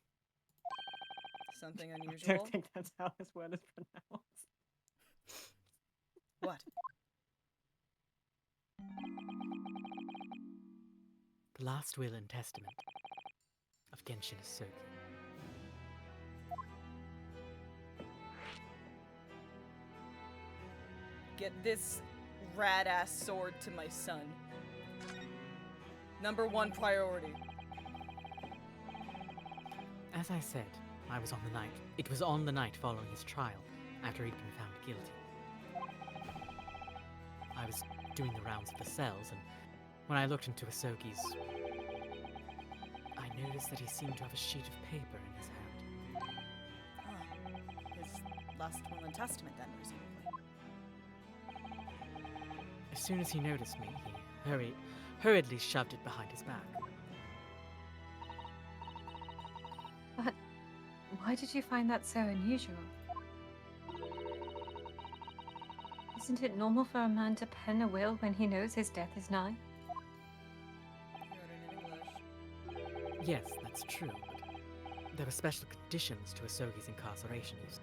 Something I unusual. don't think that's how this word is pronounced. What? The last will and testament of Genshin Asogi. Get this rad-ass sword to my son. Number 1 priority. As I said, it was on the night following his trial, after he'd been found guilty. I was doing the rounds of the cells, and when I looked into Asogi's, I noticed that he seemed to have a sheet of paper in his hand. Oh, his last will and testament, then, presumably. As soon as he noticed me, he hurriedly shoved it behind his back. But why did you find that so unusual? Isn't it normal for a man to pen a will when he knows his death is nigh? Yes, that's true, but there were special conditions to Asogi's incarceration. If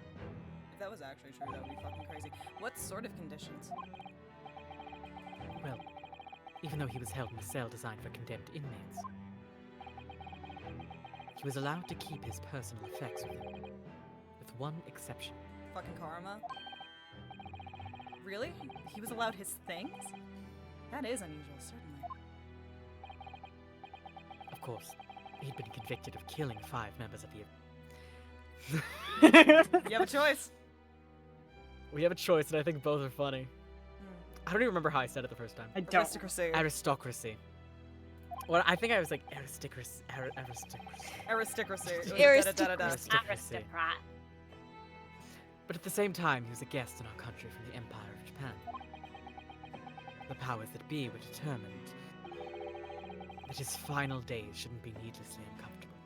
that was actually true, that would be fucking crazy. What sort of conditions? Well, even though he was held in a cell designed for condemned inmates, he was allowed to keep his personal effects with him, with one exception. Fucking karma? Really? He was allowed his things? That is unusual, certainly. Of course, he'd been convicted of killing 5 members of the... You have a choice. We have a choice, and I think both are funny. I don't even remember how I said it the first time. I don't. Aristocracy. Aristocracy. Well, I think I was like aristocracy. Aristocracy. Aristocracy. Aristocracy. Aristocrat. But at the same time, he was a guest in our country from the Empire of Japan. The powers that be were determined that his final days shouldn't be needlessly uncomfortable.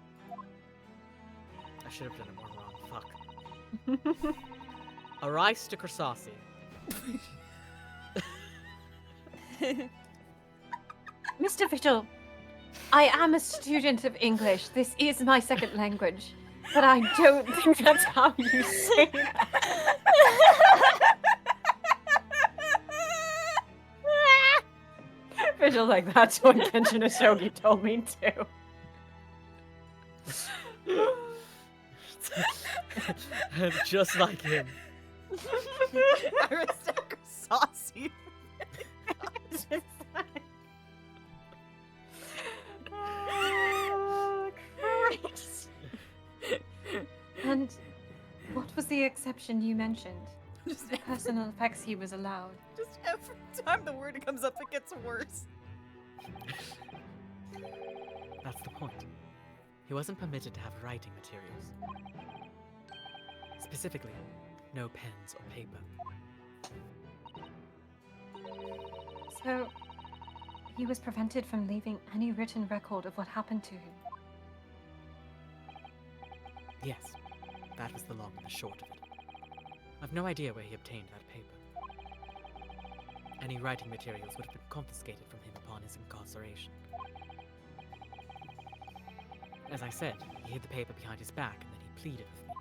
I should have done it more wrong. Fuck. Aristocracy. Mr. Vigil, I am a student of English. This is my second language. But I don't think that's how you say that. Vigil, like, that's what Kenshin Asogi told me too. And just like him. Aristocracy. Oh, Christ. And what was the exception you mentioned? Just The personal effects he was allowed. Just every time the word comes up, it gets worse. That's the point. He wasn't permitted to have writing materials. Specifically, no pens or paper. So, he was prevented from leaving any written record of what happened to him. Yes, that was the long and the short of it. I've no idea where he obtained that paper. Any writing materials would have been confiscated from him upon his incarceration. As I said, he hid the paper behind his back and then he pleaded with me.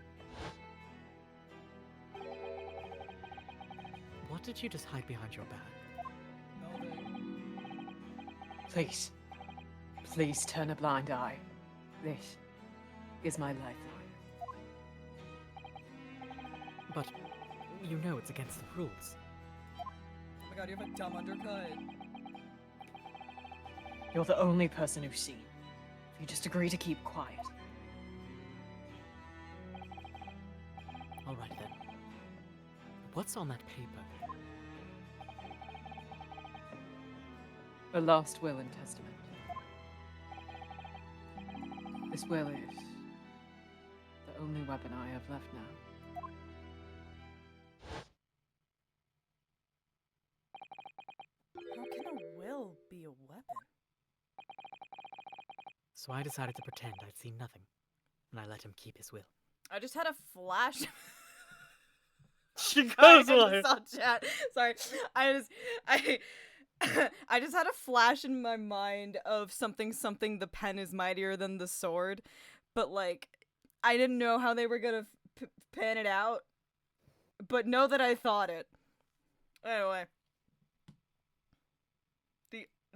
What did you just hide behind your back? Please. Please turn a blind eye. This is my lifeline. But you know it's against the rules. Oh my god, you have a dumb undercut. You're the only person who's seen. If you just agree to keep quiet. Alright then. What's on that paper? A last will and testament. This will is the only weapon I have left now. How can a will be a weapon? So I decided to pretend I'd seen nothing, and I let him keep his will. I just had a flash. She I just saw chat. Sorry. I just had a flash in my mind of something the pen is mightier than the sword, but like I didn't know how they were gonna pan it out, but know that I thought it. Anyway,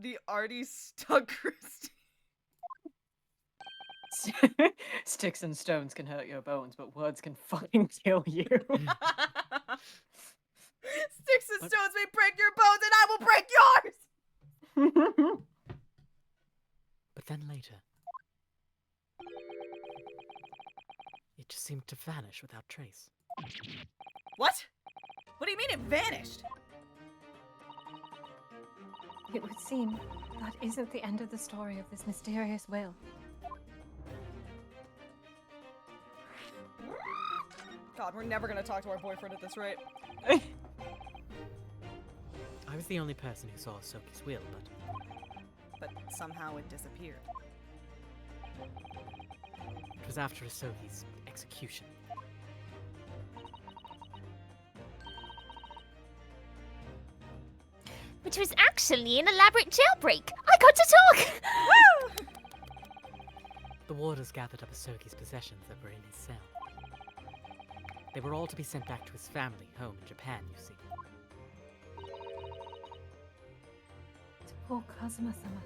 the arty stuck Christy. Sticks and stones can hurt your bones, but words can fucking kill you. Sticks and stones may break your bones, and I will break yours. But then later, it just seemed to vanish without trace. What? What do you mean it vanished? It would seem that isn't the end of the story of this mysterious will. God, we're never gonna talk to our boyfriend at this rate. I was the only person who saw Soki's will, But somehow it disappeared. it was after Soki's execution. Which was actually an elaborate jailbreak. I got to talk! The warders gathered up Soki's possessions that were in his cell. They were all to be sent back to his family home in Japan, you see. To poor Kazuma-sama.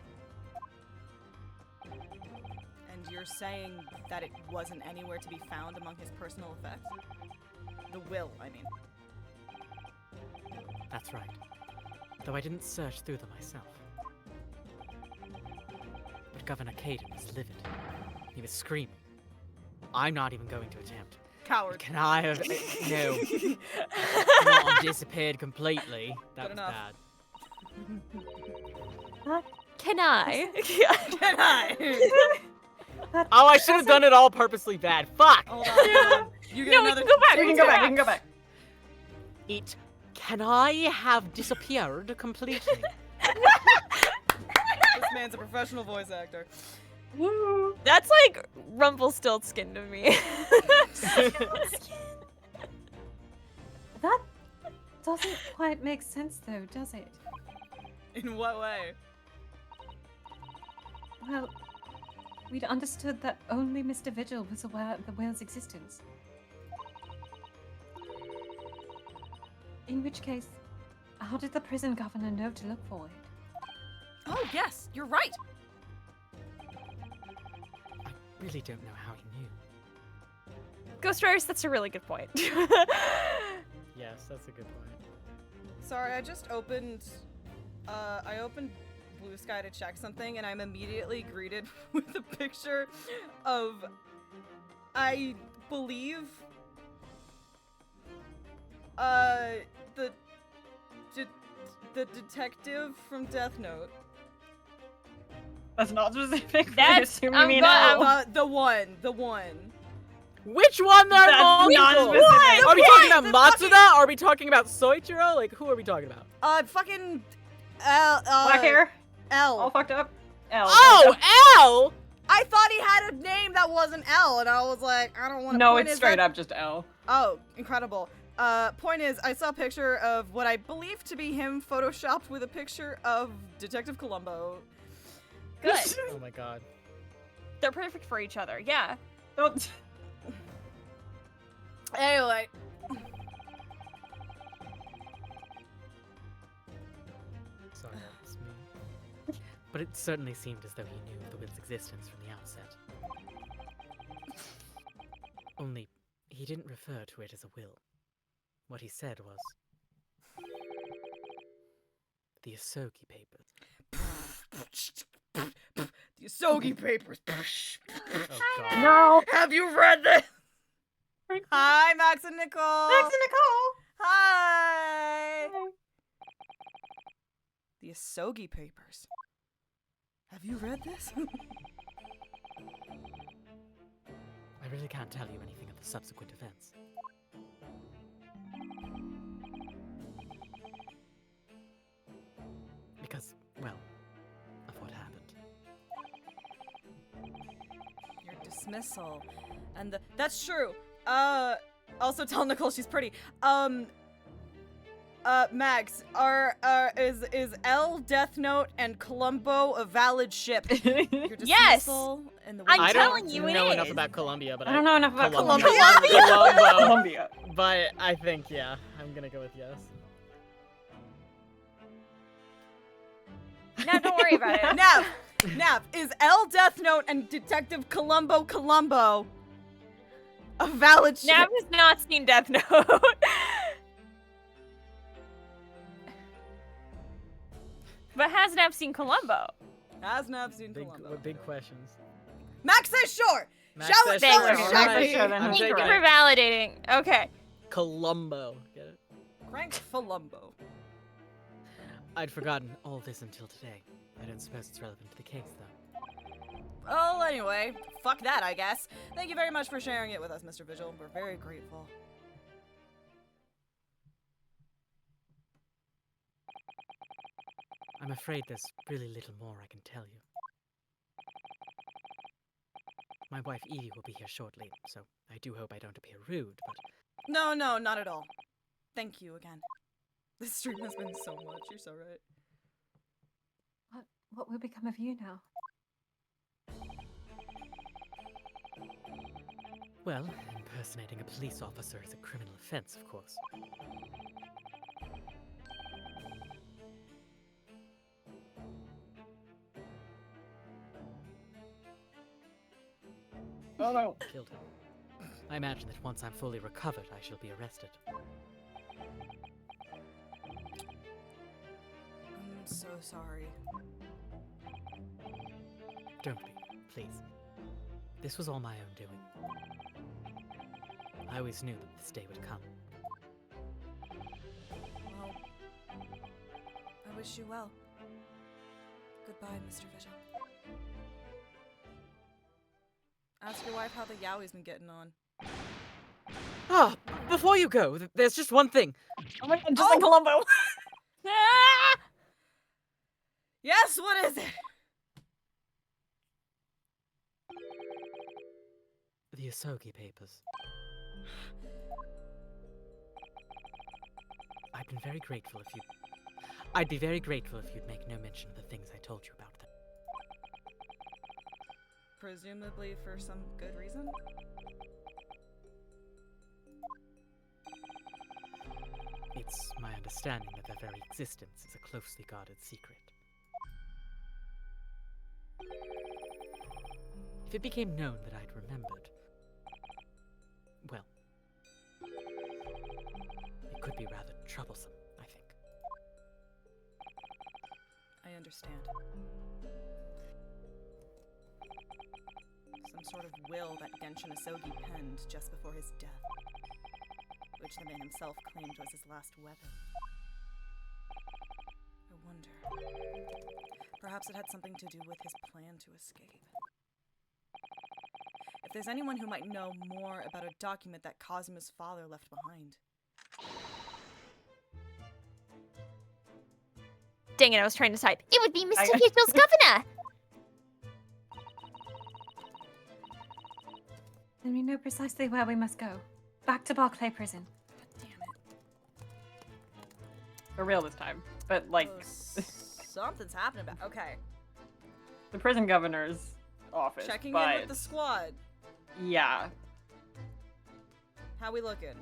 And you're saying that it wasn't anywhere to be found among his personal effects? The will, I mean. That's right. Though I didn't search through them myself. But Governor Caden was livid. He was screaming. I'm not even going to attempt. Coward. Can I have... no. Not disappeared completely. That Good was enough. bad. Can I? Can I? Oh, I should have done it all purposely bad. Fuck! Hold on. You get No, we another. can go back. We can go back. We can go back. It... Can I have disappeared completely? This man's a professional voice actor. That's like Rumpelstiltskin to me. That doesn't quite make sense, though, does it? In what way? Well, we'd understood that only Mr. Vigil was aware of the will's existence. In which case, how did the prison governor know to look for it? Oh, yes, you're right. I really don't know how he knew. Ghost Riders, that's a really good point. Yes, that's a good point. Sorry, I just opened. I opened Blue Sky to check something, and I'm immediately greeted with a picture of, I believe, the detective from Death Note. That's not specific. I That's- assume you I'm mean go- L. I'm- The one. Which one? There That's are multiple. non-specific. Are we talking about The Matsuda? Are we talking about Soichiro? Like, who are we talking about? Fucking L. Black hair, all L. fucked up. L. Oh, L! I thought he had a name that wasn't L, and I was like, I don't want to. No, it's straight up just L. Oh, incredible. Point is, I saw a picture of what I believe to be him photoshopped with a picture of Detective Columbo. Good. Oh my god. They're perfect for each other. Yeah. Don't. Anyway. Sorry, that was me. But it certainly seemed as though he knew of the will's existence from the outset. Only, he didn't refer to it as a will. What he said was... the Asogi papers. The Asogi Papers. Oh god. No. Have you read this? Hi, Max and Nicole. Max and Nicole. Hi. The Asogi Papers. Have you read this? I really can't tell you anything of the subsequent events. Because, well, of what happened. Your dismissal. And the that's true. Also tell Nicole she's pretty. Max, is L Death Note and Columbo a valid ship? Your Yes! dismissal and the I'm I telling don't you it know is. enough about Columbia, but I don't know enough about Columbia. Columbia. Columbo. Columbia. But I think, yeah, I'm gonna go with yes. No, don't worry about it. Nav, is L Death Note and Detective Columbo a valid ship? Nav has not seen Death Note. But has Nav seen Columbo? Has Nav seen Big, Columbo? big questions. Max says sure. Max Show says it, sure. show it, Sure, show sure, it. sure, then I'm he's Thank you taking for it. validating. Okay. Columbo. Get it? Crank Columbo. I'd forgotten all this until today. I don't suppose it's relevant to the case, though. Well, anyway, fuck that, I guess. Thank you very much for sharing it with us, Mr. Vigil. We're very grateful. I'm afraid there's really little more I can tell you. My wife Evie will be here shortly, so I do hope I don't appear rude, but... No, not at all. Thank you again. This stream has been so much, you're so right. What will become of you now? Well, impersonating a police officer is a criminal offense, of course. Oh no. Killed him. I imagine that once I'm fully recovered, I shall be arrested. I'm so sorry. Don't be, please. This was all my own doing. I always knew that this day would come. Well, I wish you well. Goodbye, Mr. Vigil. Ask your wife how the Yowie's been getting on. Ah, before you go, there's just one thing. Oh my god, just like Columbo. Ah! Yes, what is it? The Asogi papers. I'd be very grateful if you'd make no mention of the things I told you about them. Presumably for some good reason? It's my understanding that their very existence is a closely guarded secret. If it became known that I'd remembered, well, it could be rather troublesome, I think. I understand. Some sort of will that Genshin Asogi penned just before his death, which the man himself claimed was his last weapon. I wonder. Perhaps it had something to do with his plan to escape. If there's anyone who might know more about a document that Kazuma's father left behind. Dang it, I was trying to type. It would be Mr. Vigil's governor! Then we know precisely where we must go. Back to Barclay Prison. God damn it. For real this time. But like Oh, something's happening about. Okay. the prison governor's office. Checking but in with the squad. yeah. How we looking?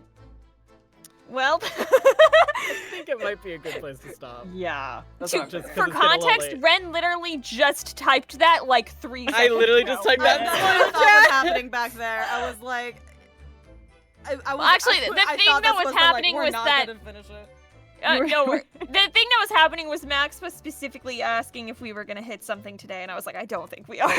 Well, I think it might be a good place to stop. Yeah. That's to- what I'm just saying. for for it's been a little context, late. Ren literally just typed that like 3 seconds I literally ago. just typed That's that. what I thought was happening back there. I was like, I Well, was, actually, I the I thing thought that this was the, happening we're was not that- gonna finish it. No, the thing that was happening was Max was specifically asking if we were gonna hit something today, and I was like, I don't think we are.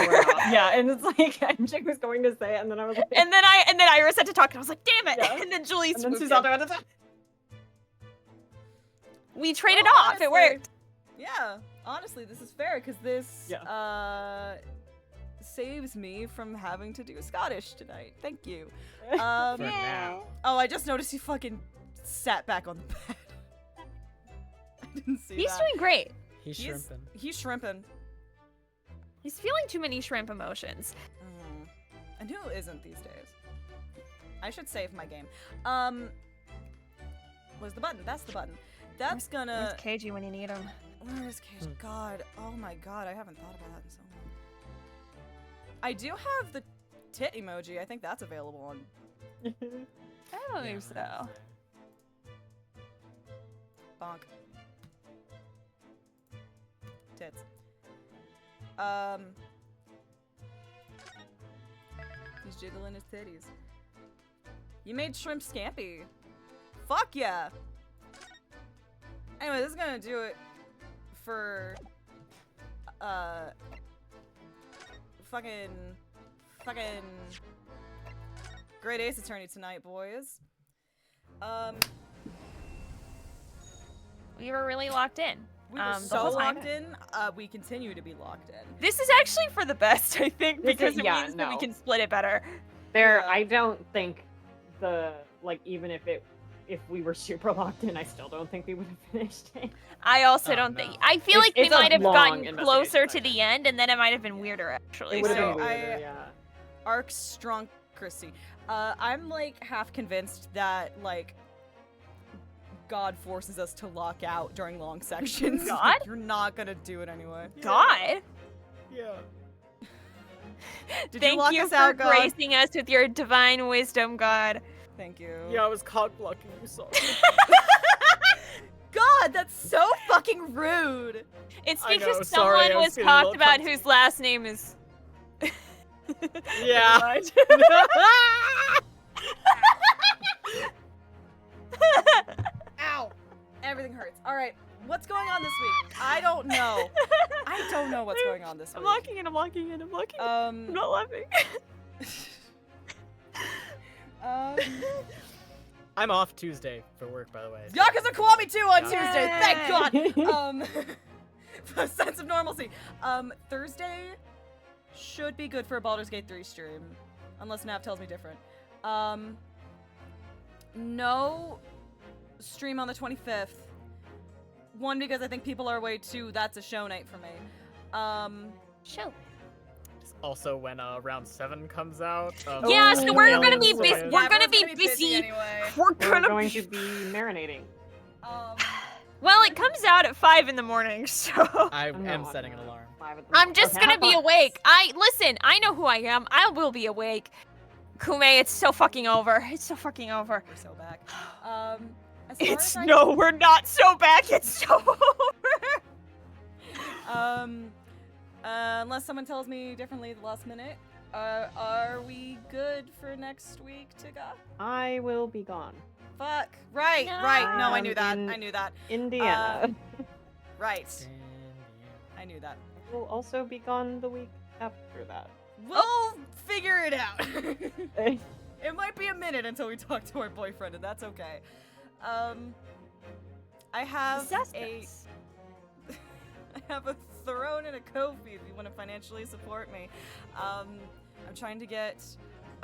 Yeah, and it's like MJ was going to say it, and then I was like, And then Iris had to talk, and I was like, damn it! Yeah. And then Julie and then swooped Susato in. had to say. We traded Well, off. It honestly- worked. Yeah, honestly, this is fair because this saves me from having to do Scottish tonight. Thank you. For now. Oh, I just noticed he fucking sat back on the bed. I didn't see He's that. doing great. He's He's- shrimping. He's shrimping. He's feeling too many shrimp emotions. And who isn't these days? I should save my game. Where's the button? That's the button. That's Where's gonna. KG when you need him? Where is Cage? God. Oh my god, I haven't thought about that in so long. I do have the tit emoji. I think that's available on. I don't think so. Bonk. Tits. He's jiggling his titties. You made shrimp scampi. Fuck yeah! Anyway, this is gonna do it for fucking Great Ace Attorney tonight, boys. We were really locked in. We were the so whole time. locked in. We continue to be locked in. This is actually for the best, I think, This is- because it yeah, means that we no. can split it better. There, Yeah. I don't think even if we were super locked in, I still don't think we would have finished it. I also Oh, don't no. think. I feel It's- like we it's a might have long gotten closer investigation to the session. end, and then it might have been weirder, actually. It would have So been weirder, I- yeah. Arc Strongcracy. I'm like half convinced that like God forces us to lock out during long sections. God? You're not gonna do it anyway. God, Yeah. Did you thank lock you us for out, God? gracing us with your divine wisdom, God. Thank you. Yeah, I was cock blocking you, sorry. God, that's so fucking rude. It's I because know, sorry, someone I was was feeling a talked little about punchy. whose last name is. Yeah. Ow. Everything hurts. All right. What's going on this week? I don't know. I don't know what's going on this I'm week. locking in. I'm locking in. I'm locking in. I'm not laughing. um, I'm off Tuesday for work, by the way. Yakuza Kiwami 2 on Yeah. Tuesday. Thank God. For a sense of normalcy. Thursday should be good for a Baldur's Gate 3 stream, unless Nav tells me different. No stream on the 25th. One, because I think people are away. Two, that's a show night for me. Show. Also, when round 7 comes out. Yeah, so we're gonna be Aliens busy. and- We're gonna everyone's be busy. anyway. We're We're gonna going be. to be marinating. Well, it comes out at 5 in the morning, so. I I'm am not setting an on alarm. 5 at the I'm moment. just Okay. gonna be awake. Listen, I know who I am. I will be awake. Kume, it's so fucking over. It's so fucking over. We're so back. As far It's as I no, we're not so back. It's so over. Unless someone tells me differently at the last minute, are we good for next week to go? I will be gone. Fuck. Right, No. right. No, I knew that. In- I knew that. Indiana. Right. And, I knew that. I will also be gone the week after that. We'll figure it out. It might be a minute until we talk to our boyfriend, and that's okay. I have Disastrous. I have a throne and a Ko-fi if you want to financially support me. I'm trying to get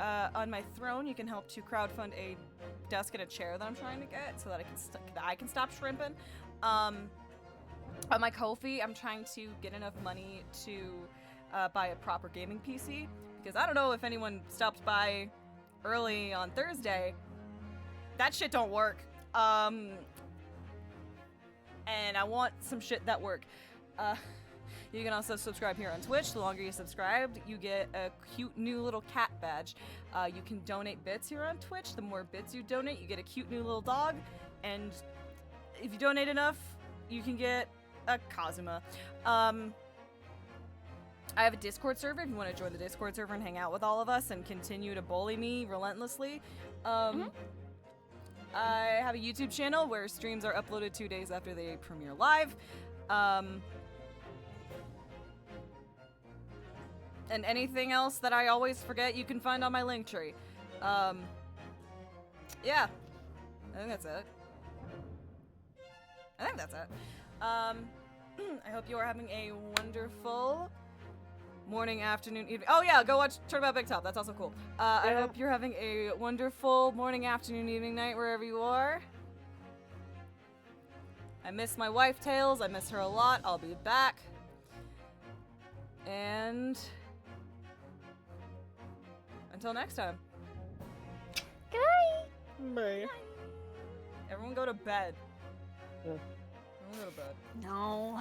on my throne. You can help to crowdfund a desk and a chair that I'm trying to get so that I can stop shrimping. On my Ko-fi, I'm trying to get enough money to buy a proper gaming PC because I don't know if anyone stopped by early on Thursday. That shit don't work. And I want some shit that work. You can also subscribe here on Twitch. The longer you subscribe, you get a cute new little cat badge. You can donate bits here on Twitch. The more bits you donate, you get a cute new little dog. And if you donate enough, you can get a Kazuma. I have a Discord server if you want to join the Discord server and hang out with all of us and continue to bully me relentlessly. I have a YouTube channel where streams are uploaded 2 days after they premiere live. And anything else that I always forget, you can find on my Linktree. Yeah. I think that's it. I hope you are having a wonderful morning, afternoon, evening. Oh yeah, go watch Turnabout Big Top. That's also cool. I Yeah. hope you're having a wonderful morning, afternoon, evening, night, wherever you are. I miss my wife, Tails. I miss her a lot. I'll be back. And until next time, Bye. everyone go to bed. Yeah. Everyone go to bed. No.